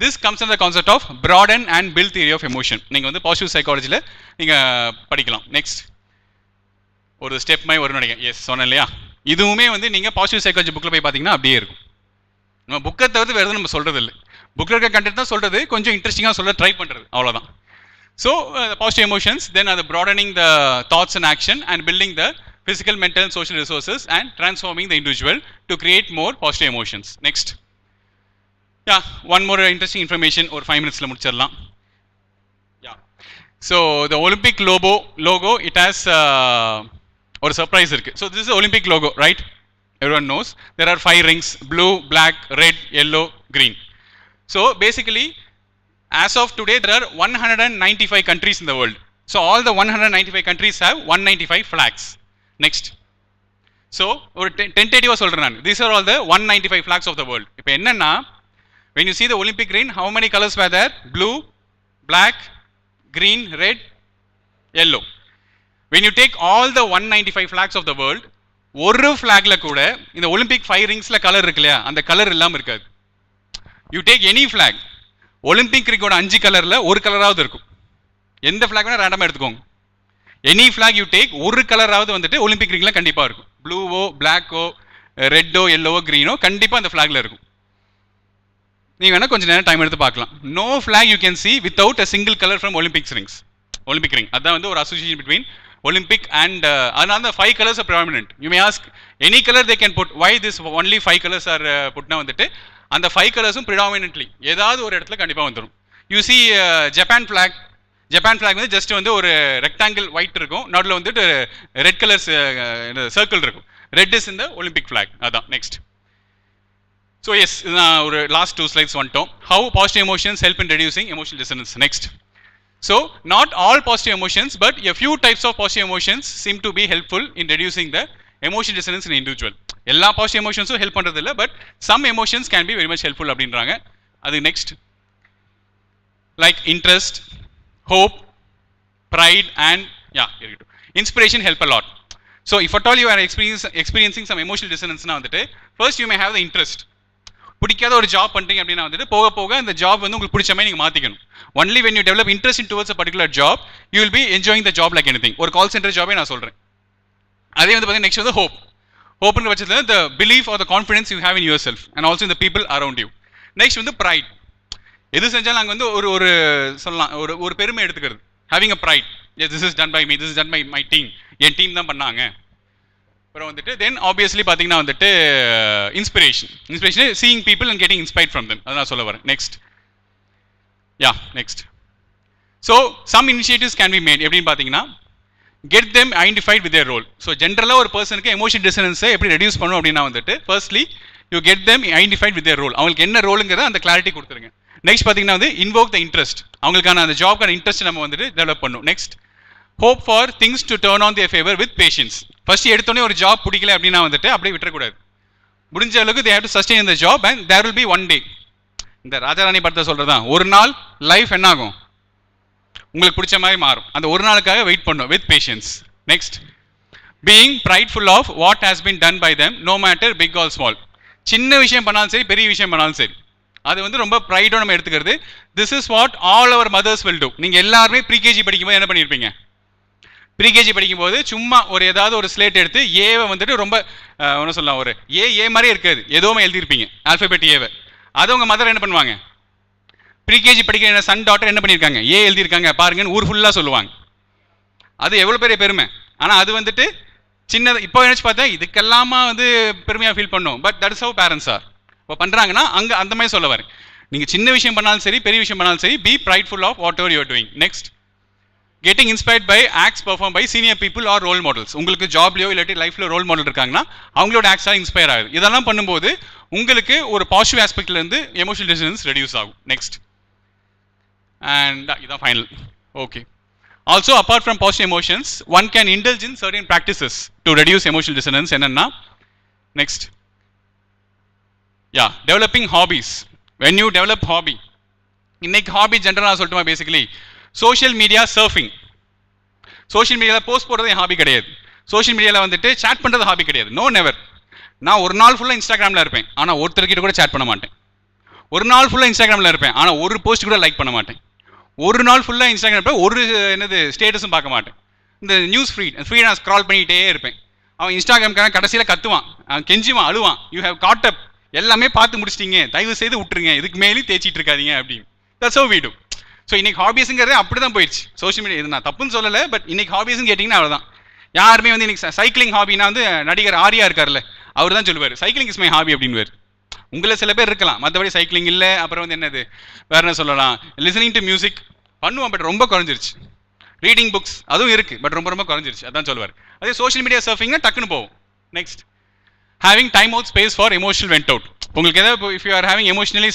This comes in the concept of broaden and build theory of emotion. நீங்க வந்து positive சைக்காலஜில நீங்க படிக்கலாம். Next ஒரு ஸ்டெப் மாதிரி வரும் நினைக்கிறேன். எஸ் சொன்னேன் இல்லையா, இதுவுமே வந்து நீங்க பாசிட்டிவ் சைக்காலஜி புக்கில் போய் பார்த்தீங்கன்னா அப்படியே இருக்கும். நம்ம புக்கை தவிர்த்து வேறு எதுவும் நம்ம சொல்றது இல்லை, புக்கில் இருக்க கண்டென்ட் தான் சொல்றது, கொஞ்சம் இன்ட்ரெஸ்டிங்காக சொல்ல ட்ரை பண்ணுறது, அவ்வளோதான். ஸோ பாசிட்டிவ் எமோஷன்ஸ், தென் அது broadening the thoughts and action and building the physical, mental and social resources and transforming the individual to create more positive emotions. Next. Yeah, one more interesting information or 5 minutes la mudichiralam. Yeah. So the Olympic logo it has or surprise irukku. So this is the Olympic logo, right? Everyone knows there are 5 rings: blue, black, red, yellow, green. So basically as of today there are 195 countries in the world. So all the 195 countries have 195 flags. Next. So or tentative solren nan, these are all the 195 flags of the world. Ipo enna na, when you see the Olympic green, how many colors were there? Blue, black, green, red, yellow. When you take all the 195 flags of the world, ஒரு ஃபிளாக்ல கூட இந்த Olympic 5 ரிங்ஸ்ல colour இருக்கு இல்லையா, அந்த colour இல்லாம இருக்காது. You take any flag, Olympic ரிங்கோட 5 கலர்ல ஒரு கலராவது இருக்கும். எந்த ஃபிளாக் வேணா ரேண்டமா எடுத்துக்கோங்க. எனி ஃபிளாக் யூ டேக், ஒரு கலராவது வந்துட்டு ஒலிம்பிக் ரிங்ல கண்டிப்பா இருக்கும். ப்ளூவோ, பிளாக்கோ, ரெட்டோ, எல்லோவோ, கிரீனோ கண்டிப்பா அந்த ஃபிளாக்ல இருக்கும். நீங்க வேணா கொஞ்சம் நேரம் டைம் எடுத்து பார்க்கலாம். No flag you can see without a single color from Olympics rings. Olympic ring, அதான் வந்து ஒரு அசோசியேஷன் between Olympic and அதனால the 5 colors are predominant. You may ask any color they can put, why this only 5 colors are putna வந்துட்டு அந்த 5 கலர்ஸும் predominantly ஏதாவது ஒரு இடத்துல கண்டிப்பா வந்துரும். You see ஜப்பான் ஃபிளாக் வந்து ஜஸ்ட் வந்து ஒரு ரெக்டாங்கிள் ஒயிட் இருக்கும், நடுவில் வந்துட்டு ரெட் கலர்ஸ் சர்க்கிள் இருக்கும். ரெட் இஸ் இந்த ஒலிம்பிக் ஃபிளாக், அதான். நெக்ஸ்ட். ஸோ எஸ், நான் ஒரு லாஸ்ட் 2 slides வந்துட்டோம். How positive emotions help in reducing emotional dissonance. Next. So not all positive emotions, but a few types of positive emotions seem to be helpful in reducing the emotional dissonance in individual. எல்லா positive எமோஷன்ஸும் help பண்றது இல்லை, but some emotions can be very much helpful அப்படின்றாங்க. அது next. Like interest, hope, pride and inspiration help a lot. So if at all you are experiencing some emotional dissonance na vandute, first you may have the interest. பிடிக்காத ஒரு job பண்றீங்க அப்படின்னா வந்துட்டு போக போக அந்த ஜாப் வந்து உங்களுக்கு பிடிச்ச மாதிரி நீங்க மாத்திக்கணும். Only when you develop interest in towards a particular job, you will be enjoying the job like anything. ஒரு கால் சென்டர் ஜாபே நான் சொல்றேன். அதே வந்து பாத்தீங்கன்னா நெக்ஸ்ட் வந்து ஹோப்ன்ற பட்சத்துல the belief or the confidence you have in yourself and also in the people around you. Next வந்து pride. எது செஞ்சாலும் அங்கே வந்து ஒரு சொல்லலாம், ஒரு பெருமை எடுத்துக்கிறது. Having a pride, yes this is done by me, this is done by my team, என் டீம் தான் பண்ணாங்க. அப்புறம் வந்துட்டு தென் ஆப்வியஸ்லி பார்த்தீங்கன்னா வந்துட்டு inspiration seeing people and getting inspired from them, அதை நான் சொல்ல வரேன். Next. Next. So some initiatives can be made. எப்படின்னு பார்த்தீங்கன்னா get them identified with their role. So ஜென்ரலாக ஒரு பர்சனுக்கு எமோஷன் டிசனன்ஸை எப்படி ரெடியூஸ் பண்ணும் அப்படின்னா வந்துட்டு firstly you get them identified with their role. அவங்களுக்கு என்ன ரோலுங்கிறத அந்த கிளாரிட்டி கொடுத்துருங்க. நெக்ஸ்ட் பார்த்தீங்கன்னா வந்து இன்வோக் த இன்ட்ரெஸ்ட், அவங்களுக்கான அந்த ஜாப்க்கான இன்ட்ரெஸ்ட் நம்ம வந்துட்டு டெவலப் பண்ணும். Next, hope for things to turn on their favour with patience. First எடுத்தோடனே ஒரு ஜாப் பிடிக்கல அப்படின்னா வந்துட்டு அப்படியே விட்டுறக்கூடாது. முடிஞ்ச அளவுக்கு தே ஹேவ் டு சஸ்டெயின் இந்த job and there will be one day. இந்த ராஜாராணி படத்தை சொல்றதா, ஒரு நாள் லைஃப் என்ன ஆகும், உங்களுக்கு பிடிச்ச மாதிரி மாறும். அந்த ஒரு நாளுக்காக வெயிட் பண்ணும் with patience. Next, being prideful of what has been done by them no matter big or small. சின்ன விஷயம் பண்ணாலும் சரி, பெரிய விஷயம் பண்ணாலும் சரி, அது வந்து ரொம்ப ப்ரைடோட நம்ம எடுத்துக்கிறது. This is what all our mothers will do. நீங்கள் எல்லாருமே ப்ரீகேஜி படிக்கும்போது என்ன பண்ணியிருப்பீங்க? ப்ரீகேஜி படிக்கும்போது சும்மா ஒரு ஏதாவது ஒரு ஸ்லேட் எடுத்து ஏவை வந்துட்டு ரொம்ப ஒன்று சொல்லலாம், ஒரு ஏ மாதிரியே இருக்காது, எதுவுமே எழுதியிருப்பீங்க ஆல்ஃபபெட் ஏவை. அது உங்கள் மதர் என்ன பண்ணுவாங்க? ப்ரீகேஜி படிக்கிற என்ன சன் டாட்டர் என்ன பண்ணியிருக்காங்க? ஏ எழுதியிருக்காங்க பாருங்கன்னு ஊர் ஃபுல்லாக சொல்லுவாங்க. அது எவ்வளோ பெரிய பெருமை. ஆனால் அது வந்துட்டு சின்னது. இப்போ நினச்சி பார்த்தா இதுக்கெல்லாமா வந்து பெருமையாக ஃபீல் பண்ணும். But that is how parents are. இப்போ பண்ணுறாங்கன்னா அங்கே அந்த மாதிரி சொல்ல வரேன். நீங்கள் சின்ன விஷயம் பண்ணாலும் சரி, பெரிய விஷயம் பண்ணாலும் சரி, be prideful of whatever you are doing. Next, getting inspired by acts perform by senior people are role models. உங்களுக்கு ஜாப்லையோ இல்லாட்டி லைஃப்ல ரோல் மாடல் இருக்காங்கன்னா அவங்களோட ஆக்ட்ஸாக இன்ஸ்பயர் ஆகுது. இதெல்லாம் பண்ணும்போது உங்களுக்கு ஒரு பாசிட்டிவ் ஆஸ்பெக்ட்லேருந்து எமோஷனல் டிசனன்ஸ் ரெடியூஸ் ஆகும். நெக்ஸ்ட், அண்ட் இதான் final. Okay. Also, apart from positive emotions, one can indulge in certain practices to reduce emotional dissonance. Enna? Next. Developing hobbies. when you develop hobby, இன்னைக்கு hobby ஜென்ரலாக சொல்லட்டுமா, basically social media surfing. Social மீடியாவில் post போடுறது என் hobby கிடையாது. Social மீடியாவில் வந்துட்டு chat பண்ணுறது hobby கிடையாது. No never. நான் ஒரு நாள் ஃபுல்லாக இன்ஸ்டாகிராமில் இருப்பேன், ஆனால் ஒருத்தர்கிட்ட கூட சேட் பண்ண மாட்டேன். ஒரு நாள் ஃபுல்லாக இன்ஸ்டாகிராமில் இருப்பேன், ஆனால் ஒரு போஸ்ட் கூட லைக் பண்ண மாட்டேன். ஒரு நாள் ஃபுல்லாக இன்ஸ்டாகிராம் இருப்பேன், ஒரு என்னது ஸ்டேட்டஸும் பார்க்க மாட்டேன். இந்த நியூஸ் ஃபீட் நான் ஸ்க்ரால் பண்ணிகிட்டே இருப்பேன். அவன் இன்ஸ்டாகிராம்காரன் கடைசியில் கத்துவான், அவன் கெஞ்சுவான், அழுவான், யூ ஹேவ் காட் அப், எல்லாமே பார்த்து முடிச்சிட்டீங்க, தயவு செய்து விட்டுருங்க, இதுக்கு மேலேயும் தேய்ச்சிட்டு இருக்காதீங்க அப்படின்னு. That's how we do. So இன்னைக்கு ஹாபிஸ்ங்கிறது அப்படி தான் போயிடுச்சு. சோஷியல் மீடியா இது நான் தப்புன்னு சொல்லலை, பட் இன்னைக்கு ஹாபிஸ்ன்னு கேட்டிங்கன்னா அவ்வளோதான். யாருமே வந்து இன்னைக்கு சைக்கிளிங் ஹாபினா வந்து நடிகர் ஆரியா இருக்கார்ல, அவர் தான் சொல்லுவார் சைக்கிளிங் இஸ் மை ஹாபி அப்படின்னுவார். உங்களை சில பேர் இருக்கலாம், மற்றபடி சைக்கிளிங் இல்லை. அப்புறம் வந்து என்னது வேற என்ன சொல்லலாம், லிசனிங் டு மியூசிக் பண்ணுவோம், பட் ரொம்ப குறைஞ்சிருச்சு. ரீடிங் புக்ஸ் அதுவும் இருக்குது, பட் ரொம்ப ரொம்ப குறைஞ்சிருச்சு, அதான் சொல்லுவார். அதே சோஷியல் மீடியா சர்ஃபிங்னா டக்குன்னு போகும். Next, having time out space for emotional went out. உங்களுக்கு ஏதாவது if you are having emotionally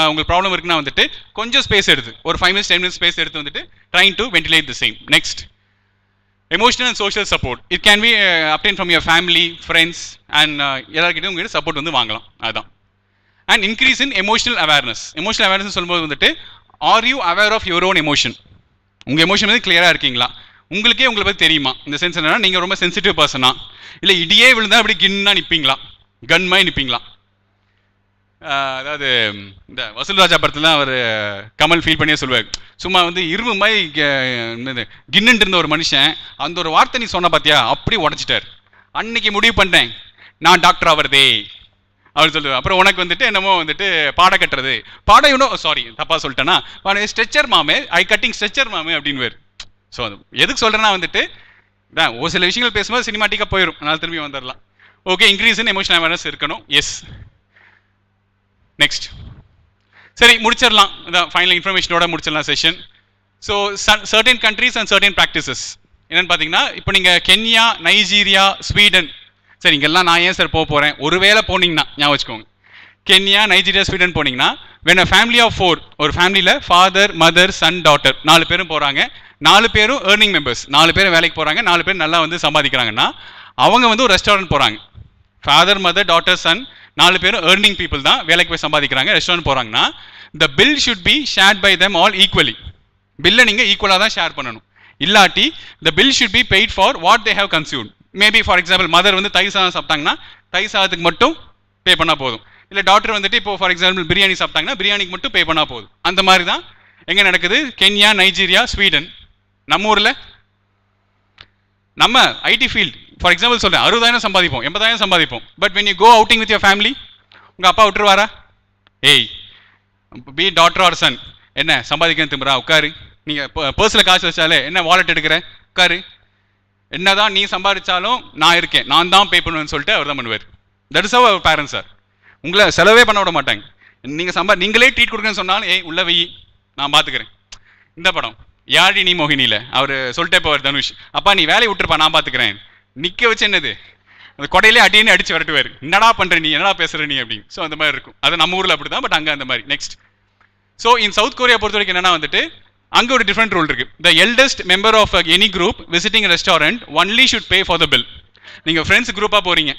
உங்களுக்கு ப்ராப்ளம் இருக்குன்னா வந்துட்டு கொஞ்சம் ஸ்பேஸ் எடுத்து ஒரு 5 minutes 10 minutes ஸ்பேஸ் எடுத்து வந்துட்டு trying to ventilate the same. Next, emotional and social support. It can be obtain from your family, friends and எல்லாருக்கிட்டையும் உங்கள்கிட்ட சப்போர்ட் வந்து வாங்கலாம். அதுதான். And increase in emotional awareness. Emotional awareness சொல்லும்போது வந்துட்டு are you aware of your own emotion. உங்கள் emotion வந்து கிளியராக இருக்கீங்களா, உங்களுக்கே உங்களை பற்றி தெரியுமா? இந்த சென்ஸ் என்னன்னா, நீங்கள் ரொம்ப சென்சிட்டிவ் பர்சனா, இல்லை இடியே விழுந்தா அப்படி கின்னா நிற்பீங்களா, கன்மாய் நிற்பீங்களா? அதாவது இந்த வசூல் ராஜா படத்தில் அவர் கமல் ஃபீல் பண்ணியே சொல்லுவார், சும்மா வந்து இரும்பு மாதிரி கின்னுட்டு இருந்த ஒரு மனுஷன் அந்த ஒரு வார்த்தை நீ சொன்ன பார்த்தியா அப்படி உடச்சிட்டார். அன்னைக்கு முடிவு பண்ணேன் நான் டாக்டர் ஆவறதே அவர் சொல்லுவார். அப்புறம் உனக்கு வந்துட்டு என்னமோ வந்துட்டு பாட கட்டுறது, பாட இன்னும் சாரி தப்பாக சொல்லிட்டேன்னா ஸ்ட்ரெச்சர் மாமே, ஐ கட்டிங் ஸ்ட்ரெச்சர் மாமே அப்படின்னு. ஸோ அது எதுக்கு சொல்கிறேன்னா வந்துட்டு தான் ஒரு சில விஷயங்கள் பேசும்போது சினிமாட்டிக்காக போயிடும், அதனால் திரும்பி வந்துடலாம். Okay, increase in emotional awareness இருக்கணும். எஸ். நெக்ஸ்ட், சரி முடிச்சிடலாம், இதான் ஃபைனல் இன்ஃபர்மேஷனோட முடிச்சிடலாம் session. So certain countries and certain practices என்னென்னு பார்த்தீங்கன்னா, இப்போ நீங்கள் கென்யா, நைஜீரியா, ஸ்வீடன், சரி இங்கெல்லாம் நான் ஏன் சார் போக போகிறேன், ஒருவேளை போனீங்கன்னா ஞாபகம் வச்சுக்கோங்க, கென்யா, நைஜீரியா, ஸ்வீடன் போனீங்கன்னா when a family of 4, ஒரு ஃபேமிலியில் ஃபாதர், மதர், சன், டாட்டர் 4 பேரும் போகிறாங்க, 4 பேரும் ஏர்னிங் மெம்பர்ஸ், 4 பேரும் வேலைக்கு போகிறாங்க, 4 பேர் நல்லா வந்து சம்பாதிக்கிறாங்கன்னா அவங்க வந்து ஒரு ரெஸ்டாரண்ட் போகிறாங்க. ஃபாதர், மதர், டாட்டர், சன் 4 பேரும் ஏர்னிங் பீப்புள் தான், வேலைக்கு போய் சம்பாதிக்கிறாங்க, ரெஸ்டாரண்ட் போகிறாங்கன்னா the bill should be shared by them all equally. பில்லை நீங்கள் ஈக்குவலாக தான் ஷேர் பண்ணணும். இல்லாட்டி the bill should be paid for what they have consumed. Maybe for example mother வந்து தயிர் சாதம் சாப்பிட்டாங்கன்னா தயிர் சாதத்துக்கு மட்டும் பே பண்ணால் போதும். இல்லை டாக்டர் வந்துட்டு இப்போ ஃபார் எக்ஸாம்பிள் பிரியாணி சாப்பிட்டாங்கன்னா பிரியாணிக்கு மட்டும் பே பண்ணால் போதும். அந்த மாதிரி தான் எங்கே நடக்குது, கென்யா, நைஜீரியா, ஸ்வீடன். நம்ம ஊரில் நம்ம ஐடி ஃபீல்ட் ஃபார் எக்ஸாம்பிள் சொல்கிறேன், 60,000 சம்பாதிப்போம், 80,000 சம்பாதிப்போம். But when you go outing with your family, உங்கள் அப்பா விட்டுருவாரா? ஏய் பி டாட்டர் ஆர் சன், என்ன சம்பாதிக்க திரும்புறா, உட்காரு. நீங்கள் பர்ஸில் காசு வச்சாலே என்ன வாலெட் எடுக்கிற, உட்காரு. என்னதான் நீ சம்பாதிச்சாலும் நான் இருக்கேன், நான் தான் பே பண்ணுவேன்னு சொல்லிட்டு அவர் தான் பண்ணுவார். That is our parents sir. உங்களை செலவே பண்ண விட மாட்டாங்க. நீங்கள் நீங்களே ட்ரீட் கொடுக்குறேன்னு சொன்னாலும் ஏய் உள்ள வெயி நான் பார்த்துக்கிறேன். இந்த படம் யாழி நீ மோகினியில் அவர் சொல்லிட்டே போவார் தனுஷ், அப்பா நீ வேலையை விட்டுருப்பா நான் பார்த்துக்கிறேன். நிற்க வச்சு என்னது அந்த கொடையிலே அடின்னு அடிச்சு விரட்டுவார், என்னடா பண்ணுற நீ, என்னடா பேசுகிற நீ அப்படின்னு. ஸோ அந்த மாதிரி இருக்கும். அது நம்ம ஊரில் அப்படி தான், பட் அங்கே அந்த மாதிரி. Next, so in South Korea பொறுத்த வரைக்கும் என்னன்னா வந்துட்டு அங்கே ஒரு டிஃப்ரெண்ட் ரூல் இருக்குது. The eldest member of any group visiting restaurant only should pay for the bill. நீங்கள் ஃப்ரெண்ட்ஸ் குரூப்பாக போகிறீங்க,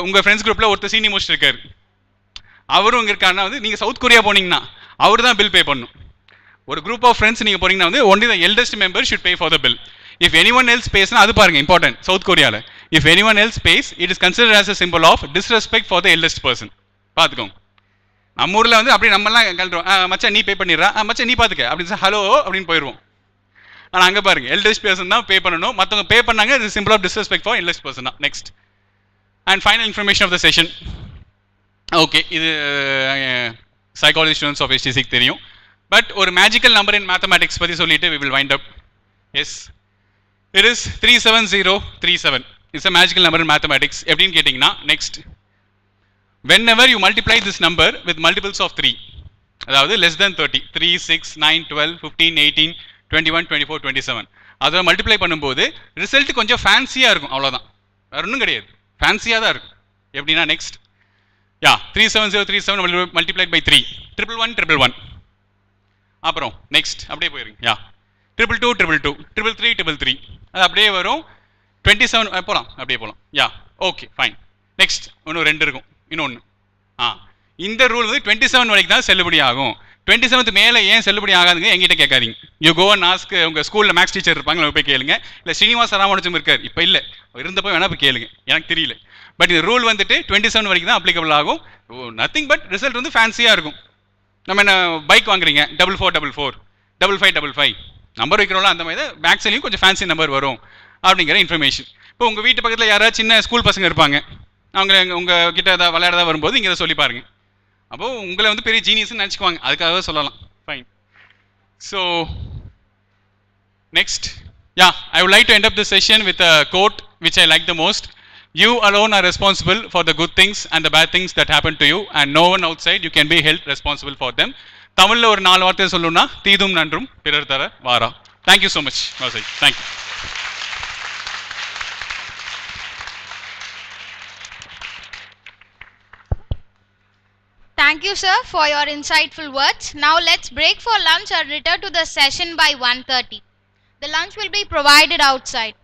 உங்கள் ஃப்ரெண்ட்ஸ் குரூப்பில் ஒருத்தர் சீனி மோஸ்ட் இருக்கார், அவரும் இங்கே இருக்காருன்னா வந்து நீங்கள் சவுத் கொரியா போனீங்கன்னா அவர் தான் பில் பே பண்ணணும். ஒரு குரூப் ஆஃப் ஃப்ரெண்ட்ஸ் நீங்கள் போறீங்கன்னா வந்து only the eldest member should pay for the bill. If anyone else பேஸ்னா அது பாருங்க இம்பார்ட்டன்ட் சவுத் கொரியாவில். If anyone else pays it is consider as a symbol of disrespect for the eldest person. பார்த்துக்கோங்க. நம்ம ஊரில் வந்து அப்படி நம்மலாம் கழுறோம், மச்சான் நீ பே பண்ணிடுறா, மச்சான் நீ பார்த்துக்க அப்படின்னு ஹலோ அப்படின்னு போயிடுவோம். ஆனால் அங்கே பாருங்க எல்டஸ்ட் பர்சன் தான் பே பண்ணணும், மற்றவங்க பே பண்ணாங்க, இது symbol of disrespect for eldest person தான். Next and final information of the session. Okay, இது சைக்காலஜி ஸ்டூடெண்ட்ஸ் ஆஃப் HTCக்கு தெரியும். பட் ஒரு மேஜிக்கல் நம்பர் இன் மேத்தமேட்டிக்ஸ் பற்றி சொல்லிட்டு we will wind up. Yes, it is 37037. It's a magical number in mathematics. எப்படின்னு கேட்டிங்கன்னா, next whenever you multiply this number with multiples of 3, அதாவது less than 30, 3, 6, 9, 12, 15, 18, 21, 24, 27, அதை multiply பண்ணும்போது ரிசல்ட் கொஞ்சம் ஃபேன்சியாக இருக்கும், அவ்வளோதான், வேறு ஒன்றும் கிடையாது, ஃபேன்சியாக தான் இருக்கும். எப்படின்னா நெக்ஸ்ட் 37037 multiplied by 3, 11111. அப்புறம் நெக்ஸ்ட் அப்படியே போயிருங்க. 22222, 333, அது அப்படியே வரும் 27 போகலாம், அப்படியே போகலாம். Okay fine. நெக்ஸ்ட் இன்னும் 2 இருக்கும், இன்னொன்று இந்த ரூல் வந்து 27 வரைக்கும் தான் செல்லுபடி ஆகும். 27th மேலே ஏன் செல்லுபடி ஆகாதுங்க என்கிட்ட கேட்காதீங்க. யூ கோ அண்ட் ஆஸ்க் உங்கள் ஸ்கூலில் மேக்ஸ் டீச்சர் இருப்பாங்க, போய் கேளுங்க. இல்லை ஸ்ரீனிவாச ராமானுஜம் இருக்கார், இப்போ இல்லை, இருந்தப்போ வேணா போய் கேளுங்க, எனக்கு தெரியல. பட் இந்த ரூல் வந்துட்டு 27 வரைக்கும் தான் அப்ளிகபிள் ஆகும். நத்திங் பட் ரிசல்ட் வந்து ஃபேன்சியாக இருக்கும். நம்ம என்ன பைக் வாங்குறீங்க, 4444 5555 நம்பர் வைக்கிறோம்ல, அந்த மாதிரி தான் மேக்ஸ்லையும் கொஞ்சம் ஃபேன்சி நம்பர் வரும் அப்படிங்கிற இன்ஃபர்மேஷன். இப்போ உங்கள் வீட்டு பக்கத்தில் யாராவது சின்ன ஸ்கூல் பசங்க இருப்பாங்க, அவங்க உங்கள் கிட்ட ஏதாவது விளையாடதான் வரும்போது இங்கே சொல்லி பாருங்க. அப்போது உங்களை வந்து பெரிய ஜீனியஸ்ன்னு நினச்சிக்குவாங்க, அதுக்காக சொல்லலாம். Fine. So next, I would like to end up this session with a quote which I like the most. You alone are responsible for the good things and the bad things that happen to you, and no one outside you can be held responsible for them. தமிழில் ஒரு 4 வார்த்தை சொல்லணும்னா, தீதும் நன்றும் பிறர் தர வாரா. Thank you so much. Thank you. Thank you, sir, for your insightful words. Now let's break for lunch and return to the session by 1:30. The lunch will be provided outside.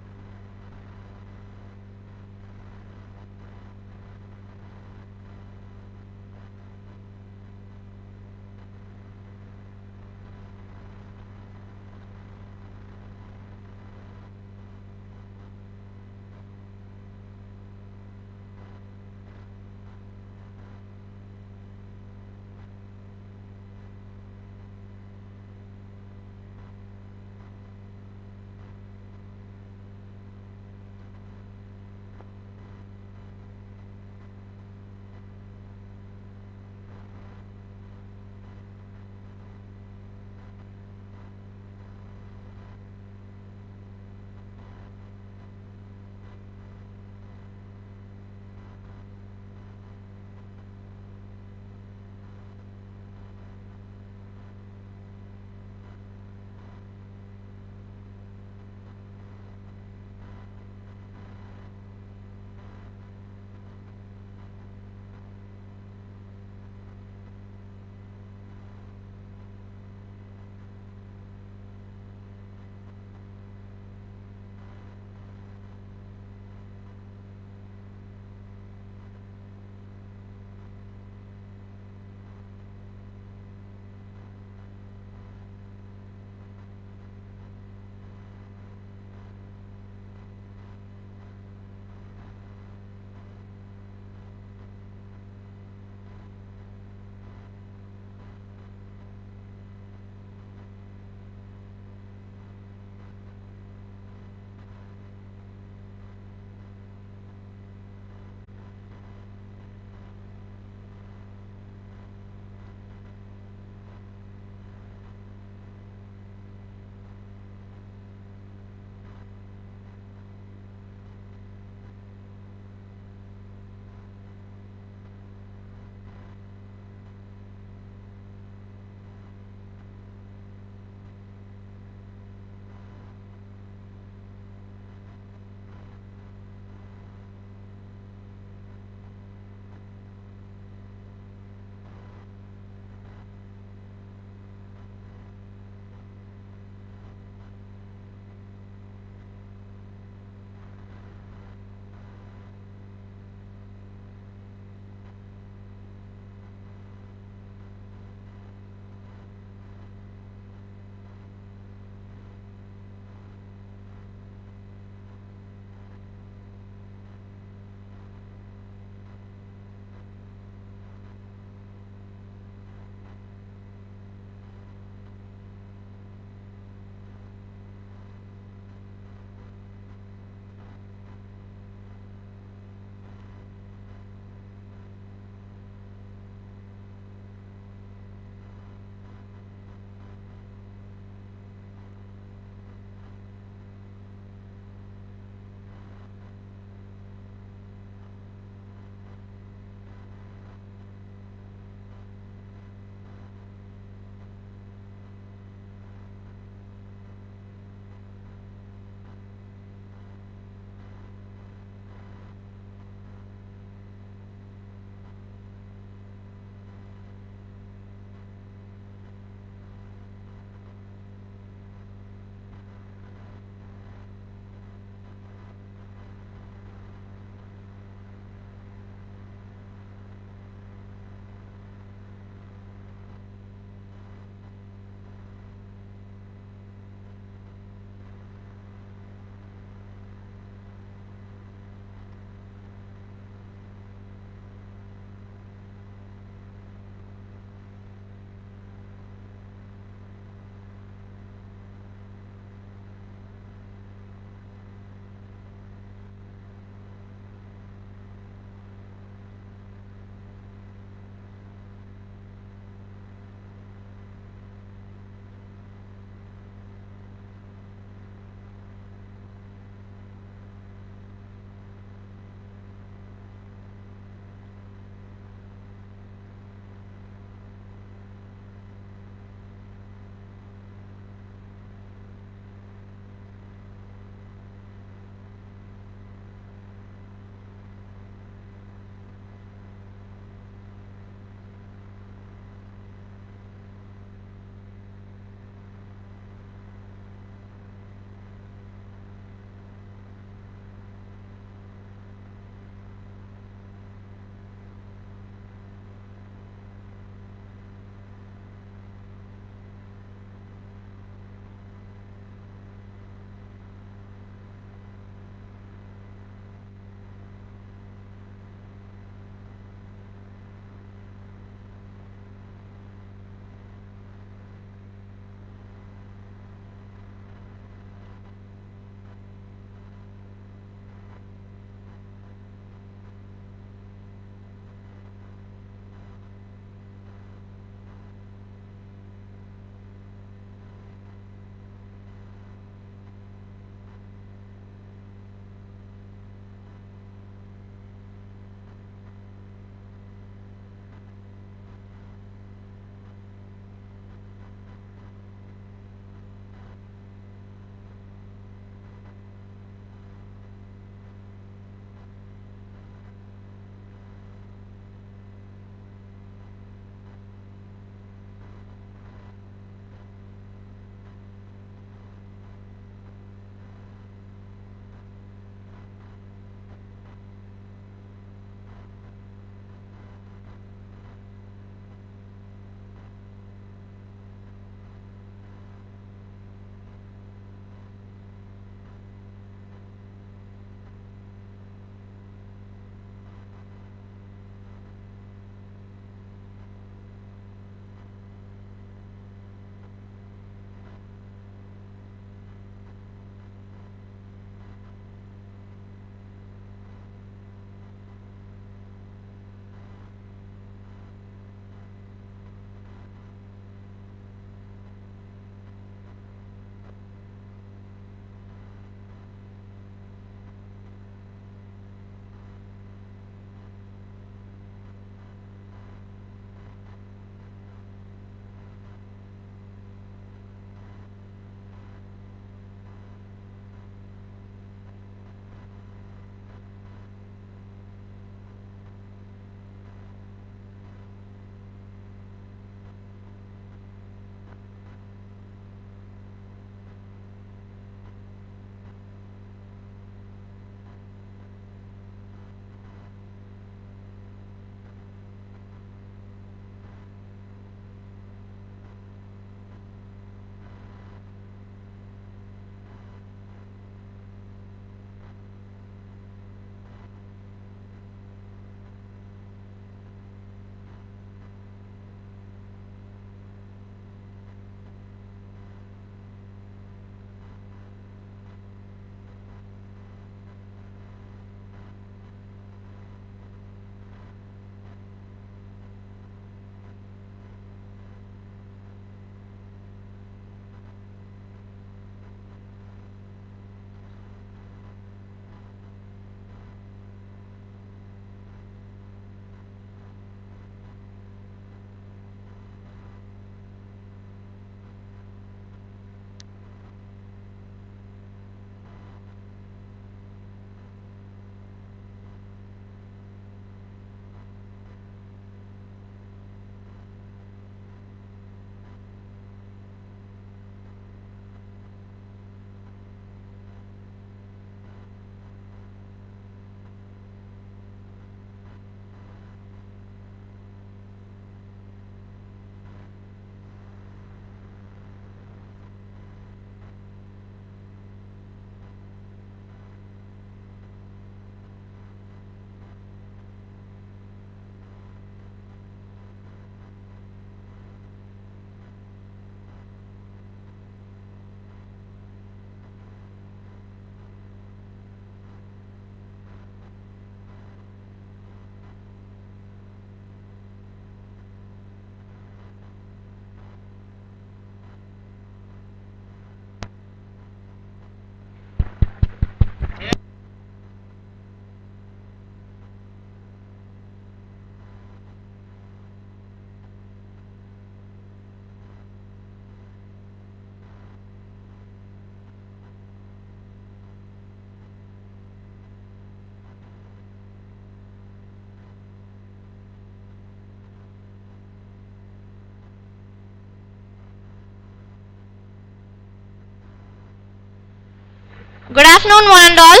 Good afternoon, one and all.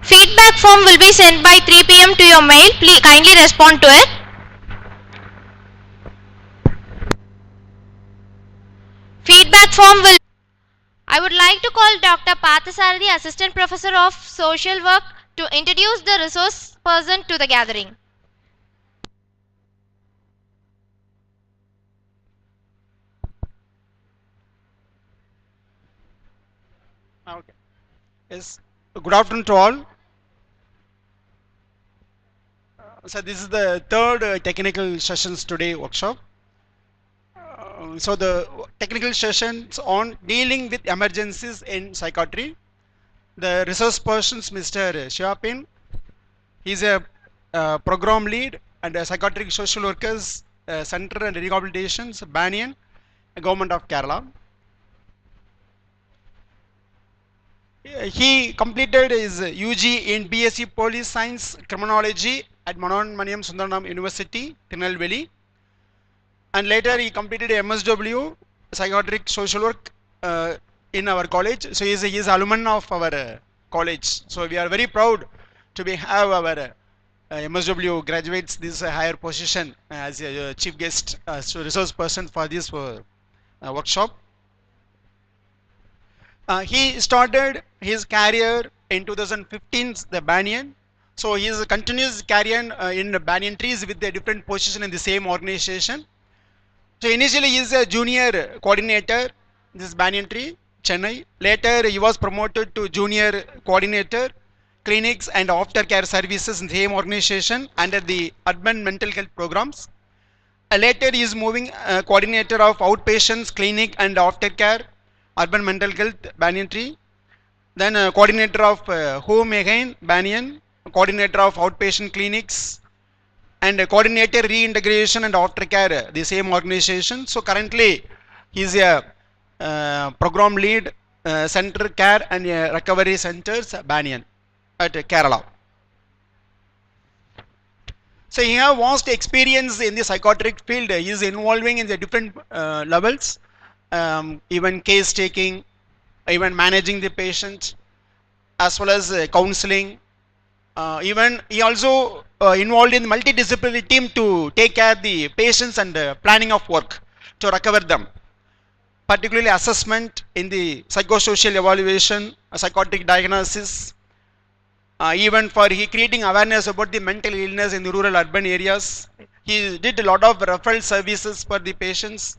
Feedback form will be sent by 3 p.m. to your mail. Please kindly respond to it. Feedback form will. I would like to call Dr. Pathasarathi, Assistant Professor of Social Work, to introduce the resource person to the gathering. Okay. Yes. Good afternoon to all. So this is the third technical sessions today workshop. So the technical sessions on dealing with emergencies in psychiatry. The resource persons, Mr. Shiapin, he's a program lead and a psychiatric social workers center and rehabilitations, Banyan, Government of Kerala. He completed his UG in BSc Police Science Criminology at Manonmaniam Sundaram University, Tirunelveli, and later he completed MSW Psychiatric Social Work in our college. So he is alumni of our college. So we are very proud to have our MSW graduates this higher position as a chief guest, resource person for this workshop. He started his career in 2015, the Banyan. So he is a continuous career in Banyan Trees with a different position in the same organization. So initially he is a junior coordinator, this Banyan Tree, Chennai. Later he was promoted to junior coordinator, clinics and aftercare services in the same organization under the urban mental health programs. Later he is moving coordinator of outpatients, clinic and aftercare, urban mental health, Banyan Tree. Then coordinator of home again, Banyan, coordinator of outpatient clinics, and coordinator reintegration and aftercare, the same organization. So currently he is a program lead, center care and recovery centers, Banyan at Kerala. So he has vast experience in the psychiatric field. He is involving in the different levels, even case taking, even managing the patient, as well as counseling. Even he also involved in multidisciplinary team to take care of the patients and planning of work to recover them. Particularly assessment in the psychosocial evaluation, psychotic diagnosis, even for he creating awareness about the mental illness in the rural urban areas. He did a lot of referral services for the patients.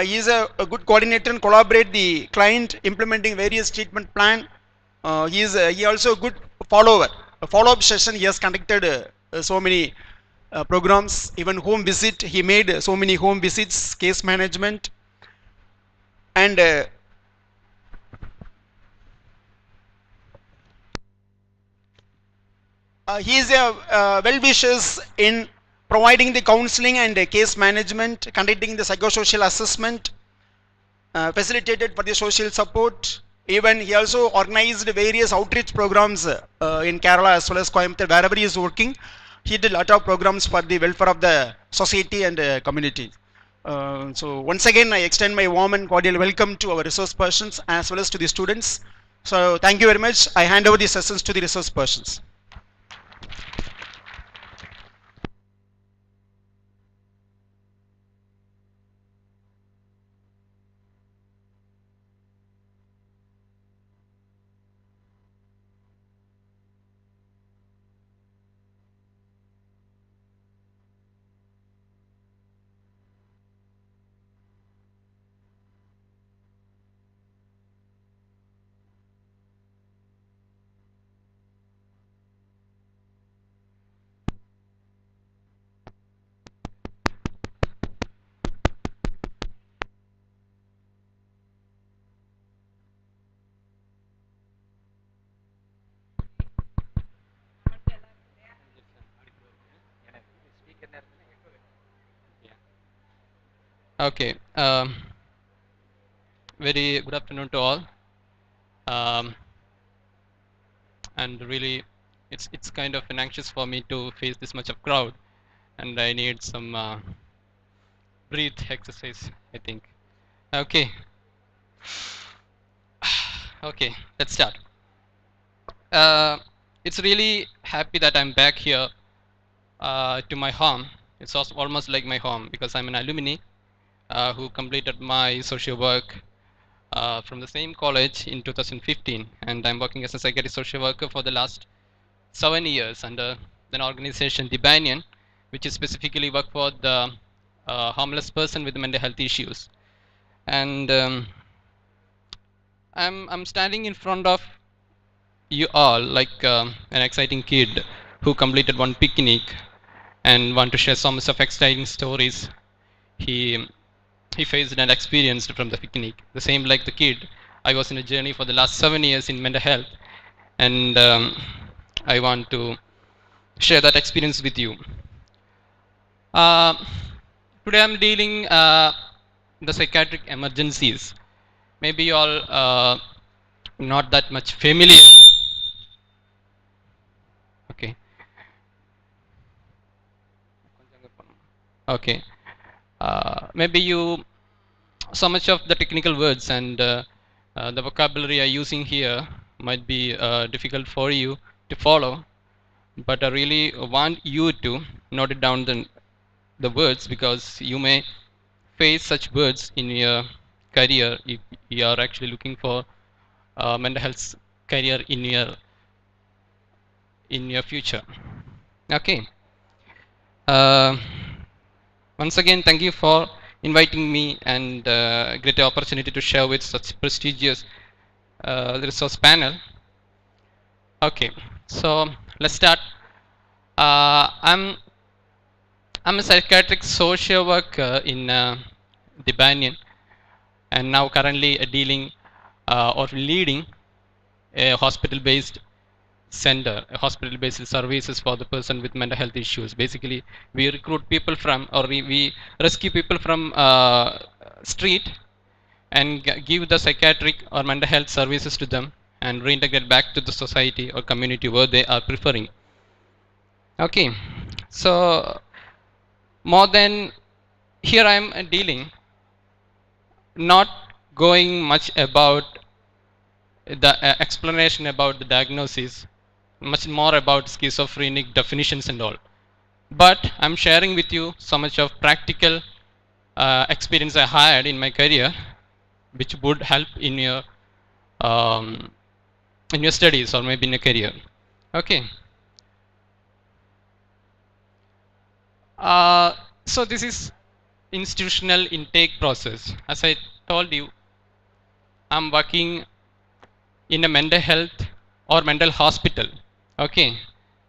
He is a good coordinator and collaborate the client implementing various treatment plan. He also a good follower. A follow-up session he has conducted so many programs, even home visit. He made so many home visits, case management, and he is a well-wishers in providing the counseling and case management, conducting the psychosocial assessment, facilitated for the social support. Even he also organized various outreach programs in Kerala as well as Coimbatore, wherever he is working. He did a lot of programs for the welfare of the society and community. So once again, I extend my warm and cordial welcome to our resource persons as well as to the students. So thank you very much. I hand over the sessions to the resource persons. Okay. Very good afternoon to all. And really, it's kind of an anxious for me to face this much of crowd, and I need some breathe exercise, I think. Okay. Okay, let's start. It's really happy that I'm back here to my home. It's also almost like my home because I'm an alumni who completed my social work from the same college in 2015, and I'm working as a psychiatric social worker for the last 7 years under an organization, the Banyan, which is specifically work for the homeless person with mental health issues. And I'm standing in front of you all like an exciting kid who completed one picnic and want to share some of exciting stories he he faced and experienced from the picnic. The same like the kid, I was in a journey for the last 7 years in mental health, and I want to share that experience with you. Uh, Today I'm dealing the psychiatric emergencies. Maybe you all not that much familiar. Okay. Okay. Maybe you so much of the technical words and the vocabulary I'm using here might be difficult for you to follow, but I really want you to note it down the words because you may face such words in your career if you are actually looking for mental health career in your future. Okay. Uh, Once again, thank you for inviting me and great opportunity to share with such prestigious resource panel. Okay, so let's start. I'm a psychiatric social worker in the Banyan, and now currently dealing or leading a hospital-based center, a hospital-based services for the person with mental health issues. Basically, we recruit people from, or we rescue people from street and give the psychiatric or mental health services to them and reintegrate back to the society or community where they are preferring. Okay, so more than here I am dealing, not going much about the explanation about the diagnosis, much more about schizophrenic definitions and all. But I'm sharing with you so much of practical experience I had in my career, which would help in your studies or maybe in your career. Okay. So this is institutional intake process. As I told you, I'm working in a mental health or mental hospital. Okay,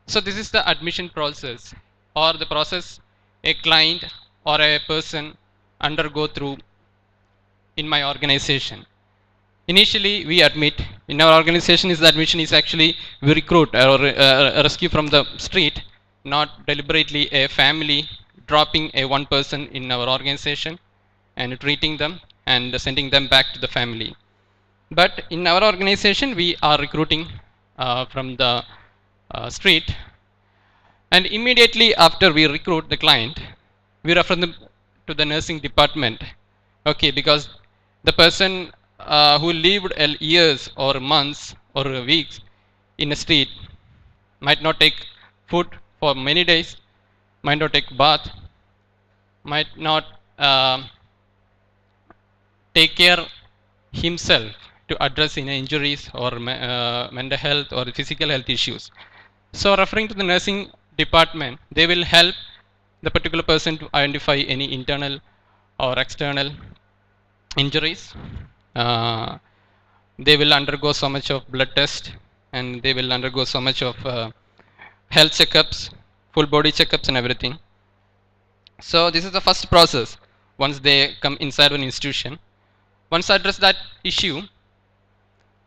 so this is the admission process or the process a client or a person undergo through in my organization. Initially we admit in our organization is the admission is actually we recruit or rescue from the street, not deliberately a family dropping a one person in our organization and treating them and sending them back to the family. But in our organization, we are recruiting from the street, and immediately after we recruit the client, we refer them to the nursing department. Okay, because the person who lived years or months or weeks in a street might not take food for many days, might not take bath, might not take care himself to address any injuries or mental health or physical health issues. So referring to the nursing department, they will help the particular person to identify any internal or external injuries. They will undergo so much of blood test and they will undergo so much of health checkups, full body checkups and everything. So this is the first process once they come inside an institution. Once I address that issue,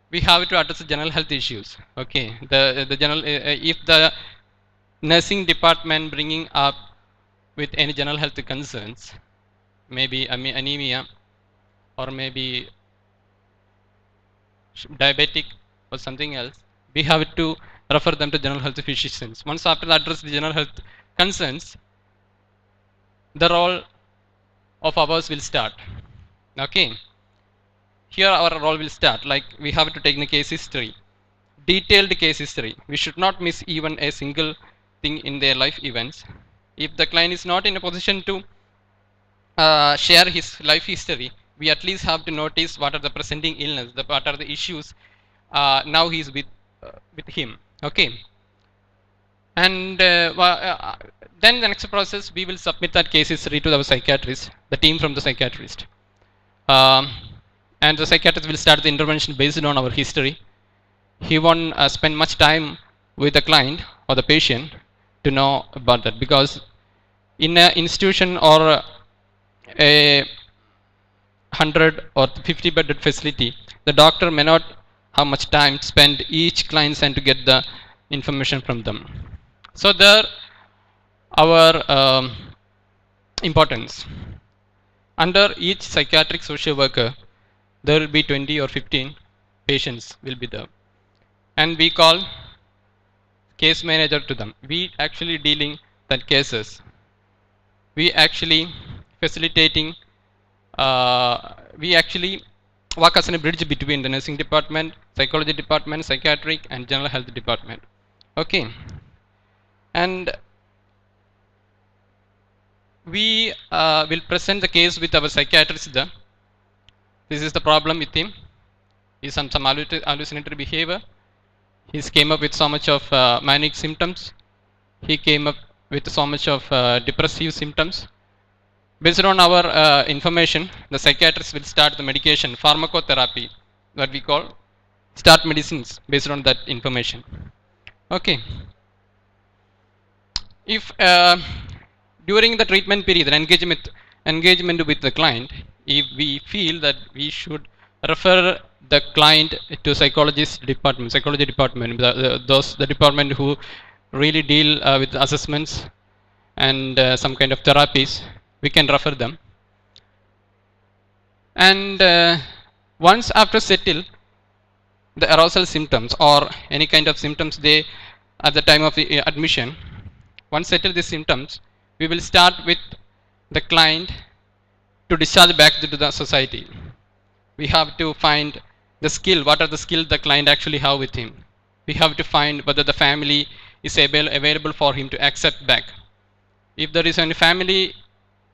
we have to address the general health issues. Okay, the general if the nursing department bringing up with any general health concerns, maybe anemia or maybe diabetic or something else, we have to refer them to general health physicians. Once after address the general health concerns, the role of ours will start. Okay. here our role will start. Like we have to take the case history, detailed case history. We should not miss even a single thing in their life events. If the client is not in a position to share his life history, we at least have to notice what are the presenting illness, what are the issues now he's with him. Okay. And then the next process, we will submit that case history to our psychiatrist, the team from the psychiatrist. And the psychiatrist will start the intervention based on our history. He won't spend much time with the client or the patient to know about that, because in an institution or a 100 or 50 bedded facility, the doctor may not have much time to spend each client and to get the information from them. So there our importance. Under each psychiatric social worker, there will be 20 or 15 patients will be there. And we call case manager to them. We actually dealing that cases. We actually facilitating, we actually work as a bridge between the nursing department, psychology department, psychiatric and general health department. Okay. And we will present the case with our psychiatrist there. This is the problem with him. He's some hallucinatory behavior. He came up with so much of manic symptoms. He came up with so much of depressive symptoms. Based on our information, the psychiatrist will start the medication, pharmacotherapy, what we call start medicines based on that information. Okay. If during the treatment period, engagement with the client, if we feel that we should refer the client to psychology department, the department who really deal with assessments and some kind of therapies, we can refer them. And once after settle the arousal symptoms or any kind of symptoms they at the time of the admission, once settle the symptoms, we will start with the client to discharge back to the society. We have to find the skill, what are the skills the client actually have with him. We have to find whether the family is available for him to accept back. If there is any family,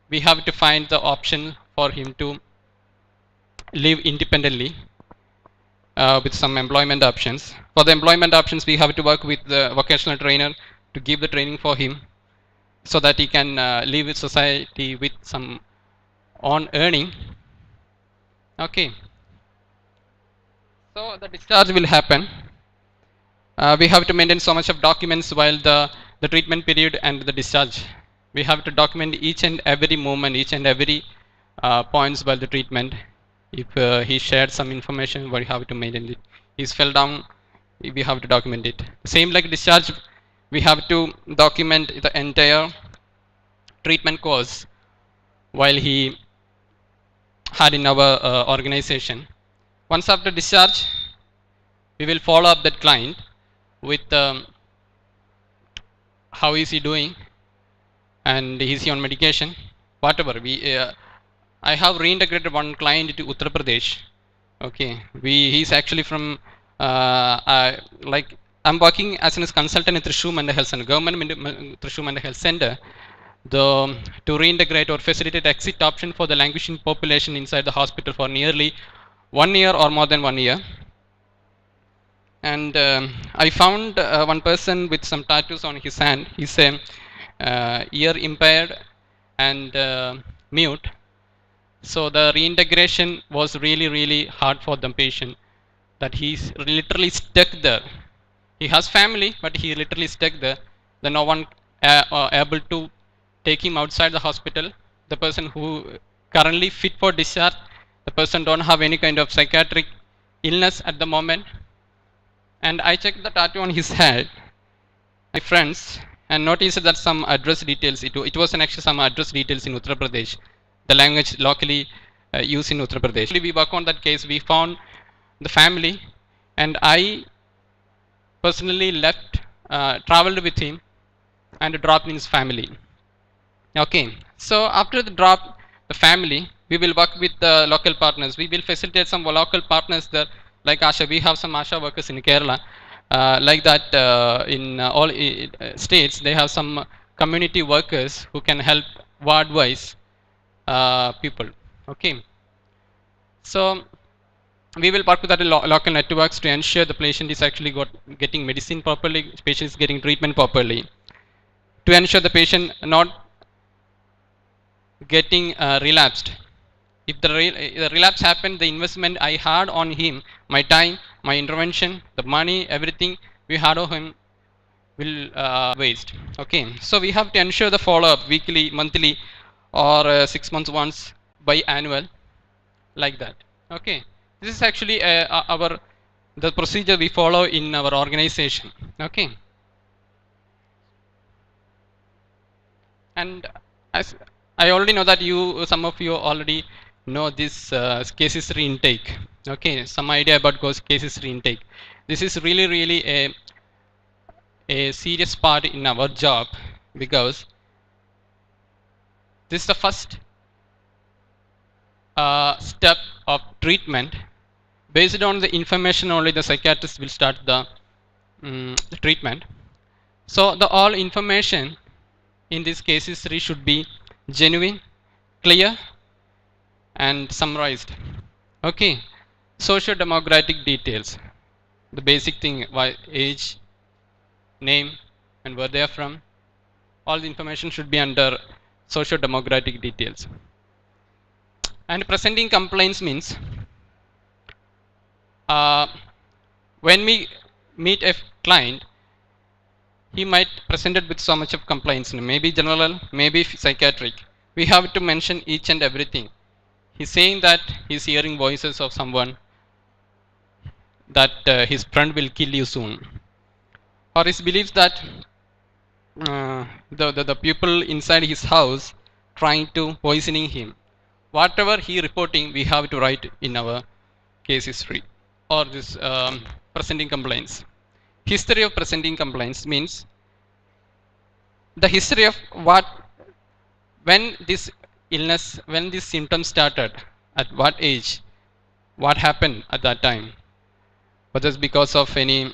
we have to find the option for him to live independently with some employment options. For the employment options, we have to work with the vocational trainer to give the training for him so that he can live with society with some on earning. Okay. So the discharge will happen. We have to maintain so much of documents while the treatment period and the discharge. We have to document each and every moment, each and every points while the treatment. If he shared some information, we have to maintain it. He fell down, we have to document it. Same like discharge, we have to document the entire treatment course while he had in our organization. Once after discharge, we will follow up that client with how is he doing and is he on medication, whatever. I have reintegrated one client to Uttar Pradesh. Okay, he's actually from like I'm working as a consultant in Thrissur Mental Health Center, government Thrissur Mental Health Center, to reintegrate or facilitate exit option for the languishing population inside the hospital for nearly 1 year or more than 1 year. And I found one person with some tattoos on his hand. He's ear impaired and mute. So the reintegration was really hard for the patient, that he's literally stuck there. He has family, but he literally stuck there. Then no one able to take him outside the hospital. The person who currently fit for discharge, the person don't have any kind of psychiatric illness at the moment. And I checked the tattoo on his head, my friends, and noticed that some address details, it was actually some address details in Uttar Pradesh, the language locally used in Uttar Pradesh. We work on that case, we found the family, and I personally traveled with him and dropped in his family. Okay, so after the drop, the family, We will work with the local partners. We will facilitate some local partners there, like ASHA. We have some ASHA workers in Kerala. Like that, in all states, they have some community workers who can help ward-wise people. Okay. So we will work with the local networks to ensure the patient is actually getting medicine properly, patient is getting treatment properly. To ensure the patient not getting relapsed. If the relapse happened, the investment I had on him, my time, my intervention, the money, everything we had on him will waste. Okay, so we have to ensure the follow-up weekly, monthly, or 6 months once, biannual, like that. Okay, this is actually the procedure we follow in our organization. Okay, and as I already know that some of you already know this case history intake. Okay, some idea about case history intake. This is really a serious part in our job, because this is the first step of treatment. Based on the information only, the psychiatrist will start the treatment. So the all information in this case history should be genuine, clear, and summarized. Okay, socio-demographic details, the basic thing, age, name, and where they are from. All the information should be under socio-demographic details. And presenting complaints means when we meet a client, he might present it with so much of complaints, maybe general, maybe psychiatric. We have to mention each and everything. He's saying that he's hearing voices of someone, that his friend will kill you soon, or he believes that the people inside his house trying to poisoning him. Whatever he reporting, we have to write in our case history or this presenting complaints. History of presenting complaints means the history of when this illness, when this symptom started, at what age, what happened at that time, whether it's because of any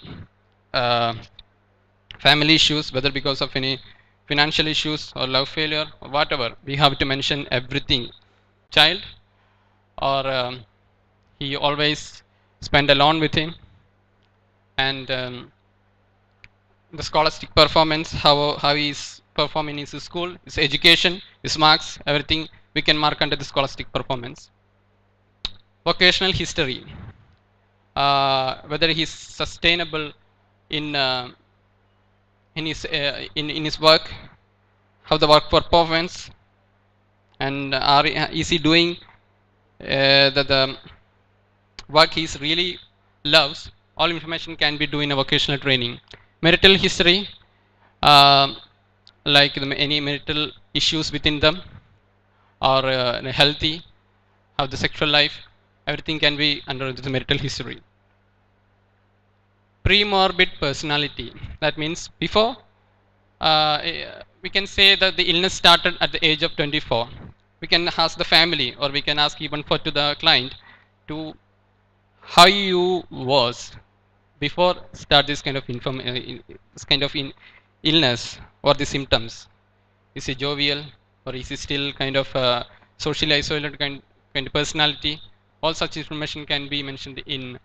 family issues, whether because of any financial issues or love failure or whatever. We have to mention everything. Child, or he always spend alone with him, and the scholastic performance, how he is performing in his school, his education, his marks, everything we can mark under the scholastic performance. Vocational history, whether he is sustainable in his work, how the work performance, and is he doing the work he really loves. All information can be done in a vocational training. Marital history, like any marital issues within them, or healthy, how the sexual life, everything can be under the marital history. Pre-morbid personality, that means before, we can say that the illness started at the age of 24. We can ask the family, or we can ask even to the client, to how you was before start this kind of illness or the symptoms. Is he jovial, or is he still kind of socially isolated kind of personality? All such information can be mentioned in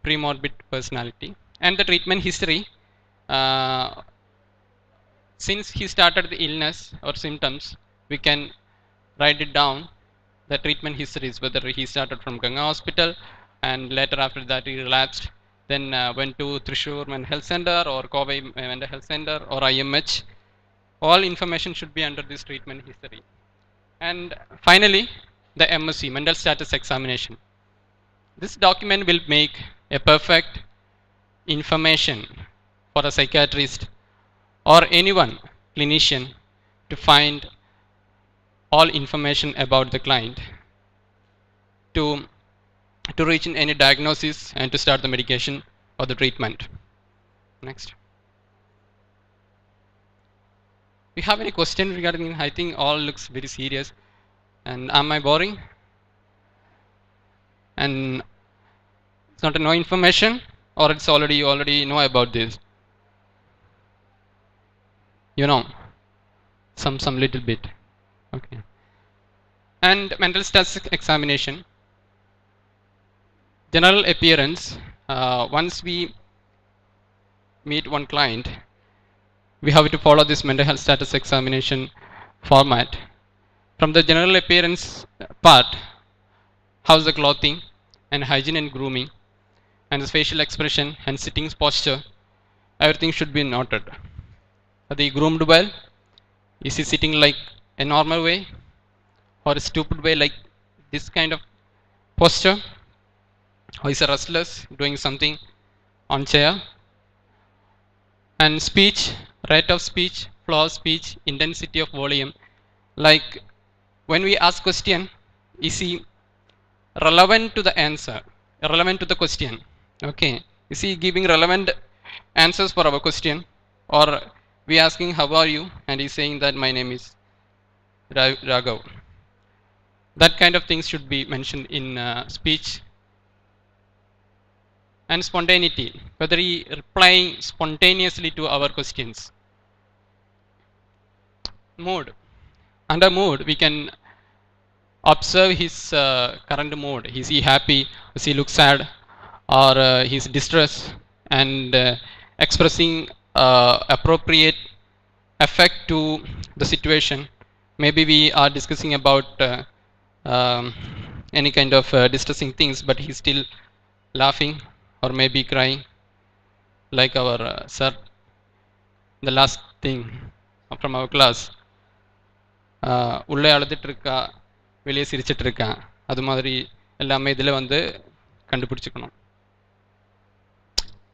pre-morbid personality. And the treatment history, since he started the illness or symptoms, we can write it down, the treatment histories, whether he started from Ganga Hospital and later after that he relapsed, then went to Thrissur Mental Health Center or Kovai Mental Health Center or IMH. All information should be under this treatment history. And finally, the MSE, Mental Status Examination. This document will make a perfect information for a psychiatrist or anyone, clinician, to find all information about the client, to reach in any diagnosis and to start the medication or the treatment. Next. We have any question regarding? I think all looks very serious. And am I boring? and it's not a no information, or it's already you already know about this, you know, some little bit. Okay. And mental status examination, general appearance. Once we meet one client, we have to follow this mental health status examination format. From the general appearance part, how's the clothing and hygiene and grooming and the facial expression and sitting posture, everything should be noted. Are they groomed well? Is he sitting like a normal way or a stupid way, like this kind of posture? Or is he restless, doing something on chair? And speech, rate of speech, flow of speech, intensity of volume. Like when we ask question, is he relevant to the answer, relevant to the question? Okay, is he giving relevant answers for our question, or we asking how are you and he's saying that my name is Raghav? That kind of things should be mentioned in speech. And spontaneity, whether he replying spontaneously to our questions. Mood, under mood we can observe his current mood. Is he happy? Does he look sad? Or he's distressed? And expressing appropriate effect to the situation. Maybe we are discussing about any kind of distressing things, but he's still laughing or maybe crying, like our sir, the last thing from our class. உள்ளே அழுதுட்டு இருக்கா, வெளியே சிரிச்சிட்டு இருக்கா, அது மாதிரி எல்லாமே இதில் வந்து கண்டுபிடிச்சிக்கணும்.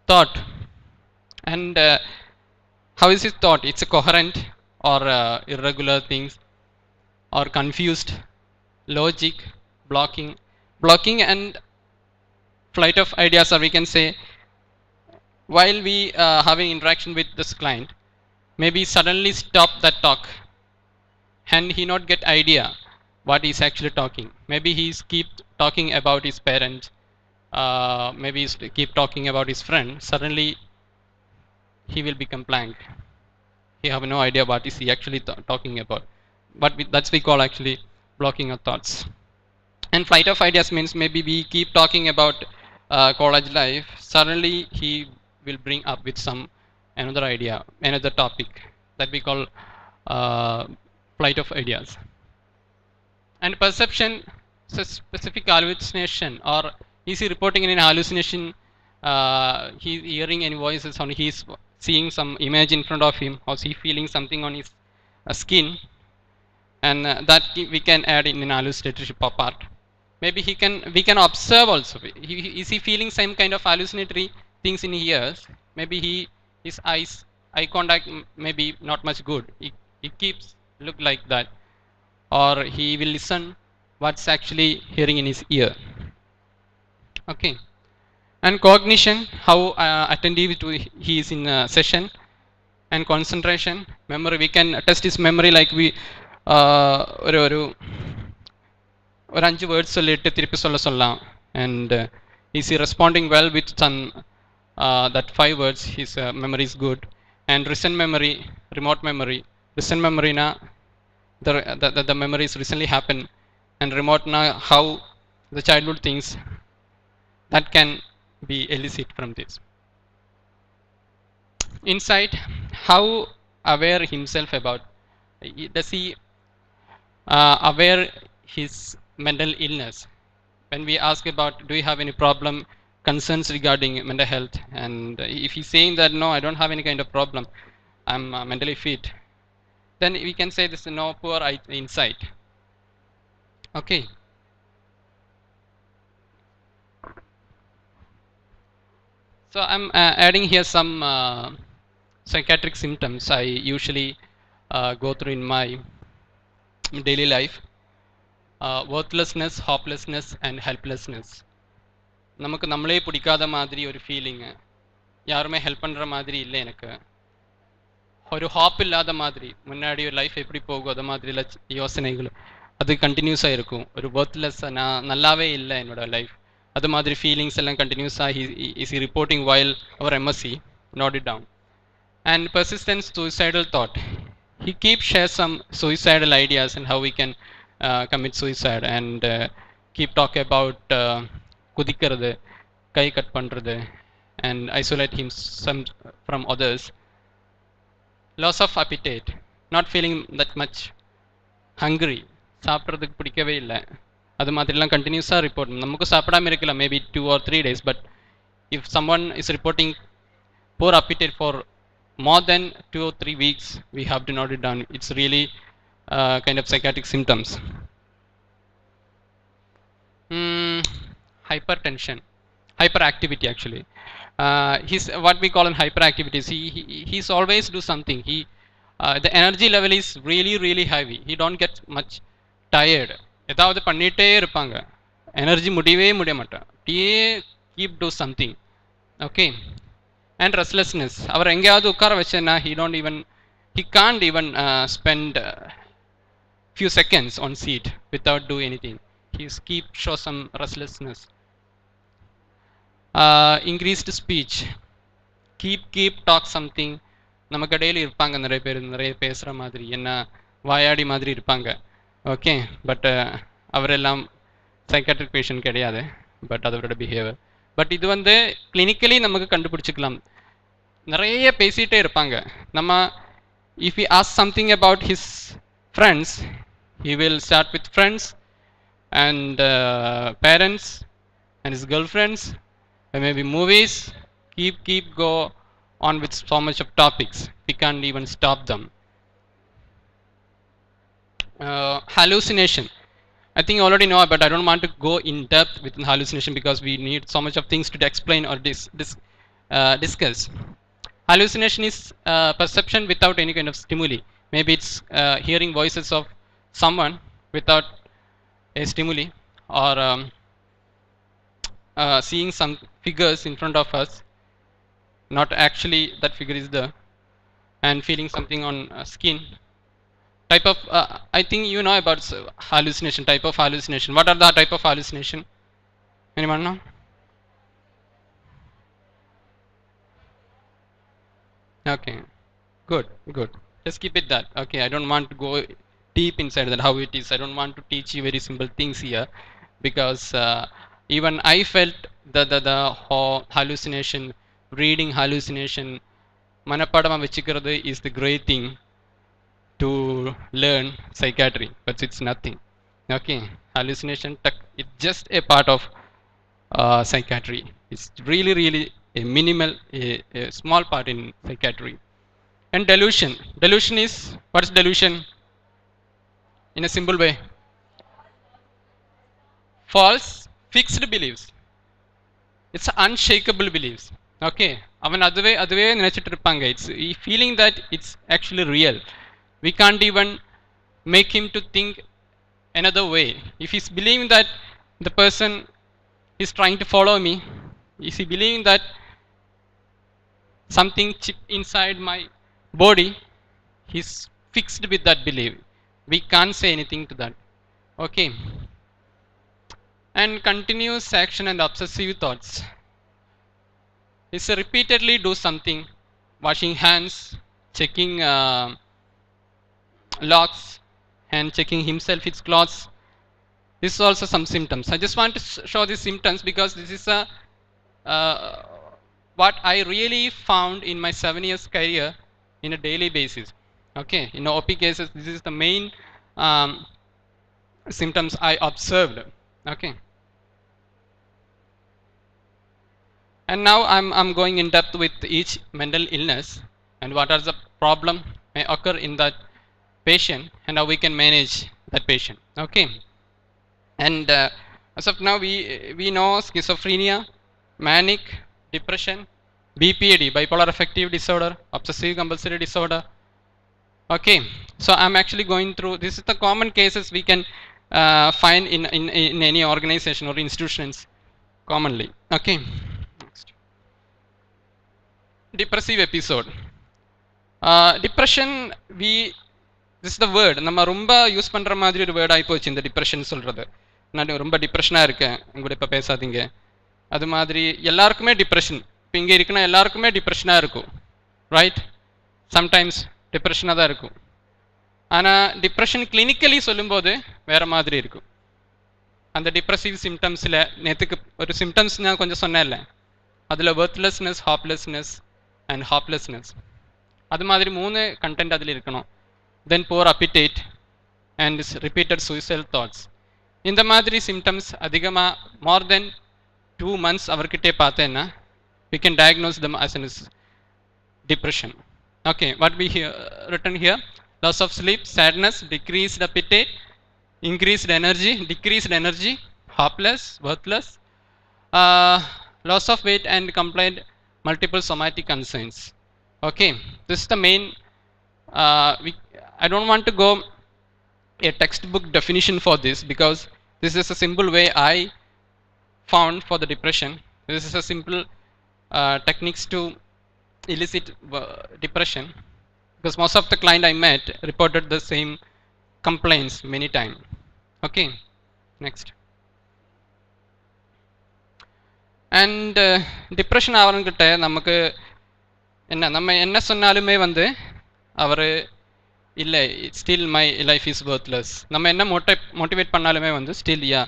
Thought, and how is his thought? It's a coherent or irregular things, or confused, logic, blocking and flight of ideas, or we can say while we having interaction with this client, maybe suddenly stop that talk and he not get idea what he's actually talking. Maybe he's keep talking about his parents, maybe he's keep talking about his friend. Suddenly he will become blank. He have no idea what is he actually talking about. But that's we call actually blocking of thoughts. And flight of ideas means maybe we keep talking about college life, suddenly he will bring up with some another idea, another topic, that we call flight of ideas. And perception, so specific hallucination, or is he reporting in an hallucination? He's hearing any voices, or he's seeing some image in front of him, or is he feeling something on his skin? And that we can add in an hallucinatory part. Maybe we can observe also. Is he feeling some kind of hallucinatory things in his ears? Maybe his eye contact maybe not much good. He keeps look like that, or he will listen what's actually hearing in his ear. Okay. And cognition, how attentive he is in a session. And concentration, memory, we can test his memory like we ஒரு 5 words சொல்லிட்டு திருப்பி சொல்லலாம். And is he responding well with some that 5 words? His memory is good. And recent memory, remote memory. Recent memory na the memories recently happened, and remote na how the childhood things that can be elicit from this. Insight, how aware himself about, does he aware his mental illness? When we ask about do you have any problem, concerns regarding mental health, and if he's saying that no, I don't have any kind of problem, I'm mentally fit, then we can say this is no poor insight. Okay. So I'm adding here some psychiatric symptoms I usually go through in my daily life. Worthlessness, hopelessness and helplessness. நமக்கு நம்மளே பிடிக்காத மாதிரி ஒரு feeling, யாருமே help பண்ணுற மாதிரி இல்லை, எனக்கு ஒரு ஹாப் இல்லாத மாதிரி, முன்னாடி ஒரு லைஃப் எப்படி போகும் அது மாதிரி யோசனைகள் அது கண்டினியூஸாக இருக்கும். ஒரு ஒர்த்லெஸ், நான் நல்லாவே இல்லை என்னோடய லைஃப், அது மாதிரி ஃபீலிங்ஸ் எல்லாம் கண்டினியூஸாக is reporting while our MSc, note it down. And persistent suicidal thought. He keeps share some suicidal ideas and how we can commit suicide, and keep talk about குதிக்கிறது, கை cut பண்ணுறது, and isolate him some from others. Loss of appetite, not feeling that much hungry, சாப்பிட்றதுக்கு பிடிக்கவே இல்லை, அது மாதிரிலாம் கண்டினியூஸாக report. நமக்கு சாப்பிடாமல் இருக்கலாம் maybe 2 or 3 days, but if someone is reporting poor appetite for more than 2 or 3 weeks, we have to note it down. It's really kind of psychiatric symptoms. Hypertension, hyperactivity actually. He's what we call in hyperactivities. He's always do something. The energy level is really heavy. He don't get much tired. ஏதாவது பண்ணிட்டே இருப்பாங்க, energy முடியவே முடிய மாட்டான், keep do something. Okay. And restlessness, அவர் எங்கேயாவது உட்கார வச்சேன்னா he can't even spend few seconds on seat without do anything. He's show some restlessness. Increased speech, keep talk something. நமக்கு டெய்லி இருப்பாங்க நிறைய பேசுகிற மாதிரி, என்ன வாயாடி மாதிரி இருப்பாங்க. ஓகே, பட் அவரெல்லாம் சைக்காட்ரிக் பேஷண்ட் கிடையாது, பட் அதோட பிஹேவியர். பட் இது கிளினிக்கலி நமக்கு கண்டுபிடிச்சிக்கலாம். நிறைய பேசிகிட்டே இருப்பாங்க. நம்ம if you ask something about his friends, he will start with friends and parents and his girlfriends, and maybe movies. Keep go on with so much of topics, we can't even stop them. Hallucination, I think you already know, but I don't want to go in depth with hallucination because we need so much of things to explain or discuss. Hallucination is perception without any kind of stimuli. Maybe it's hearing voices of someone without a stimuli, or seeing some figures in front of us, not actually that figure is there, and feeling something on skin. Type of I think you know about hallucination, type of hallucination. What are the type of hallucination? Anyone know? Okay, good. Just keep it that. Okay, I don't want to go deep inside that how it is. I don't want to teach you very simple things here, because even I felt the hallucination, reading hallucination, manapadama vechikkirathu is the great thing to learn psychiatry, but it's nothing. Okay, hallucination, it's just a part of psychiatry. It's really a minimal, a small part in psychiatry. And delusion is, what is delusion in a simple way? False fixed beliefs. It's unshakable beliefs. Okay, avan adave nenachittu irupanga. It's feeling that it's actually real. We can't even make him to think another way. If he's believing that the person is trying to follow me, is he believing that something chip inside my body, he's fixed with that belief. We can't say anything to that. Okay. And continuous action and obsessive thoughts. Is repeatedly do something, washing hands, checking locks, and checking himself his clothes. This is also some symptoms. I just want to show these symptoms because this is what I really found in my 7 years career in a daily basis. Okay, in OP cases, this is the main symptoms I observed. Okay, and now I'm going in depth with each mental illness and what are the problem may occur in that patient and how we can manage that patient. Okay, and as of now we know schizophrenia, manic depression, BPD, bipolar affective disorder, obsessive compulsive disorder. Okay, so I'm actually going through, this is the common cases we can find in any organization or institutions commonly. Okay, next. Depressive episode. Depression, this is the word நம்ம ரொம்ப use பண்ணுற மாதிரி ஒரு word ஆகி போச்சு இந்த depression சொல்கிறது. நான் ரொம்ப டிப்ரெஷனாக இருக்கேன், உங்கள்கிட்ட இப்போ பேசாதீங்க, அது மாதிரி எல்லாருக்குமே டிப்ரெஷன், இப்போ இங்கே இருக்குன்னா எல்லாருக்குமே டிப்ரெஷனாக இருக்கும், ரைட்? சம்டைம்ஸ் டிப்ரெஷனாக தான் இருக்கும். ஆனால் டிப்ரெஷன் கிளினிக்கலி சொல்லும்போது வேறு மாதிரி இருக்கும். அந்த டிப்ரெசிவ் சிம்டம்ஸில் நேற்றுக்கு ஒரு சிம்டம்ஸ் நான் கொஞ்சம் சொன்னேன்ல, அதில் ஒர்த்லெஸ்னஸ், ஹாப்லெஸ்னஸ் அண்ட் ஹாப்லெஸ்னஸ், அது மாதிரி 3 கண்டென்ட் அதில் இருக்கணும். Then poor appetite and repeated suicidal thoughts. இந்த மாதிரி சிம்டம்ஸ் அதிகமாக மோர் தென் 2 months அவர்கிட்டே பார்த்தேன்னா we can diagnose them as an depression. Okay, what we written here: loss of sleep, sadness, decreased appetite, increased energy, decreased energy, hopeless, worthless, loss of weight and complaint, multiple somatic concerns. Okay, this is the main. I don't want to go a textbook definition for this because this is a simple way I found for the depression. This is a simple techniques to elicit depression, because most of the client I met reported the same complaints many times. Okay, next. And depression ஆவறங்கிட்ட நமக்கு நம்ம என்ன சொன்னாலுமே அவர் இல்லை still my life is worthless, நம்ம என்ன motivate பண்ணாலுமே still yeah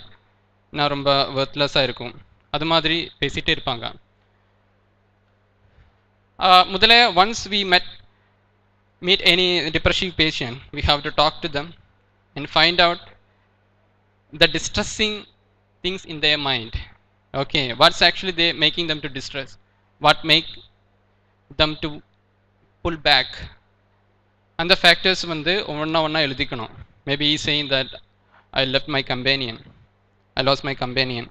நான் ரொம்ப ஒர்த்லெஸ்ஸாக இருக்கும், அது மாதிரி பேசிகிட்டே இருப்பாங்க. முதல்ல once we meet any depressive patient, we have to talk to them and find out the distressing things in their mind. Okay, what's actually they making them to distress, what make them to pull back, and the factors ஒவ்வொன்றா எழுதிக்கணும். Maybe he's saying that I left my companion, I lost my companion.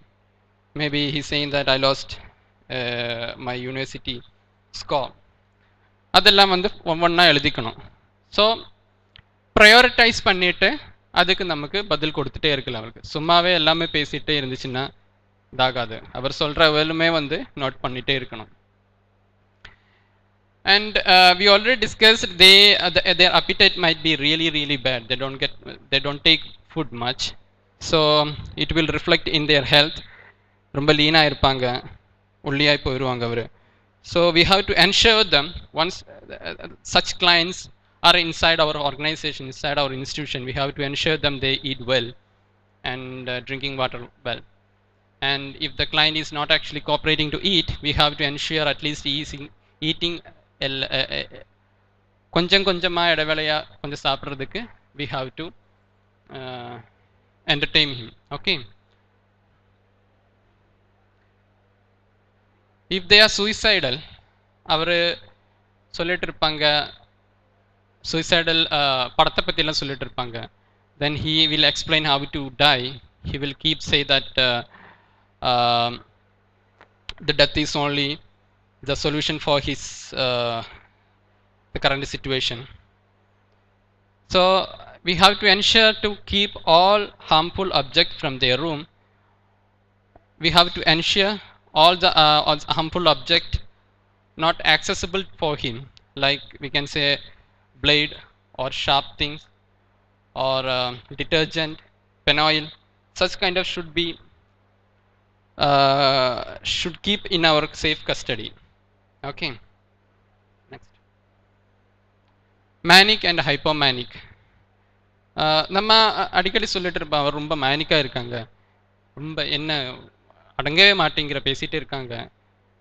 Maybe he's saying that I lost my university score. அதெல்லாம் ஒவ்வொன்றா எழுதிக்கணும். So prioritise பண்ணிவிட்டு அதுக்கு நமக்கு பதில் கொடுத்துட்டே இருக்கலாம். அவருக்கு சும்மாவே எல்லாமே பேசிகிட்டே இருந்துச்சுன்னா இதாகாது. அவர் சொல்கிற வேலுமே நோட் பண்ணிகிட்டே இருக்கணும். And we already discussed their appetite might be really really bad. They don't take food much, so it will reflect in their health. ரொம்ப லீனாக இருப்பாங்க, ஒல்லியாய் போயிடுவாங்க அவர். So we have to ensure them, once such clients are inside our organization, inside our institution, we have to ensure them they eat well and drinking water well. And if the client is not actually cooperating to eat, we have to ensure at least he is eating கொஞ்சமாக இடைவேளையாக கொஞ்சம் சாப்பிட்றதுக்கு we have to entertain him. Okay, if they are suicidal, அவர் சொல்லிட்டு இருப்பாங்க, suicidal படத்தை பற்றிலாம் சொல்லிட்டு இருப்பாங்க, then he will explain how to die. He will keep say that the death is only the solution for his the current situation. So we have to ensure to keep all harmful objects from their room. We have to ensure all the harmful object not accessible for him, like we can say blade or sharp things or detergent, penoil, such kind of should keep in our safe custody. Okay, next. Manic and hypomanic. நம்ம அடிக்கடி சொல்லிட்டு இருப்போம், அவர் ரொம்ப மேனிக்காக இருக்காங்க, ரொம்ப என்ன அடங்கவே மாட்டேங்கிற பேசிகிட்டே இருக்காங்க,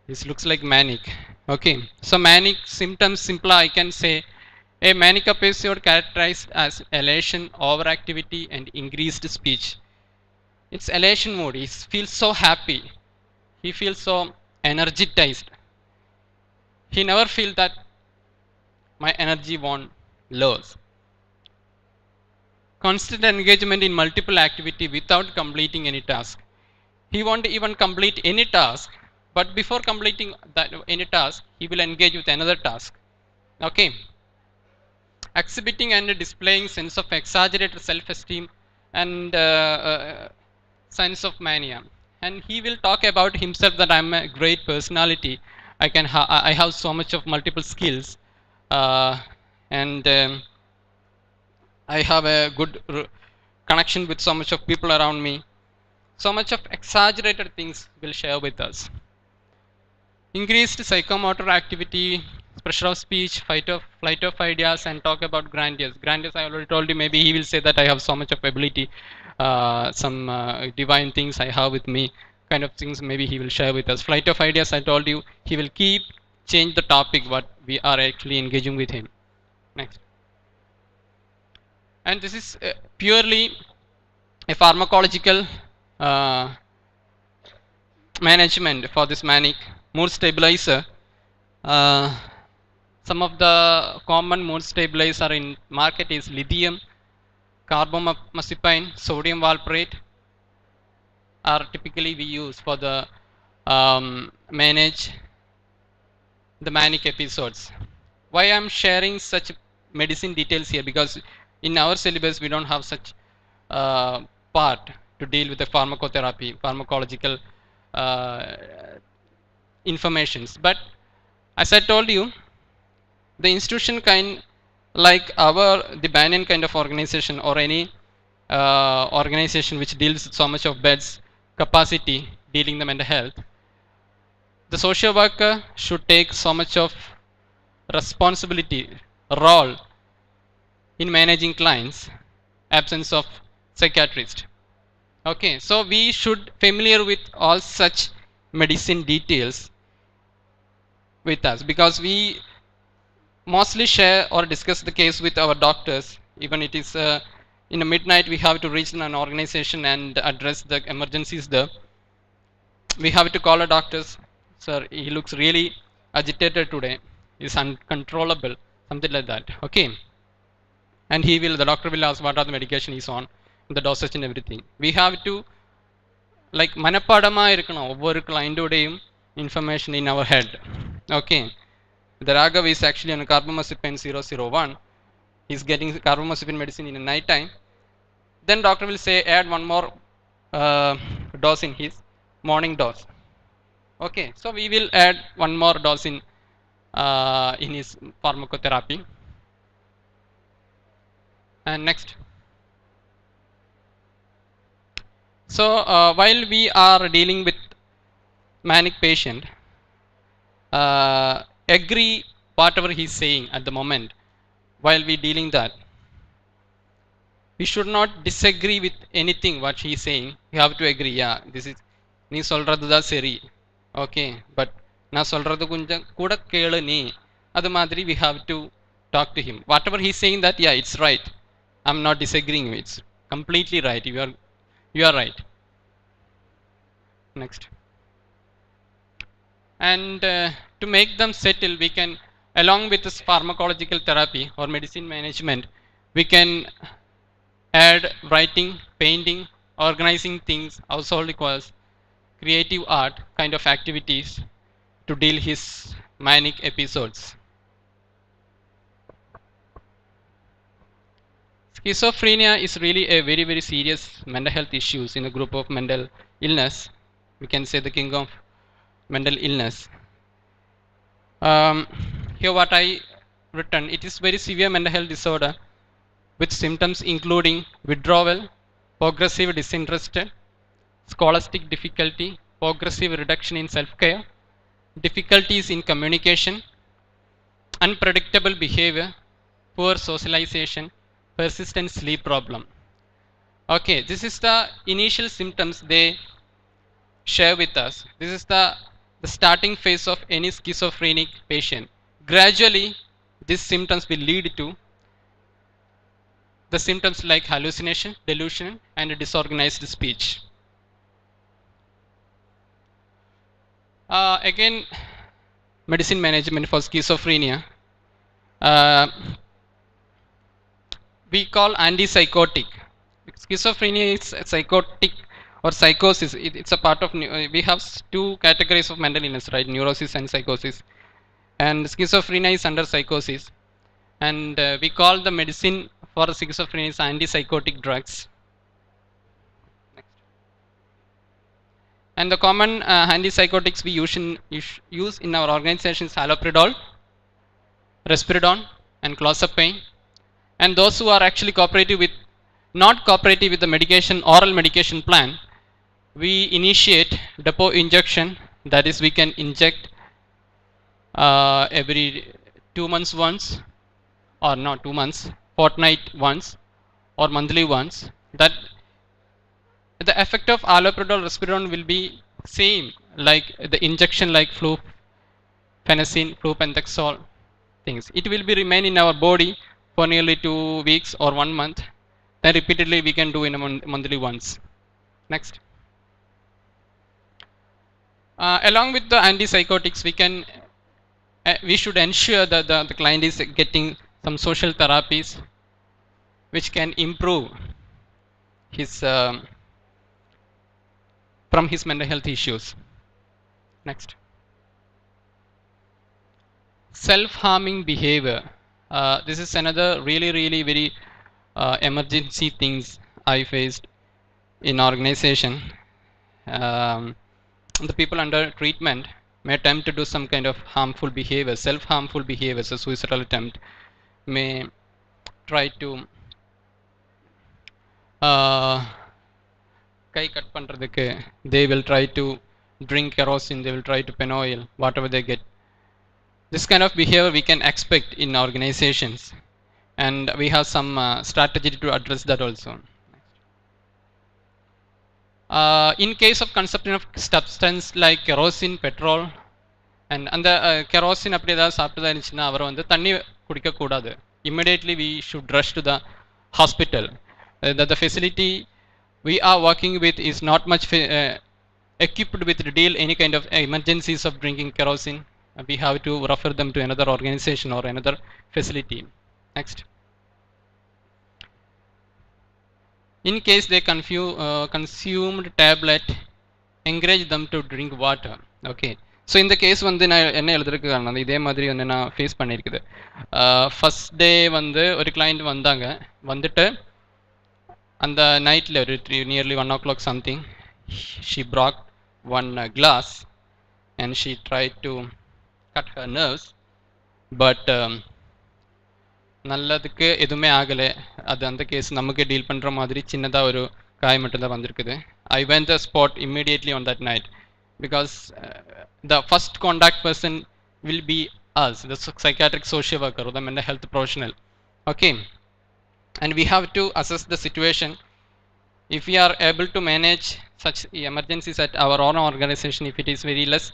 this looks like manic. Okay, so manic symptoms, simply I can say a manic episode characterized as elation, overactivity and increased speech. It's elation mode, he feels so happy, he feels so energized, he never feel that my energy won't lose. Constant engagement in multiple activity without completing any task. He won't even complete any task, but before completing that any task, he will engage with another task. Okay, exhibiting and displaying sense of exaggerated self-esteem and sense of mania, and he will talk about himself that I'm a great personality, I have so much of multiple skills, and I have a good connection with so much of people around me. so much of exaggerated things will share with us. Increased psychomotor activity, pressure of speech, flight of ideas, and talk about grandiose. Grandiose, I already told you, maybe he will say that I have so much of ability, some divine things I have with me, kind of things maybe he will share with us. Flight of ideas, I told you, he will keep change the topic what we are actually engaging with him. Next. And this is purely a pharmacological management for this manic mood stabilizer. Some of the common mood stabilizer in market is lithium, carbamazepine, sodium valproate are typically we use for the manage the manic episodes. Why I am sharing such medicine details here? Because in our syllabus we don't have such part to deal with the pharmacotherapy, pharmacological informations. But as I told you, the institution kind like the Banyan kind of organization or any organization which deals with so much of beds capacity dealing the mental health, the social worker should take so much of responsibility role in managing clients, absence of psychiatrist. Okay, so we should familiar with all such medicine details with us, because we mostly share or discuss the case with our doctors. Even it is in the midnight we have to reach an organization and address the emergencies there. We have to call a doctors. Sir, he looks really agitated today. He's uncontrollable, something like that. Okay. And the doctor will ask what are the medication he's on, the dosage and everything. We have to like manapadama irukano ovvoru client odeyum information in our head. Okay. The Raghav is actually on carbamazepine 001. He's getting carbamazepine medicine in the night time. Then doctor will say add one more dose in his morning dose. Okay, so we will add one more dose in his pharmacotherapy. And next. So while we are dealing with manic patient, agree whatever he's saying at the moment. While we dealing that, we should not disagree with anything what he's saying. You have to agree. Yeah, this is nee solradhu da seri. Okay, but na solradhu kunjam kuda kelu nee. Adu madri we have to talk to him. Whatever he's saying that, yeah, it's right. I'm not disagreeing. It's completely right. You are right. Next. And to make them settle, we can, along with this pharmacological therapy or medicine management, we can add writing, painting, organizing things, household chores, creative art kind of activities to deal his manic episodes. Schizophrenia is really a very, very serious mental health issues in a group of mental illness. We can say the king of mental illness. Here what I written, it is very severe mental health disorder with symptoms including withdrawal, progressive disinterest, scholastic difficulty, progressive reduction in self-care, difficulties in communication, unpredictable behavior, poor socialization, persistent sleep problem. Okay, this is the initial symptoms they share with us. This is the starting phase of any schizophrenic patient. Gradually, these symptoms will lead to the symptoms like hallucination, delusion, and disorganized speech. Again, medicine management for schizophrenia. We call antipsychotic. Schizophrenia is psychotic or psychosis. It's a part of, we have two categories of mental illness, right? Neurosis and psychosis. And schizophrenia is under psychosis. And we call the medicine for schizophrenia is antipsychotic drugs. Next. And the common antipsychotics we use in our organization is haloperidol, risperidone, and clozapine. And those who are actually not cooperative with the medication, oral medication plan, we initiate depot injection, that is we can inject every 2 months once, or not 2 months, fortnight once or monthly once. That the effect of allopurinol risperidone will be same like the injection like fluphenazine, flupentazole things. It will be remain in our body for nearly 2 weeks or 1 month. Then repeatedly we can do in a monthly once. Next. Along with the antipsychotics, we should ensure that the client is getting some social therapies which can improve his from his mental health issues. Next. Self-harming behavior. This is another really very emergency things I faced in organization. The people under treatment may attempt to do some kind of harmful behavior, self-harmful behaviors, a suicidal attempt, may try to kai cut பண்றதுக்கு they will try to drink kerosene, they will try to pen oil, whatever they get. This kind of behavior we can expect in organizations, and we have some strategy to address that also. In case of consumption of substance like kerosene, petrol, and அந்த kerosene அப்படி ஏதாவது சாப்பிட்டதா இருந்துச்சுன்னா அவரை வந்து தண்ணி குடிக்க கூடாது. Immediately we should rush to the hospital. That the facility we are working with is not much equipped with to deal any kind of emergencies of drinking kerosene. We have to refer them to another organization or another facility. Next. In case they consumed tablet, encourage them to drink water. Okay. So in the case வந்து நான் என்ன எழுதுறதுக்கு காரணம் இதே மாதிரி வந்து நான் face பண்ணியிருக்குது. ஃபர்ஸ்ட் டே வந்து ஒரு கிளைண்ட் வந்தாங்க, வந்துட்டு அந்த நைட்டில் ஒரு nearly 1 o'clock something, she brought one glass and she tried to cut her nerves, but நல்லதுக்கு எதுவுமே ஆகலை. அது அந்த கேஸ் நமக்கு டீல் பண்ணுற மாதிரி சின்னதாக ஒரு காயம் மட்டும்தான் வந்திருக்குது. I went the spot immediately on that night because the first contact person will be us, the psychiatric social worker or the mental health professional. Okay. And we have to assess the situation. If we are able to manage such emergencies at our own organization, if it is very less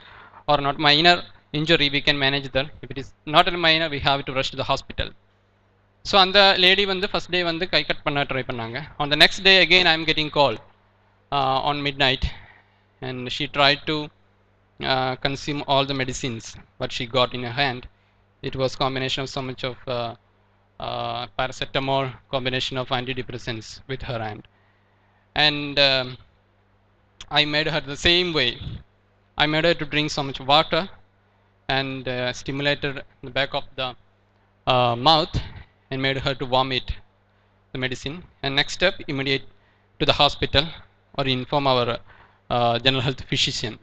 or not minor injury, we can manage that. If it is not a minor, we have to rush to the hospital. So அந்த lady வந்து first day வந்து கை cut பண்ண try பண்ணாங்க. On the next day again I am getting call on midnight, and she tried to consume all the medicines what she got in her hand. It was combination of so much of paracetamol, combination of antidepressants with her hand, and I made her the same way. I made her to drink so much water and stimulated the back of the mouth and made her to vomit the medicine. And next step, immediate to the hospital or inform our general health physician.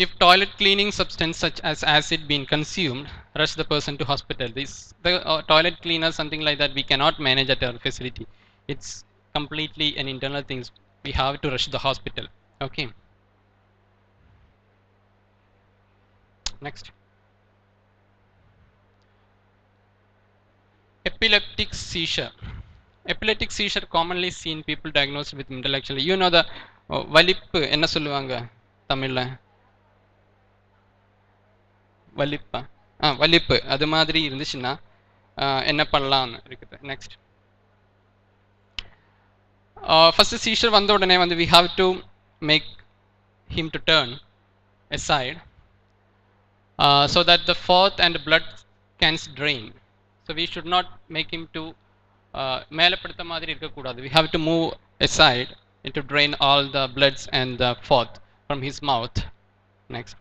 If toilet cleaning substance such as acid been consumed, rush the person to hospital. The toilet cleaner, something like that, we cannot manage at our facility. It's completely an internal thing. We have to rush the hospital. Okay. Next. Epileptic seizure. Epileptic seizure commonly seen people diagnosed with mental actually. You know the வலிப்பு என்ன சொல்லுவாங்க தமிழ்ல? வலிப்பா வலிப்பு அது மாதிரி இருந்துச்சுன்னா என்ன பண்ணலாம்னு இருக்குது. நெக்ஸ்ட். ஃபர்ஸ்ட் சீஷர் வந்த உடனே வந்து we have to make him to turn aside so that the fourth and blood can drain. So we should not make him to மேலே படுத்த மாதிரி இருக்கக்கூடாது. We have to move aside to drain all the bloods and the fourth from his mouth. Next.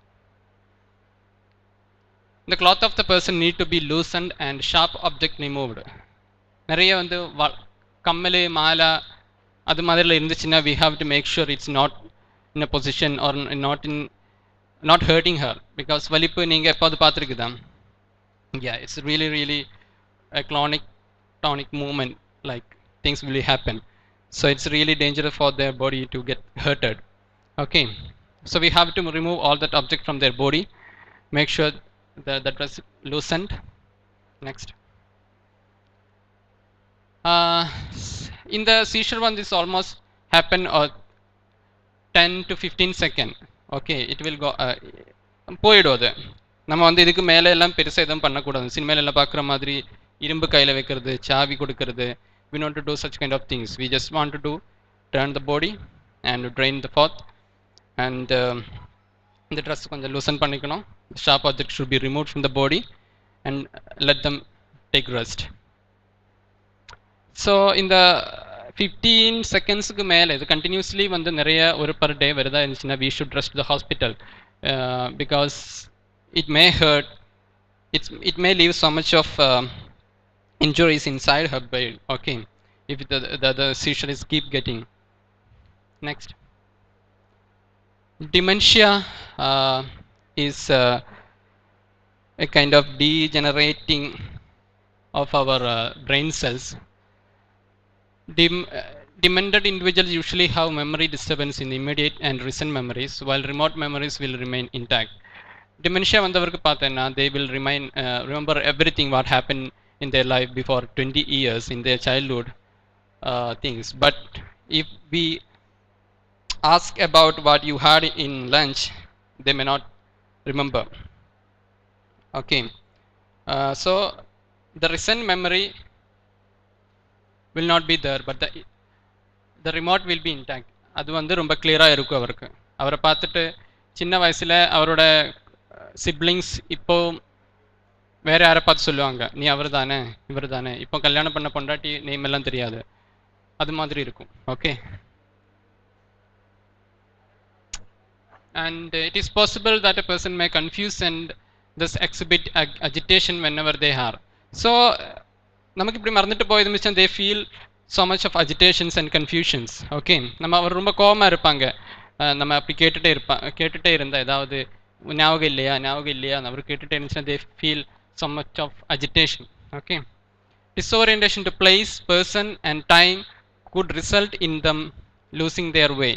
The cloth of the person need to be loosened and sharp object removed. நிறைய வந்து கம்மல் மாலை அது மாதிரில இருந்துச்சுன்னா we have to make sure it's not in a position or not hurting her, because வலிப்பு நீங்கள் எப்போது பார்த்துருக்குதா? Yeah, it's really a tonic movement, like things will happen. So it's really dangerous for their body to get hurted. Okay, so we have to remove all that object from their body, make sure that was loosened. Next. In the seizure one, this almost happen 10 to 15 second. Okay, it will go போயிடும் அது. நம்ம வந்து இதுக்கு மேலே எல்லாம் பெருசாக எதுவும் பண்ணக்கூடாது. சினிமாலெல்லாம் பார்க்குற மாதிரி இரும்பு கையில் வைக்கிறது, சாவி கொடுக்கறது, we want to do such kind of things. We just want to do turn the body and drain the forth, and the dress கொஞ்சம் loosen பண்ணிக்கணும். Sharp object should be removed from the body and let them take rest. So in the 15 செகண்ட்ஸுக்கு மேலே இது continuously வந்து நிறைய ஒரு per day வருதா இருந்துச்சுன்னா we should rush to the hospital because it may hurt, it may leave so much of injuries inside her brain. Okay, if the seizure is keep getting. Next. Dementia is a kind of degenerating of our brain cells. Demented individuals usually have memory disturbance in immediate and recent memories, while remote memories will remain intact. Dementia வந்தவருக்கு பார்த்தேன்னா they will remember everything what happened in their life before 20 years in their childhood things. But if we ask about what you had in lunch, they may not remember. Okay, so the recent memory will not be there, but the remote will be intact. அது வந்து ரொம்ப கிளியராக இருக்கும் அவருக்கு. அவரை பார்த்துட்டு சின்ன வயசில் அவரோட சிப்ளிங்ஸ் இப்போ வேறு யாரை பார்த்து சொல்லுவாங்க, நீ அவர் தானே இவர் தானே, இப்போ கல்யாணம் பண்ண பொண்டாட்டி நேம் எல்லாம் தெரியாது, அது மாதிரி இருக்கும். Okay, and it is possible that a person may confuse and thus exhibit agitation whenever they are. So நமக்கு இப்படி மறந்துட்டு போய் மிச்சம் they feel so much of agitations and confusions. Okay, நம்ம அவர் ரொம்ப கோவமாக இருப்பாங்க, நம்ம அப்படி கேட்டுட்டே இருந்தால் ஏதாவது ஞாபகம் இல்லையா அவர் கேட்டுட்டே இருந்துச்சுன்னா they feel so much of agitation. Okay, disorientation to place, person and time could result in them losing their way.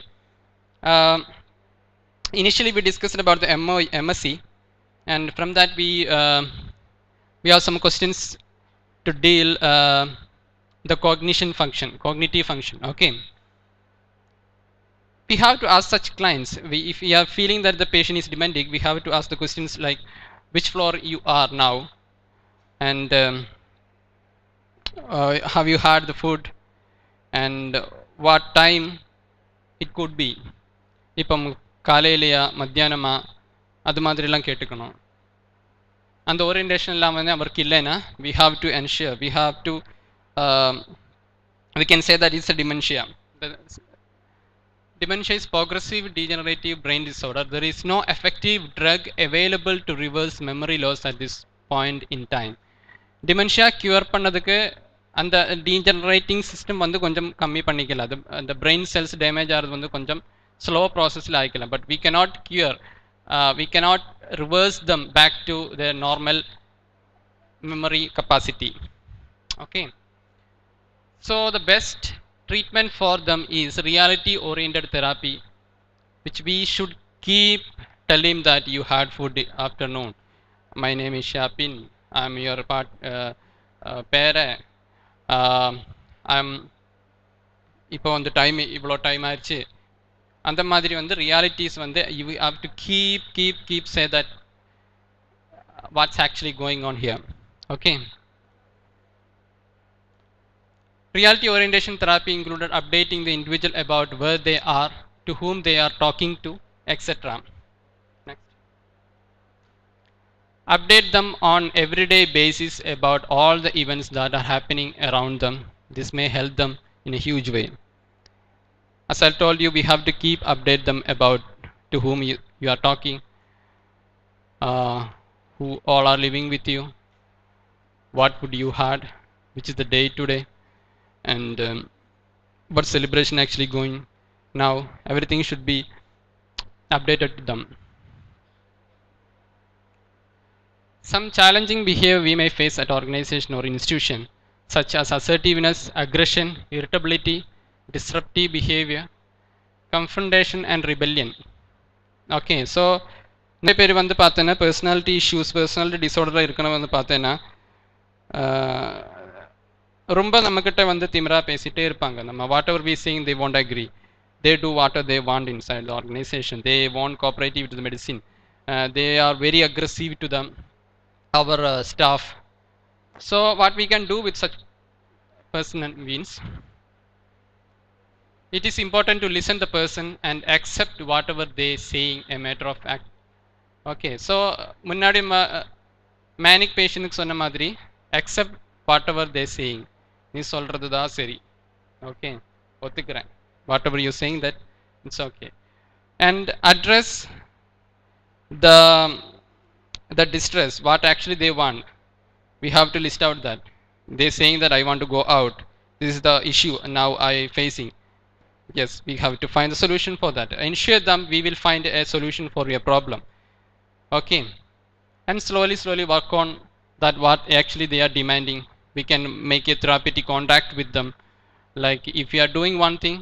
Initially we discussed about the MSc, and from that we have some questions to deal the cognitive function. Okay, we have to ask such clients, if we are feeling that the patient is dementing, we have to ask the questions like which floor you are now, and have you had the food, and what time it could be. இப்போ காலையிலையா மத்தியானமா அது மாதிரிலாம் கேட்டுக்கணும். அந்த orientation இல்லாமல் வந்து அவருக்கு இல்லைன்னா we have to ensure, we can say that it's a dementia. Dementia is progressive degenerative brain disorder. There is no effective drug available to reverse memory loss at this point in time. Dementia cure பண்ணதுக்கு அந்த degenerating system வந்து கொஞ்சம் கம்மி பண்ணிக்கலாம். அது அந்த brain cells damage ஆகிறது வந்து கொஞ்சம் slow processல ஆகிக்கலாம். But we cannot cure, we cannot reverse them back to their normal memory capacity. Okay, so the best treatment for them is reality oriented therapy, which we should keep tell him that you had food afternoon, my name is Shapin, I am your பேரை இப்போ வந்து time இவ்வளோ time ஆயிடுச்சு, அந்த மாதிரி வந்து realities வந்து you have to keep say that what's actually going on here. Okay, reality orientation therapy included updating the individual about where they are, to whom they are talking to, etc. Next. Update them on everyday basis about all the events that are happening around them. This may help them in a huge way. As I told you, we have to keep update them about to whom you are talking, who all are living with you, what food you had, which is the day today, and what celebration actually going now. Everything should be updated to them. Some challenging behavior we may face at organization or institution, such as assertiveness, aggression, irritability, disruptive behavior, confrontation and rebellion. Okay, so நிறைய பேர் வந்து பார்த்தேன்னா personality issues personality டிஸார்டராக இருக்கணும் வந்து பார்த்தேன்னா ரொம்ப நம்மக்கிட்ட வந்து திமிரா பேசிகிட்டே இருப்பாங்க. நம்ம whatever we saying they want agree, they do what they want inside the organization, they want cooperative to the medicine, they are very aggressive to the our staff. So what we can do with such person means it is important to listen the person and accept whatever they saying a matter of fact. Okay, so முன்னாடி manic patient க்கு சொன்ன மாதிரி accept whatever they saying, நீ சொல்றது தான் சரி, okay ஒத்துக்கிறேன், whatever you're saying that it's okay, and address the distress, what actually they want. We have to list out that they saying that I want to go out, this is the issue now I facing. Yes, we have to find the solution for that. Ensure them we will find a solution for your problem. Okay, and slowly work on that what actually they are demanding. We can make a therapeutic contact with them, like if you are doing one thing,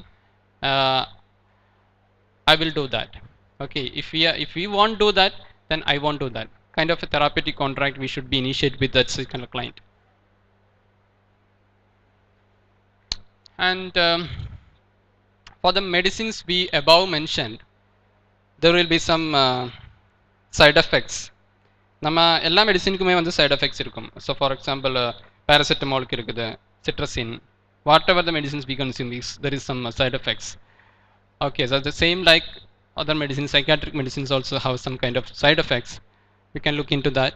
I will do that. Okay, if we won't do that, then I won't do that. Kind of a therapeutic contract we should be initiated with that kind of client. And for the medicines we above mentioned, there will be some side effects. நம்ம எல்லா மெடிசினுக்குமே வந்து side effects இருக்கும். So for example பேராசிட்டமாலுக்கு இருக்குது, cetirizine, whatever the medicines we consume, there is some side effects. Okay, so the same like other medicines, psychiatric medicines also have some kind of side effects. We can look into that.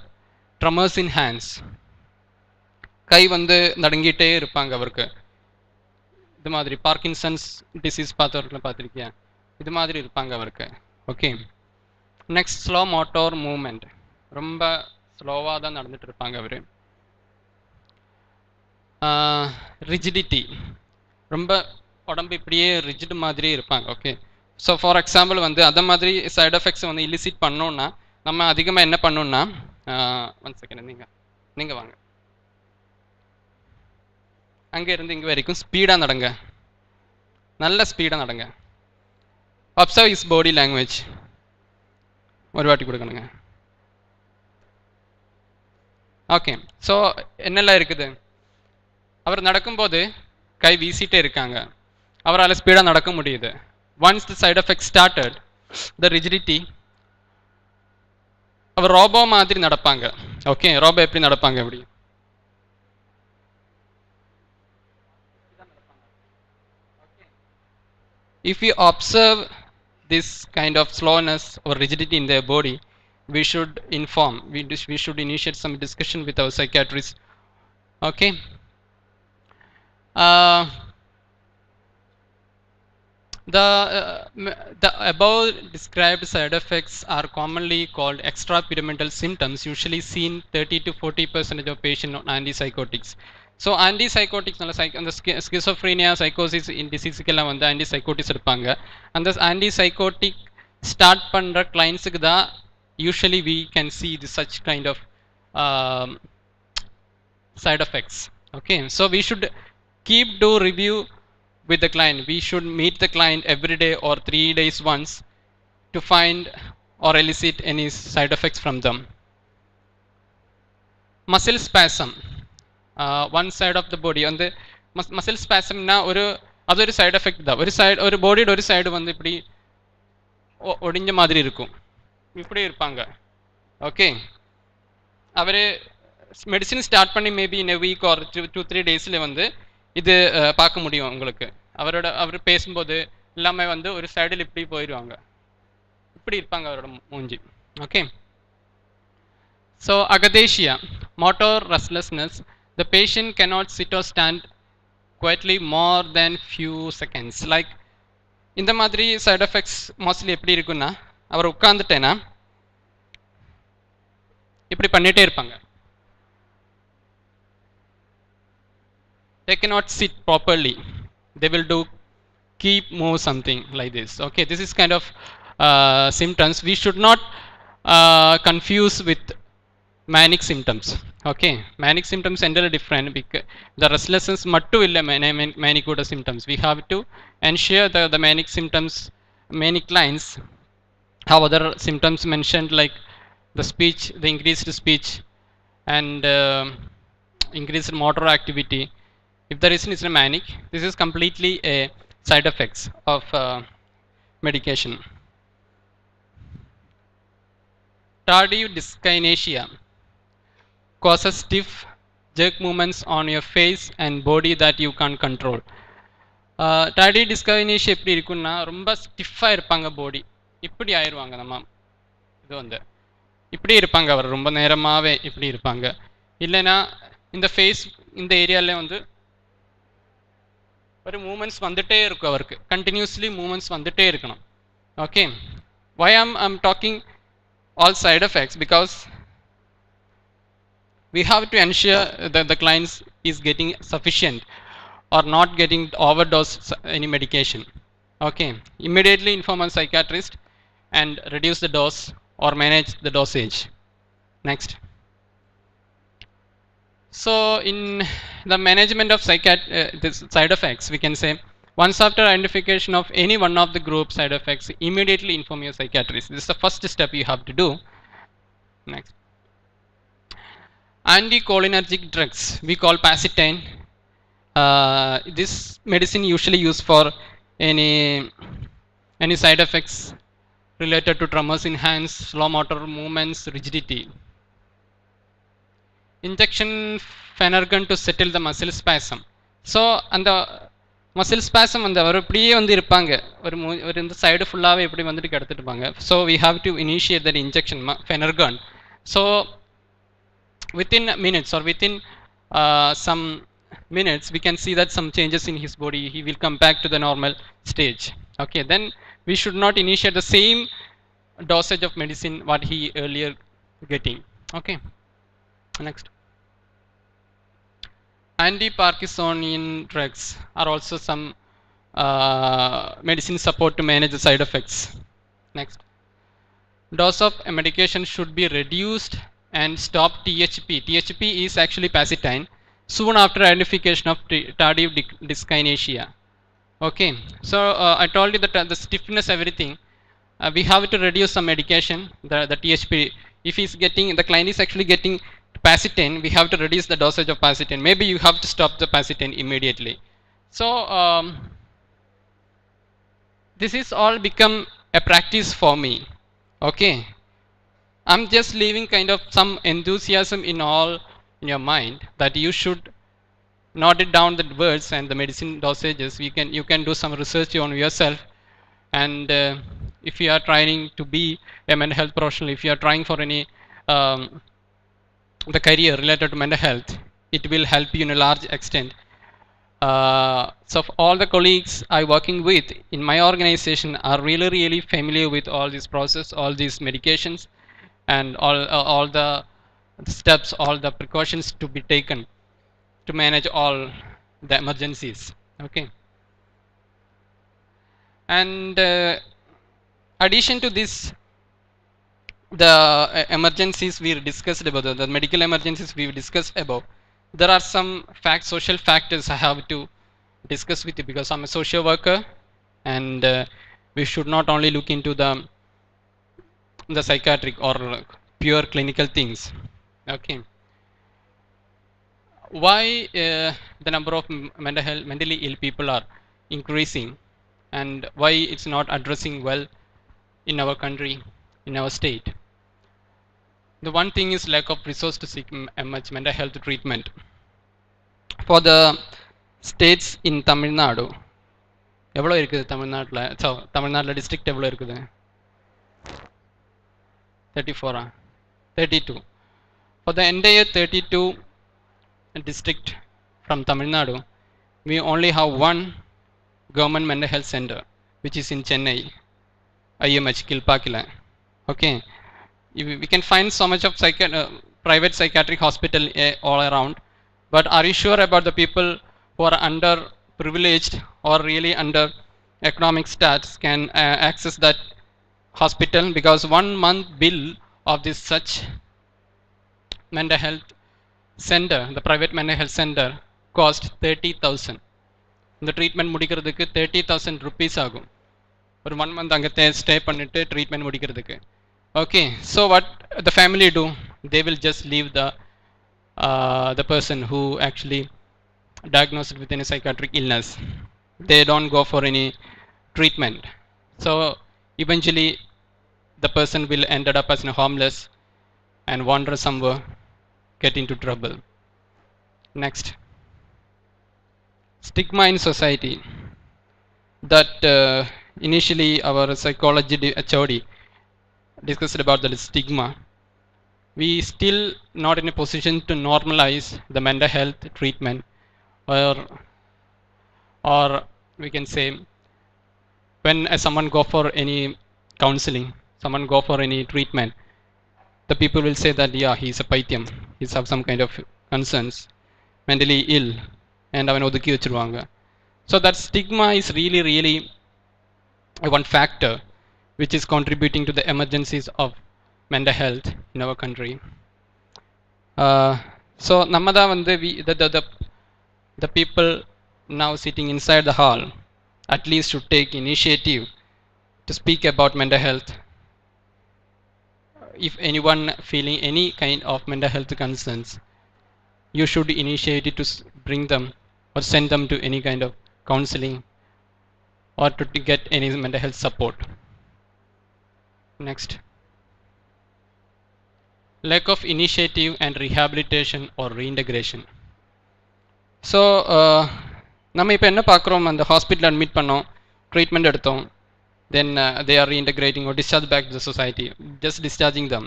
Tremors in hands, கை வந்து நடுங்கிட்டே இருப்பாங்க அவருக்கு, இது மாதிரி Parkinson's disease பார்த்தவர்களை பார்த்துருக்கியா, இது மாதிரி இருப்பாங்க அவருக்கு. Okay, next slow motor movement, ரொம்ப ஸ்லோவாக தான் நடந்துட்டு இருப்பாங்க அவர். ரிஜிடிட்டி, ரொம்ப உடம்பு இப்படியே ரிஜிட் மாதிரியே இருப்பாங்க. ஓகே, ஸோ ஃபார் எக்ஸாம்பிள் வந்து அந்த மாதிரி சைட் எஃபெக்ட்ஸ் வந்து இலிசிட் பண்ணோன்னா நம்ம அதிகமாக என்ன பண்ணோன்னா, ஒன் செகண்ட், நீங்கள் வாங்க, அங்கே இருந்து இங்கே வரைக்கும் ஸ்பீடாக நடங்க, நல்ல ஸ்பீடாக நடங்க. அப்சர்வ் இஸ் பாடி லாங்குவேஜ், ஒரு வாட்டி கொடுக்கணுங்க. ஓகே, ஸோ என்னெல்லாம் இருக்குது, அவர் நடக்கும்போது கை வீசிட்டே இருக்காங்க, அவரால் ஸ்பீடாக நடக்க முடியுது. Once the side effect started, the rigidity, அவர் ரோபோ மாதிரி நடப்பாங்க. ஓகே, ரோபோ எப்படி நடப்பாங்க, எப்படி if we observe this kind of slowness or rigidity in their body, we should inform, we should initiate some discussion with our psychiatrist. Okay, the above described side effects are commonly called extrapyramidal symptoms, usually seen 30 to 40% of patients on antipsychotics. So antipsychotics அந்த schizophrenia சைக்கோசிஸ் டிசீஸுக்கெல்லாம் வந்து ஆன்டிசைக்கோட்டிக்ஸ் இருப்பாங்க. அந்த ஆன்டிசைக்கோட்டிக் start பண்ணுற கிளைண்ட்ஸுக்கு தான் usually we can see the such kind of side effects. Okay, so we should do review with the client. We should meet the client every day or 3 days once to find or elicit any side effects from them. Muscle spasm, one side of the body, on the muscle spasm na adoru side effect da, ஒரு பாடியோட ஒரு side வந்து இப்படி ஒடிஞ்ச மாதிரி இருக்கும், இப்படி இருப்பாங்க. Okay, அவர் medicine start பண்ணி maybe in a week or 2-3 டேஸில் வந்து இது பார்க்க முடியும் உங்களுக்கு. அவர் பேசும்போது எல்லாமே வந்து ஒரு சைடில் இப்படி போயிடுவாங்க, இப்படி இருப்பாங்க அவரோட மூஞ்சி. Okay, so akathisia, motor restlessness, the patient cannot sit or stand quietly more than few seconds. Like இந்த மாதிரி சைட் எஃபெக்ட்ஸ் மோஸ்ட்லி எப்படி இருக்குன்னா, அவர் உட்காந்துட்டேன்னா இப்படி பண்ணிட்டே இருப்பாங்க. They cannot sit properly. They will move something like this. Okay, this is kind of symptoms. We should not confuse with manic symptoms. Okay, manic symptoms entirely different because the restlessness mattu illa manic kuda symptoms. We have to ensure the manic symptoms, manic lines have other symptoms mentioned like the speech, the increased speech, and increased motor activity. If the reason is a manic, this is completely a side effects of medication. Tardive dyskinesia causes stiff jerk movements on your face and body that you can't control. Tardive dyskinesia எப்படி இருக்குன்னா ரொம்ப ஸ்டிஃபாக இருப்பாங்க பாடி, இப்படி ஆயிடுவாங்க. நம்ம இது வந்து இப்படி இருப்பாங்க, அவர் ரொம்ப நேரமாகவே இப்படி இருப்பாங்க. இல்லைன்னா இந்த ஃபேஸ் இந்த ஏரியாவில் வந்து ஒரு மூமெண்ட்ஸ் வந்துட்டே இருக்கும், அவருக்கு கண்டினியூஸ்லி மூமெண்ட்ஸ் வந்துட்டே இருக்கணும். Okay, why I'm talking all side effects, because we have to ensure that the clients is getting sufficient or not getting overdose any medication. Okay, immediately inform a psychiatrist and reduce the dose or manage the dosage. Next. So in the management of this side effects, we can say once after identification of any one of the group side effects, immediately inform your psychiatrist. This is the first step you have to do. Next. Anticholinergic drugs, we call Pacitine. This medicine usually used for any side effects related to tremors in hands, slow motor movements, rigidity. Injection Phenergan to settle the muscle spasm. So அந்த muscle spasm வந்து அவர் இப்படியே வந்து இருப்பாங்க, ஒரு இந்த side ஃபுல்லாகவே இப்படி வந்துட்டு கிடத்துட்டு இருப்பாங்க. So we have to initiate that injection Phenergan. So within minutes or within some minutes we can see that some changes in his body, he will come back to the normal stage. Okay, then we should not initiate the same dosage of medicine what he earlier getting. Okay, next. Anti-Parkinsonian drugs are also some medicine support to manage the side effects. Next. Dose of a medication should be reduced and stop THP. THP is actually Pacitine soon after identification of tardive dyskinesia. Okay, so I told you that the stiffness, everything, we have to reduce some medication, the THP. If he's getting, the client is actually getting Pacitine, we have to reduce the dosage of Pacitine. Maybe you have to stop the Pacitine immediately. So this is all become a practice for me. Okay, I'm just leaving kind of some enthusiasm in all in your mind that you should note it down, the words and the medicine dosages. You can do some research on yourself, and if you are trying to be a mental health professional, if you are trying for any the career related to mental health, it will help you in a large extent. So all the colleagues I working with in my organization are really familiar with all this process, all these medications, and all the steps, all the precautions to be taken to manage all the emergencies. Okay, and addition to this, the emergencies we discussed about, the medical emergencies we discussed about, there are some social factors I have to discuss with you, because I'm a social worker, and we should not only look into the psychiatric or pure clinical things. Okay, why the number of mentally ill people are increasing, and why it's not addressing well in our country, in our state? The one thing is lack of resource to seek much mental health treatment. For the states in Tamil Nadu, எவ்வளோ இருக்குது தமிழ்நாட்டில் district எவ்வளோ இருக்குது? 34 32. For the entire 32 district from Tamil Nadu, we only have one government mental health center, which is in Chennai, IMH Kilpakila. Okay, we can find so much of private psychiatric hospital all around, but are you sure about the people who are underprivileged or really under economic status can access that hospital? Because 1 month bill of this such mental health center, the private mental health center, cost 30,000. இந்த treatment முடிக்கிறதுக்கு 30,000 rupees ஆகும். ஒரு 1 month அங்கே stay பண்ணிட்டு treatment முடிக்கிறதுக்கு. Okay, so what the family do, they will just leave the person who actually diagnosed with any psychiatric illness. They don't go for any treatment. So eventually the person will end up as homeless and wander somewhere, get into trouble. Next, stigma in society. That initially our psychology HOD discussed about the stigma. We still not in a position to normalize the mental health treatment, or we can say when someone go for any counseling, someone go for any treatment, the people will say that yeah, he's a pythium, he's have some kind of concerns, mentally ill, and avan odukki vechiruvanga. So that stigma is really one factor which is contributing to the emergencies of mental health in our country. So namada vande the people now sitting inside the hall at least to take initiative to speak about mental health. If anyone feeling any kind of mental health concerns, you should initiate it to bring them or send them to any kind of counseling or to get any mental health support. Next, lack of initiative and rehabilitation or reintegration. So நம்ம இப்போ என்ன பார்க்குறோம், அந்த hospital admit பண்ணோம், treatment எடுத்தோம், then they are reintegrating or discharged back to the society, just discharging them,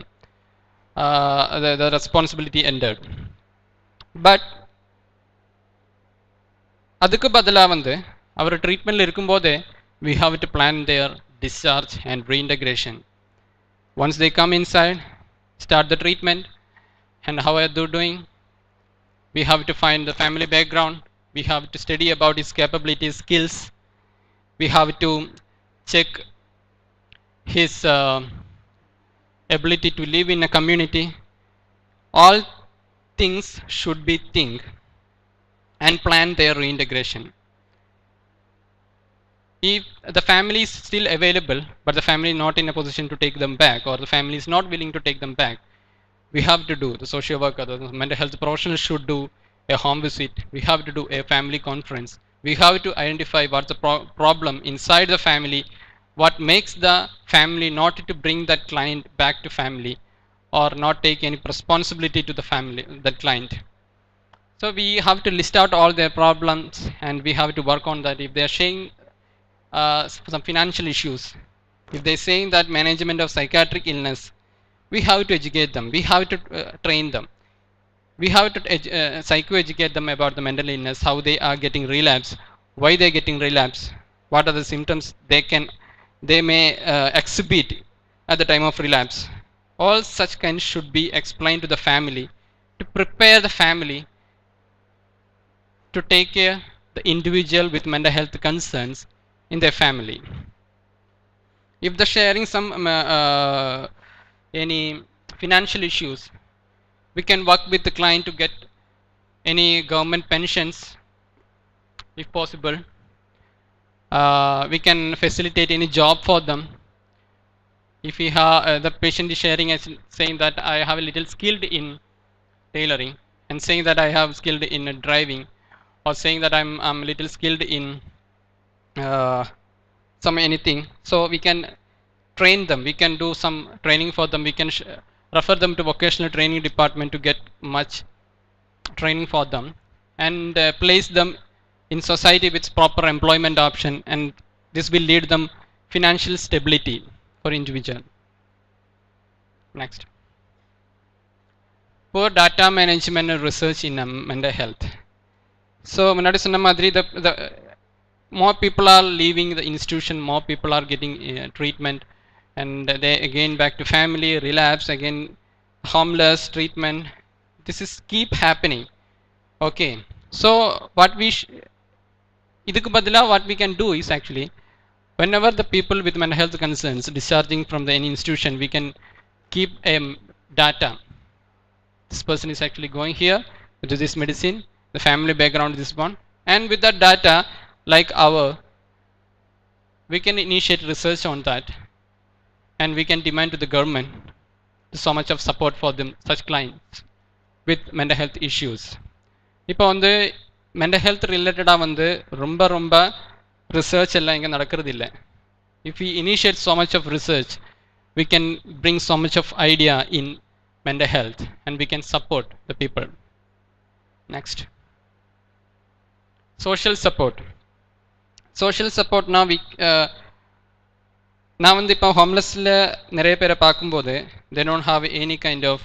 the responsibility ended. But அதுக்கு பதிலாக வந்து அவர் ட்ரீட்மெண்ட்டில் இருக்கும்போதே we have to plan their discharge and reintegration. Once they come inside, start the treatment, and how are they doing, we have to find the family background, we have to study about his capabilities, skills, we have to check his ability to live in a community. All things should be think and plan their reintegration. If the family is still available but the family is not in a position to take them back, or the family is not willing to take them back, we have to do, the social worker, the mental health professionals should do a home visit, we have to do a family conference, we have to identify what's the problem inside the family, what makes the family not to bring that client back to family or not take any responsibility to the family, that client. So we have to list out all their problems and we have to work on that. If they are saying some financial issues, if they are saying that management of psychiatric illness, we have to educate them, we have to train them, we have to psycho-educate them about the mental illness, how they are getting relapse, why they are getting relapse, what are the symptoms they may exhibit at the time of relapse. All such kinds should be explained to the family to prepare the family to take care the individual with mental health concerns in their family. If they're sharing some any financial issues, we can work with the client to get any government pensions if possible. We can facilitate any job for them. If we have the patient is sharing as saying that I have a little skilled in tailoring, and saying that I have skilled in driving, or saying that I'm a little skilled in some anything, so we can train them, we can do some training for them, we can refer them to vocational training department to get much training for them, and place them in society with proper employment option, and this will lead them financial stability for individual. Next, poor data management and research in mental health. So முன்னாடி சொன்ன மாதிரி the more people are leaving the institution, more people are getting treatment, and they again back to family, relapse, again homeless, treatment. This is keep happening. Okay, so what we idukku badala what we can do is actually, whenever the people with mental health concerns discharging from any institution, we can keep a data. This person is actually going here, to this medicine, the family background this one, and with that data, like we can initiate research on that, and we can demand to the government so much of support for them, such clients with mental health issues. இப்போ வந்து mental health ரிலேட்டடாக வந்து ரொம்ப ரொம்ப research எல்லாம் இங்கே நடக்கிறது இல்லை. If we initiate so much of research, we can bring so much of idea in mental health and we can support the people. Next. Social support. Social support now நான் வந்து இப்போ ஹோம்லெஸ்ஸில் நிறைய பேரை பார்க்கும்போது they don't have any kind of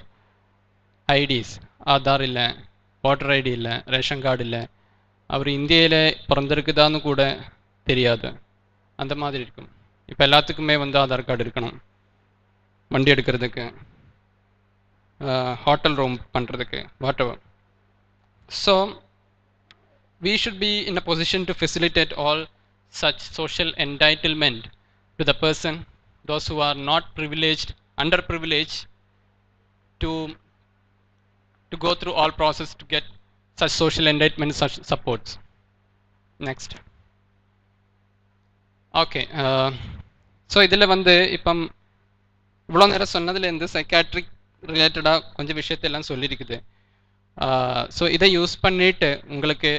IDs. Aadhaar இல்லை, voter ID இல்லை, ration card இல்லை, அவர் இந்தியாவில் பிறந்திருக்குதான்னு கூட தெரியாது, அந்த மாதிரி இருக்கும். இப்போ எல்லாத்துக்குமே வந்து ஆதார் கார்டு இருக்கணும், வண்டி எடுக்கிறதுக்கு, ஹோட்டல் ரூம் பண்ணுறதுக்கு, what ever. So we should be in a position to facilitate all such social entitlement to the person, those who are not privileged, underprivileged, to go through all process to get such social entitlement, such supports. Next. Okay. So இதில் வந்து இப்போ இவ்வளோ நேரம் சொன்னதுலேருந்து psychiatric ரிலேட்டடாக கொஞ்சம் விஷயத்தெல்லாம் சொல்லியிருக்குது. So இதை யூஸ் பண்ணிவிட்டு உங்களுக்கு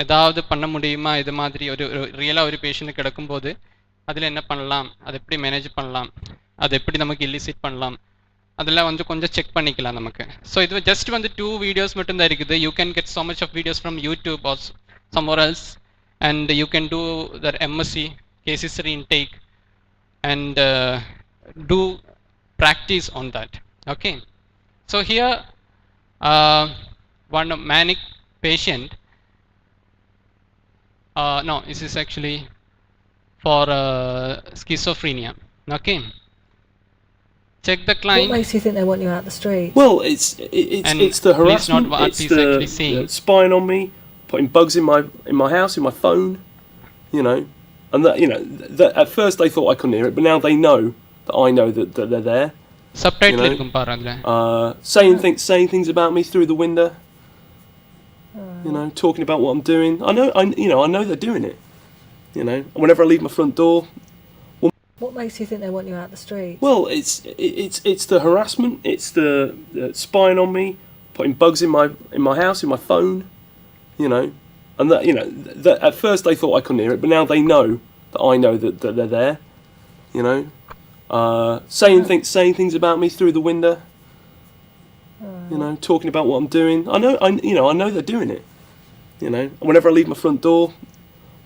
ஏதாவது பண்ண முடியுமா, இது மாதிரி ஒரு ரியலாக ஒரு பேஷண்ட் கிடக்கும்போது அதில் என்ன பண்ணலாம், அதை எப்படி மேனேஜ் பண்ணலாம், அதை எப்படி நமக்கு இல்லிசிட் பண்ணலாம், அதெல்லாம் வந்து கொஞ்சம் செக் பண்ணிக்கலாம் நமக்கு. ஸோ இது ஜஸ்ட் வந்து 2 வீடியோஸ் மட்டும்தான் இருக்குது. You can get so much of videos from YouTube or somewhere else, and you can do the MSc case history intake and do practice on that. Okay. So here one manic patient, no, this is actually for schizophrenia. Okay. Check the client. What makes you think they want you out the street? Well, it's the harassment. It's the spying on me, putting bugs in my house, in my phone, you know, and that at first they thought I couldn't hear it, but now they know that I know that they're there. Subtitle, saying things about me through the window. You know, talking about what I'm doing. I know they're doing it. You know, whenever I leave my front door. What makes you think they want you out the street? Well, it's the harassment. It's the spying on me, putting bugs in my house, in my phone. You know, and that at first they thought I couldn't hear it, but now they know that I know that they're there. You know, saying things about me through the window. You know, talking about what I'm doing. I know they're doing it. You know, whenever I leave my front door,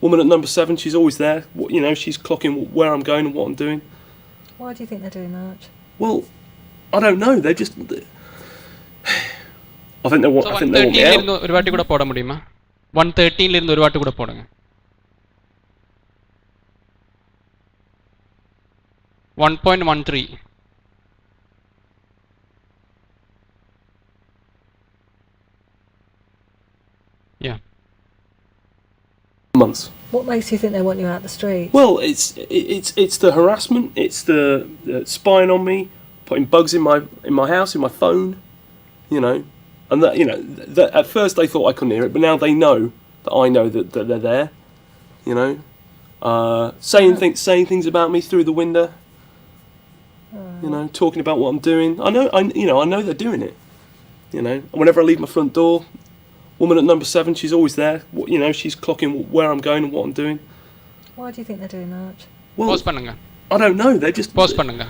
woman at number 7, she's always there. You know, she's clocking where I'm going and what I'm doing. Why do you think they're doing that? Well, I don't know. They're just. I think they want. I think they want me out. ஒரு வாட்டி கூட போட முடியுமா? 113 ல இருந்து ஒரு வாட்டி கூட போடுங்க. 1.13. Yeah. Months. What makes you think they want you out the street? Well, it's the harassment. It's the spying on me, putting bugs in my house, in my phone. You know, and that at first they thought I couldn't hear it, but now they know that I know that they're there. You know, saying things about me through the window. You know, talking about what I'm doing. I know they're doing it. You know, whenever I leave my front door. Woman at number 7, she's always there. You know, she's clocking where I'm going and what I'm doing. Why do you think they're doing that? Well, pause பண்ணுங்க. I don't know. They just pause பண்ணுங்க.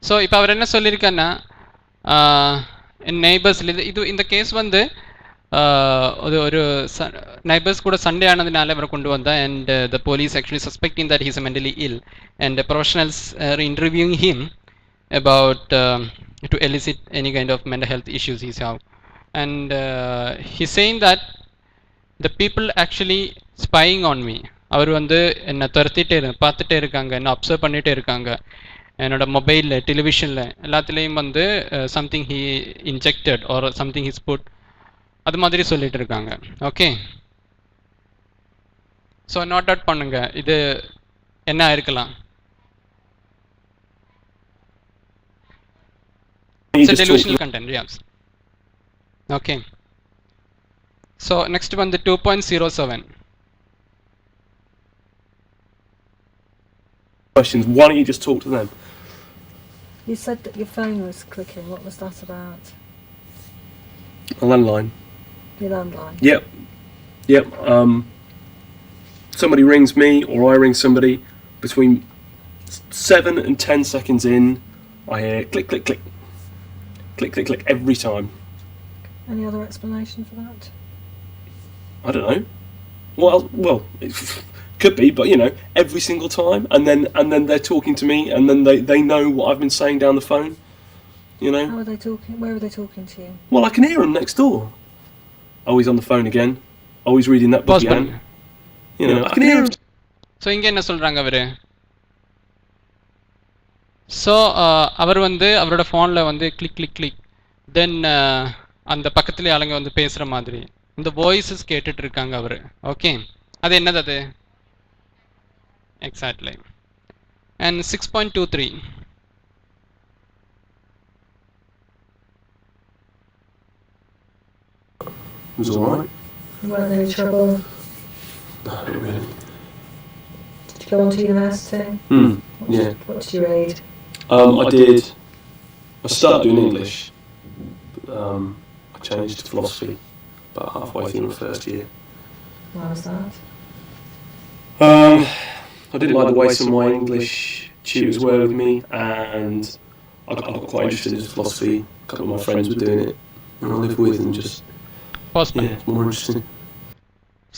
So இப்போ அவர் என்ன சொல்லியிருக்காருன்னா, நெய்பர்ஸ்ல இது இந்த case வந்து ஒரு neighbours கூட சண்டே ஆனதுனால இவரை கொண்டு வந்தா, and the police actually suspecting that he's mentally ill, and the professionals are interviewing him about to elicit any kind of mental health issues he's have. And he's saying that the people actually spying on me. அவர் வந்து என்னை பார்த்துட்டே இருக்காங்க, என்னை observe பண்ணிகிட்டே இருக்காங்க. என்னோட மொபைலில், டெலிவிஷனில் எல்லாத்துலேயும் வந்து something he injected or something his food, அது மாதிரி சொல்லிட்டு இருக்காங்க. ஓகே. ஸோ நோட் அவுட் பண்ணுங்க, இது என்ன இருக்கலாம். It's a delusional content, yes. Okay. So next வந்து 2.07. Questions. Why don't you just talk to them? You said that your phone was clicking. What was that about? A landline. Your landline? Yep. Somebody rings me or I ring somebody, between 7 and 10 seconds in, I hear click, click, click. Click, click, click every time. Any other explanation for that? I don't know. Well, it could be, but every single time, and then they're talking to me, and then they know what I've been saying down the phone. How are they talking? Where are they talking to you? Well, I can hear them next door. Always on the phone again. Always reading that book again. I can hear them. So இங்கே என்ன சொல்கிறாங்க அவர்? So அவர் வந்து அவரோட ஃபோனில் வந்து click click click, தென் அந்த பக்கத்துலேயே ஆளுங்க வந்து பேசுகிற மாதிரி இந்த வாய்ஸஸ் கேட்டுட்டு இருக்காங்க அவர். ஓகே, அது என்னது அது? Exactly. And 6.23. It was alright. You weren't in any trouble? No, not really. Did you go on to university? Yeah. What did you read? I started doing English. I changed to philosophy about halfway through the first year. Why was that? I didn't like the way some of my English tutors were with me, and I got quite interested in philosophy. A couple of my friends were doing it, and I lived with and just it's more interesting.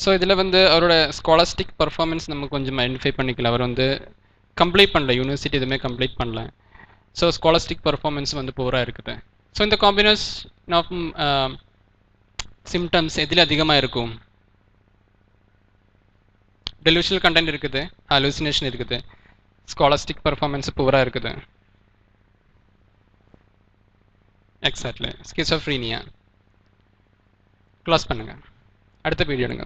So இதில் வந்து அவரோட scholastic performance நம்ம கொஞ்சம் identify பண்ணிக்கலாம். அவர் வந்து complete பண்ணல, university எதுவுமே complete பண்ணல. ஸோ ஸ்காலஸ்டிக் பர்ஃபார்மன்ஸ் வந்து போராக இருக்குது. ஸோ இந்த காம்பினேஷன் ஆஃப் சிம்டம்ஸ் எதில் அதிகமாக இருக்கும்? டெலிவிஷனல் கண்டென்ட் இருக்குது, ஹாலுசினேஷன் இருக்குது, ஸ்காலஸ்டிக் பர்ஃபார்மன்ஸ் போராக இருக்குது. எக்ஸாக்ட்லி. ஸ்கிசோஃப்ரீனியா. க்ளாஸ் பண்ணுங்க. அடுத்த பீரியட் எடுங்க.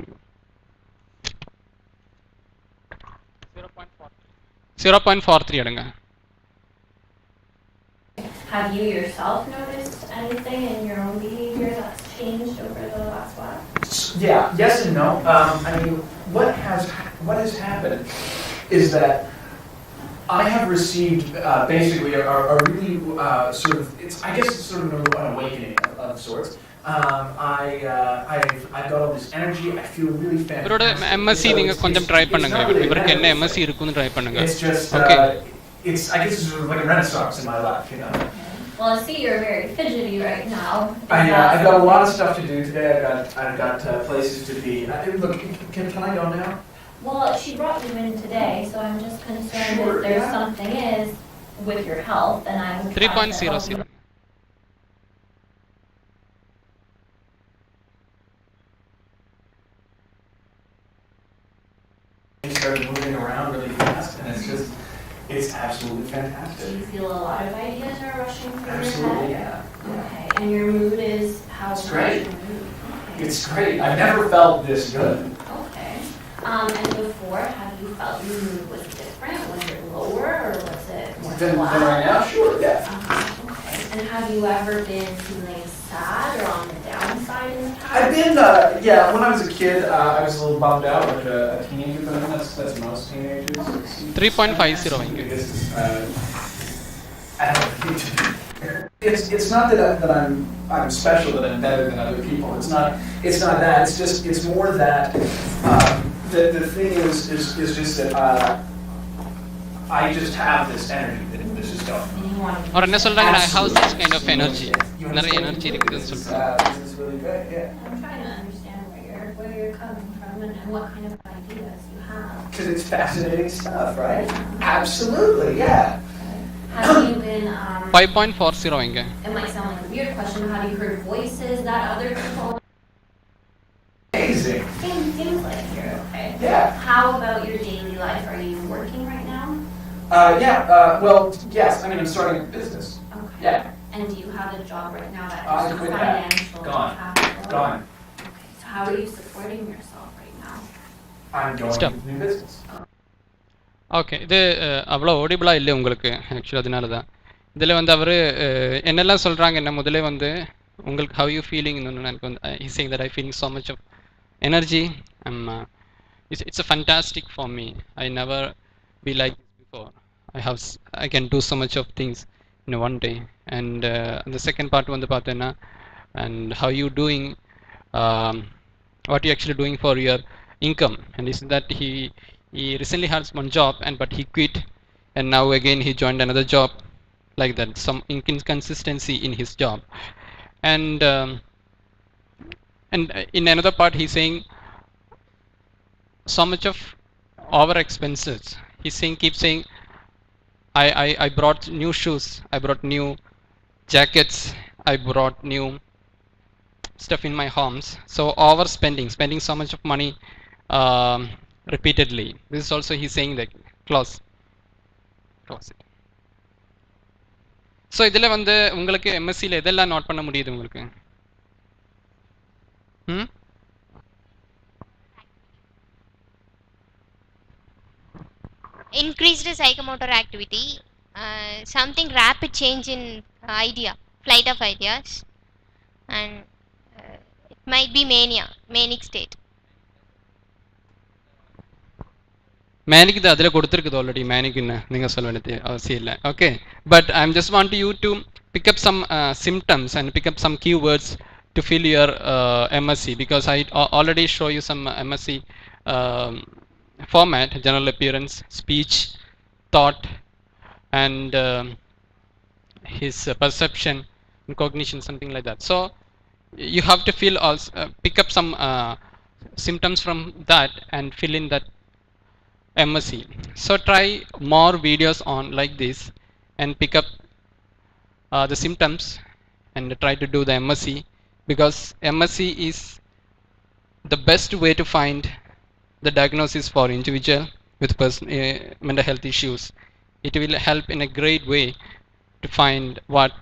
0.43 எடுங்க. Have you yourself noticed anything in your own behavior that's changed over the last while? Yeah, yes and no. I mean, what has happened is that I have received basically a really sort of, I guess it's sort of an awakening of sorts. I've got all this energy. I feel really fantastic. இவரோட MSc நீங்க கொஞ்சம் try பண்ணுங்க. இவருக்கு என்ன MSc இருக்குன்னு try பண்ணுங்க. It's just I guess it's sort of like a renaissance in my life, Well, I see you're very fidgety right now. I've got a lot of stuff to do today. I've got places to be. Look, can I go now? Well, she brought you in today, so I'm just concerned if there's something with your health, and I will 3.00. Started moving around really fast, and it's absolutely fantastic. Do you feel a lot of ideas are rushing through Absolutely, your head? yeah. Okay, and your mood is how? It's great. Your mood? Okay. It's great. I've never felt this good. Okay. And before, have you felt your mood was different? Was it lower, or was it more Than flat? right now? Sure, yeah. Okay. And have you ever been feeling sad or on the downside in the past? I've been, when I was a kid, I was a little bummed out, like a teenager, but I mean, that's most teenagers. 3.50. It's not that I'm special, that I'm better than other people. It's not that. It's more that the thing is just that I just have this energy that this is going. அவர் என்ன சொல்றாங்க? I have this kind of energy. நிறைய energy இருக்குதுன்னு சொல்றாங்க. This is really great, yeah. I'm trying to understand where you're coming from and what kind of ideas you have. Because it's fascinating stuff, right? Absolutely, yeah. Have you been 5.40 இங்க. It might sound like a weird question, but have you heard voices that other people? Amazing. Seems like you're okay. Yeah. How about your daily life? Are you working right now? Well, yes. I mean, I'm starting a business. Okay. Yeah. And do you have a job right now that I is quit that. financial Gone. capital? Gone. Okay. So how are you supporting yourself right now? I'm going Stop. into new business. Okay, இது அவ்வளோ ஓடிபிளாக இல்லை உங்களுக்கு actually, அதனால தான் இதில் வந்து அவர் என்னெல்லாம் சொல்கிறாங்க. என்ன முதலே வந்து உங்களுக்கு how you feeling எனக்கு வந்து he's saying that I feeling so much of energy. It's a fantastic for me. I never be like this before. I can do so much of things in one day. And the second part வந்து பார்த்தேன்னா and how you doing, um, what you actually doing for your income. And is that he recently had one job and but he quit, and now again he joined another job, like that, some inconsistency in his job. And in another part he's saying so much of our expenses. He's saying, keep saying, I brought new shoes, I brought new jackets, I brought new stuff in my homes. So over spending so much of money repeatedly. This is also he's saying that close it. So இதில் வந்து உங்களுக்கு எம்எஸ்சியில் எதெல்லாம் note பண்ண முடியுது உங்களுக்கு? Increased psychomotor activity, something rapid change in idea, flight of ideas, and it might be manic state. மேனிக்கு இது அதில் கொடுத்துருக்குது ஆல்ரெடி, மேனிக்குன்னு நீங்கள் சொல்ல வேண்டியது அவசியம் இல்லை. Okay, but I am just want you to pick up some symptoms and pick up some keywords to fill your MSc, because I already show you some MSc format: general appearance, speech, thought, and his perception and cognition, something like that. So you have to fill also pick up some symptoms from that and fill in that MSc. So try more videos on like this and pick up the symptoms and try to do the MSc, because MSc is the best way to find the diagnosis for individual with mental health issues. It will help in a great way to find what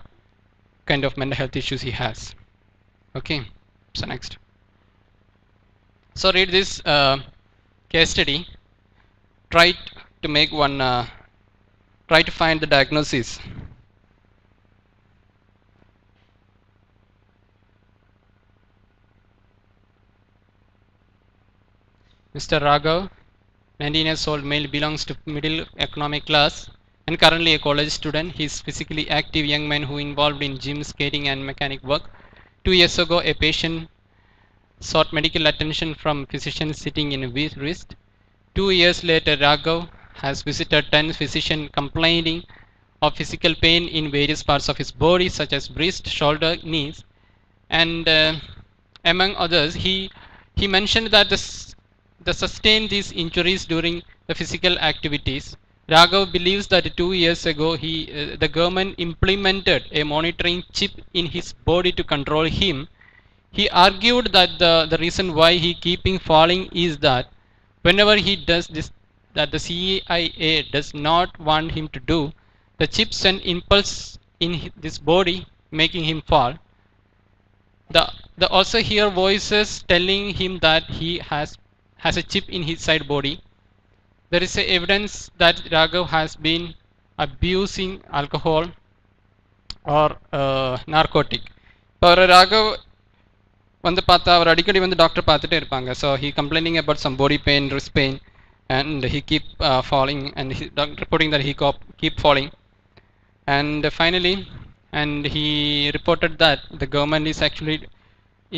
kind of mental health issues he has. Okay, so next. So read this case study. Try to make one, try to find the diagnosis. Mr. Raghav, 19 years old male, belongs to middle economic class and currently a college student. He is physically active young man who involved in gym, skating and mechanic work. 2 years ago, a patient sought medical attention from physician sitting in a wrist. 2 years later, Raghav has visited 10 physicians complaining of physical pain in various parts of his body, such as wrist, shoulder, knees, and among others. He mentioned that the sustained these injuries during the physical activities. Raghav believes that 2 years ago the government implemented a monitoring chip in his body to control him. He argued that the reason why he keeping falling is that whenever he does this, that the CIA does not want him to do, the chip send impulse in this body, making him fall. The also hear voices telling him that he has a chip in his side body. There is evidence that Raghav has been abusing alcohol or narcotic. For Raghav வந்து பார்த்தா அவர் அடிக்கடி வந்து doctor பார்த்துட்டே இருப்பாங்க. So he complaining about some body pain, wrist pain, and he keep falling, and he reporting that he keep falling, and finally he reported that the government is actually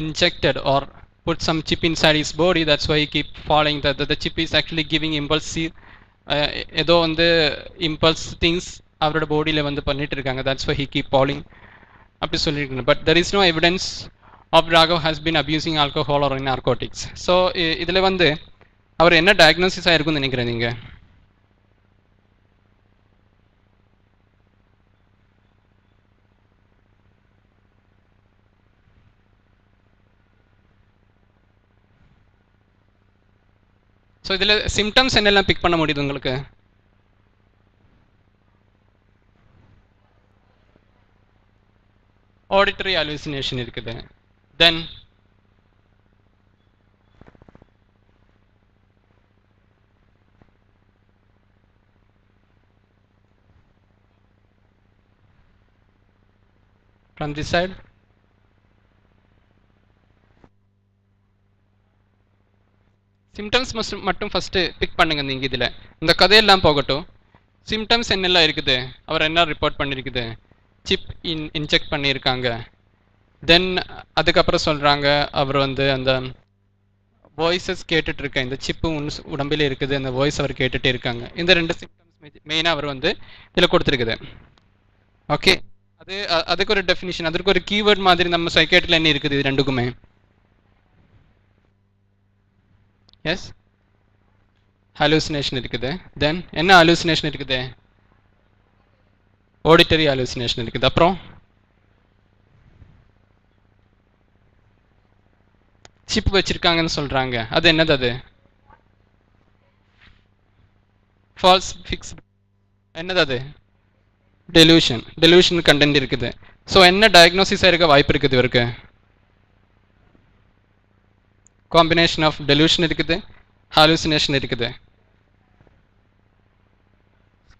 injected or put some chip inside his body. That's why he keep falling. The chip is actually giving impulse ஏதோ வந்து impulse things அவரோட பாடியில் வந்து பண்ணிட்டு இருக்காங்க. That's why he keep falling அப்படி சொல்லியிருக்காங்க. But there is no evidence of Raghav has been abusing alcohol or narcotics. So இதில் வந்து அவர் என்ன டயக்னோசிஸ் ஆயிருக்குன்னு நினைக்கிறேன் நீங்கள்? ஸோ இதில் சிம்டம்ஸ் என்னெல்லாம் பிக் பண்ண முடியுது உங்களுக்கு? ஆடிட்டரி அலுசினேஷன் இருக்குது. தென் from this side சிம்டம்ஸ் மட்டும் ஃபஸ்ட்டு பிக் பண்ணுங்க நீங்கள் இதில். இந்த கதையெல்லாம் போகட்டும். சிம்டம்ஸ் என்னெல்லாம் இருக்குது, அவர் என்ன ரிப்போர்ட் பண்ணியிருக்குது, சிப் இன்ஜெக்ட் பண்ணியிருக்காங்க. தென் அதுக்கப்புறம் சொல்கிறாங்க அவர் வந்து அந்த வாய்ஸஸ் கேட்டுட்ருக்க, இந்த சிப்பு உடம்பில் இருக்குது, அந்த வாய்ஸ் அவர் கேட்டுகிட்டே இருக்காங்க. இந்த 2 சிம்டம்ஸ் மெயினாக அவர் வந்து இதில் கொடுத்துருக்குது. ஓகே, அதுக்கு ஒரு டெஃபினிஷன், அதுக்கு ஒரு கீவேர்ட் மாதிரி நம்ம சைக்காட்ரியில் என்ன இருக்குது இது ரெண்டுக்குமே? எஸ், ஹலூசினேஷன் இருக்குது. தென் என்ன ஹலூசினேஷன் இருக்குது? ஆடிட்டரி ஹலூசினேஷன் இருக்குது. அப்புறம் சிப் வச்சிருக்காங்கன்னு சொல்றாங்க, அது என்னது? அது ஃபால்ஸ் ஃபிக்ஸ், என்னது அது? டெலூஷன் கண்டென்ட் இருக்குது. ஸோ என்ன டயக்னோசிஸாக இருக்க வாய்ப்பு இருக்குது இவருக்கு? காம்பினேஷன் ஆஃப் டெலூஷன் இருக்குது, ஹாலுசினேஷன் இருக்குது,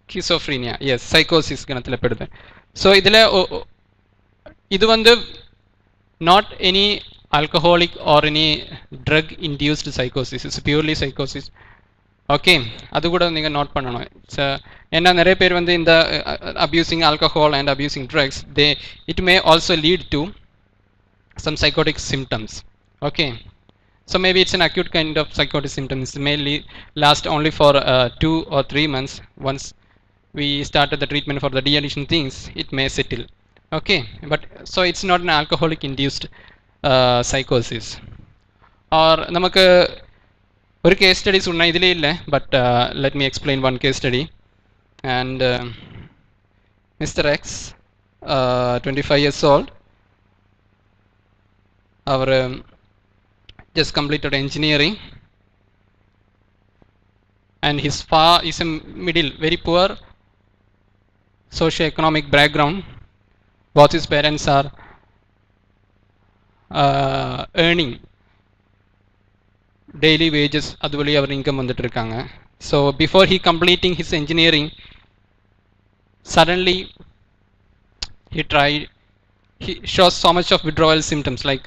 ஸ்கிசோஃப்ரீனியா, எஸ், சைக்கோசிஸ் கணத்தில் பெடுது. ஸோ இதில் இது வந்து not any alcoholic or any drug induced psychosis, it's purely psychosis. Okay, அது கூட நீங்கள் நோட் பண்ணணும். ஏன்னா நிறைய பேர் வந்து இந்த abusing alcohol and abusing drugs, it may also lead to some psychotic symptoms. Okay, so maybe it's an acute kind of psychotic symptoms. It may last only for 2 or 3 months. Once we started the treatment for the de-addiction things, it may settle. Okay, but so it's not an alcoholic induced psychosis. Or நமக்கு ஒரு case study சொன்னால் இதிலே இல்லை, but let me explain one case study. And mister X, 25 years old, அவர் just completed engineering, and his is a middle, very poor socio-economic background. Both his parents are earning daily wages, அது வழி அவர் income வந்துட்டு இருக்காங்க. So before he completing his engineering, suddenly he shows so much of withdrawal symptoms, like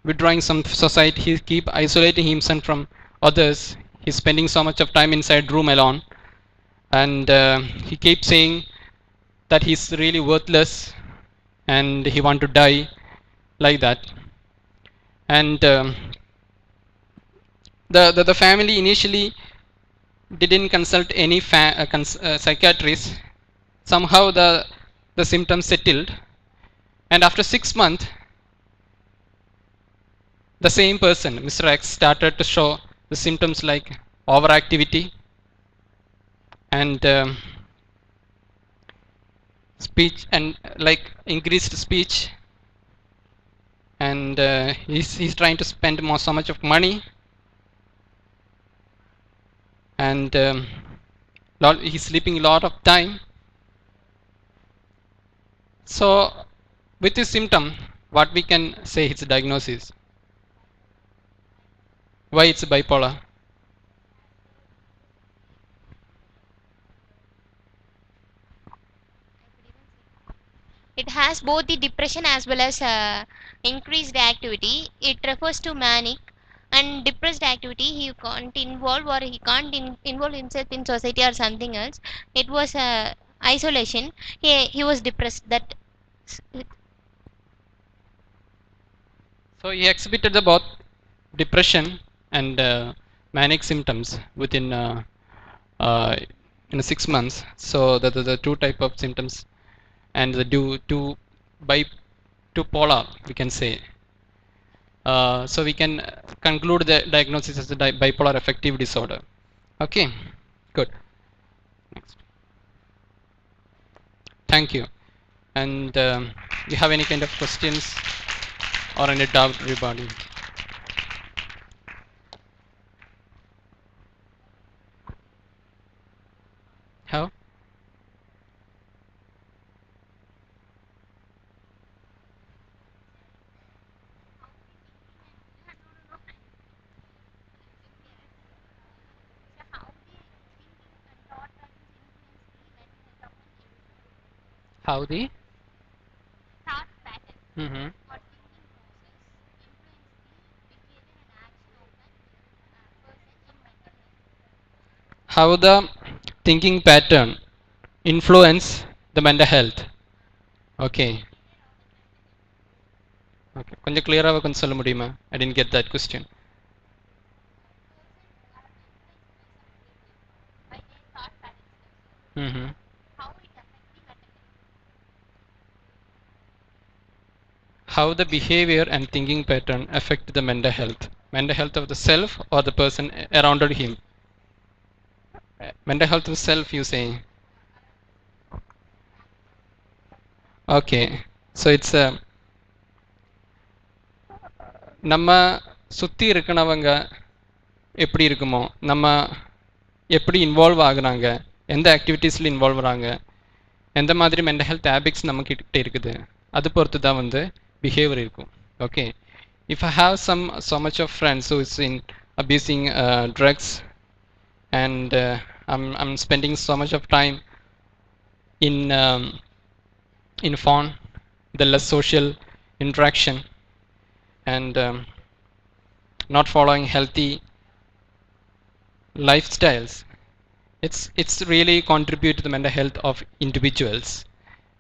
withdrawing some society. He keep isolating himself from others. He's spending so much of time inside room alone, and he keeps saying that he's really worthless and he want to die, like that. And the family initially didn't consult any psychiatrist. Somehow the symptoms settled, and after 6 months, the same person, Mr. X, started to show the symptoms like overactivity and speech, and like increased speech, and he's trying to spend so much of money, and he's sleeping a lot of time. So with this symptom, what we can say its diagnosis? Why it's bipolar? It has both the depression as well as increased activity. It refers to manic and depressed activity. He can't involve, or he can't involve himself in society or something else. It was isolation. He was depressed. That So he exhibited the both depression and manic symptoms within in 6 months. So the two type of symptoms, and the two polar, we can say. So we can conclude the diagnosis as a bipolar affective disorder. Okay, good. Next. Thank you. And you have any kind of questions or any doubt regarding? How? How the thought pattern. mm-hmm. Or thinking process influence the behavior and action of a person in how the thinking pattern influence the mental health. Okay. Okay. கொஞ்சம் கிளியராக கொஞ்சம் சொல்ல முடியுமா? I didn't get that question. Mm-hmm. How the behavior and thinking pattern affect the mental health of the self or the person around him. Mental health of self, you saying? Okay, so it's a நம்ம சுற்றி இருக்கிறவங்க எப்படி இருக்குமோ, நம்ம எப்படி involve ஆகுறாங்க, எந்த ஆக்டிவிட்டீஸில் involve ஆகுறாங்க, எந்த மாதிரி மென்டல் ஹெல்த் ஹேபிட்ஸ் நம்மக்கிட்ட இருக்குது, அது பொறுத்து தான் வந்து behavior இருக்கும். Okay, if I have so much of friends who is in abusing drugs and I'm spending so much of time in phone, the less social interaction and not following healthy lifestyles, it's really contribute to the mental health of individuals,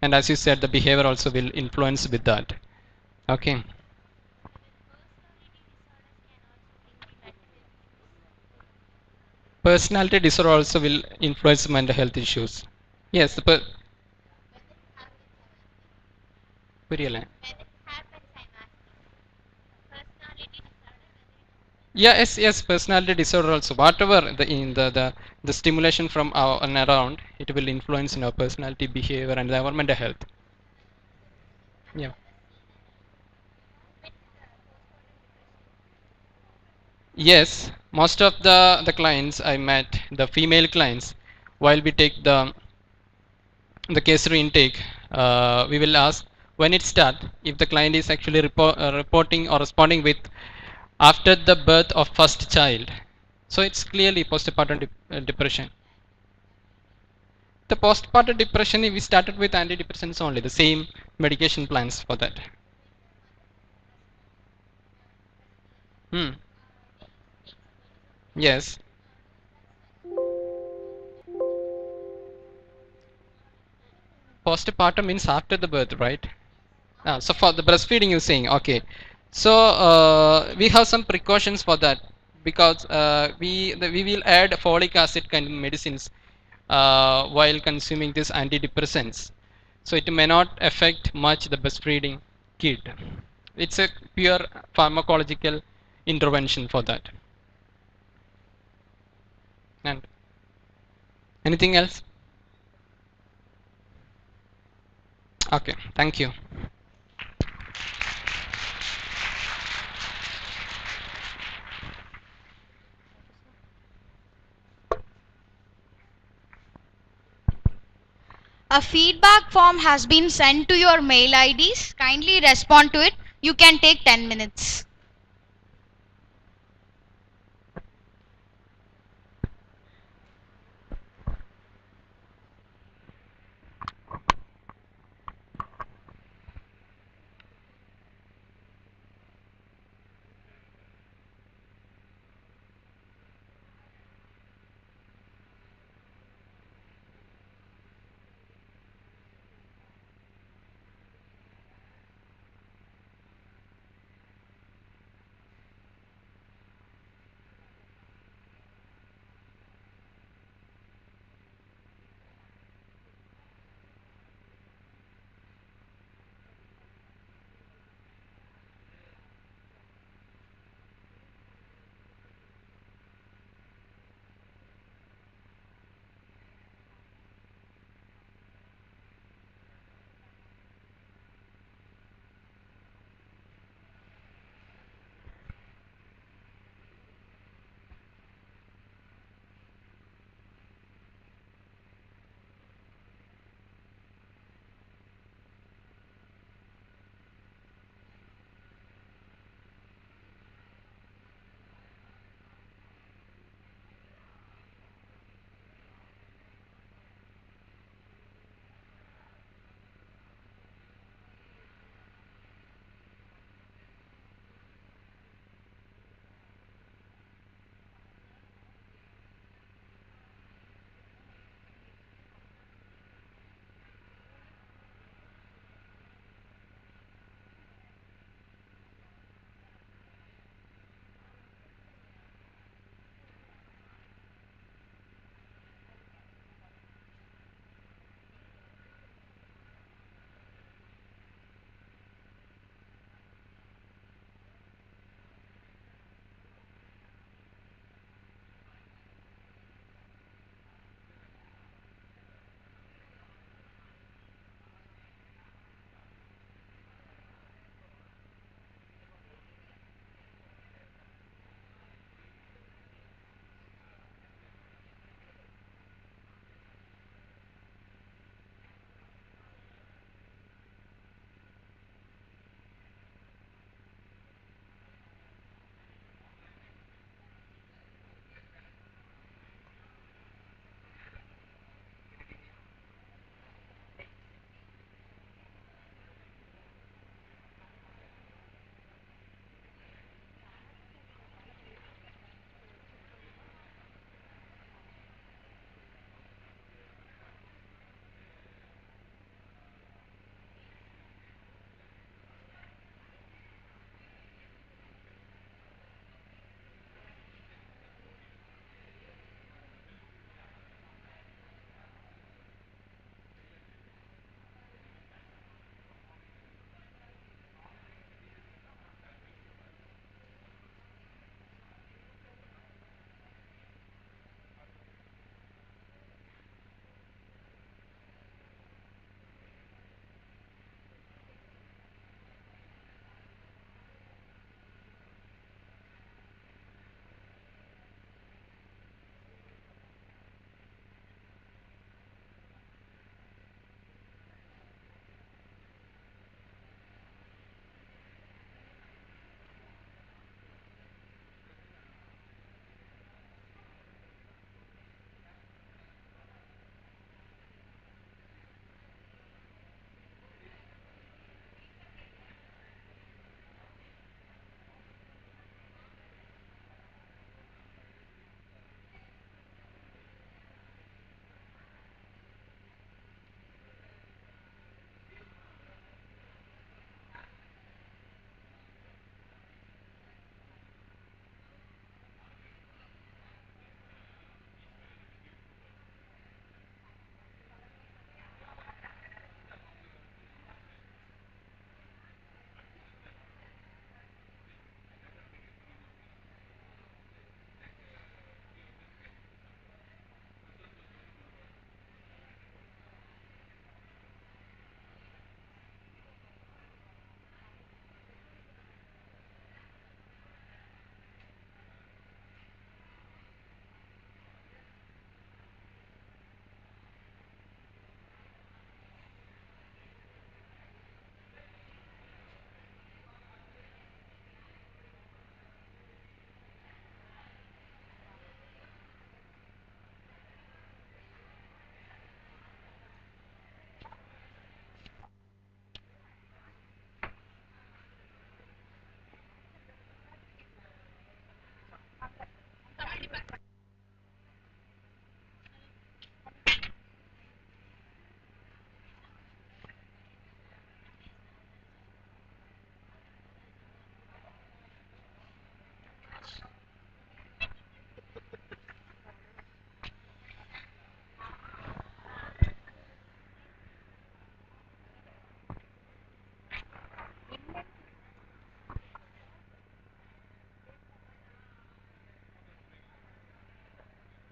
and as you said, the behavior also will influence with that. Okay. Personality disorder also will influence mental health issues. Yes, புரியல. Yes, personality disorder also. Whatever the stimulation from our and around, it will influence in our personality, behavior, and our mental health. Yeah. Yes, most of the clients I met, the female clients, while we take the case intake, we will ask when it start, if the client is actually reporting or responding with after the birth of first child. So it's clearly postpartum depression. The postpartum depression, we started with antidepressants only, the same medication plans for that. Yes. Postpartum means after the birth, right? So for the breastfeeding you're saying, okay. So we have some precautions for that, because we will add folic acid kind of medicines while consuming these antidepressants. So it may not affect much the breastfeeding kid. It's a pure pharmacological intervention for that. And anything else? Okay, thank you. A feedback form has been sent to your mail IDs. Kindly respond to it. You can take 10 minutes.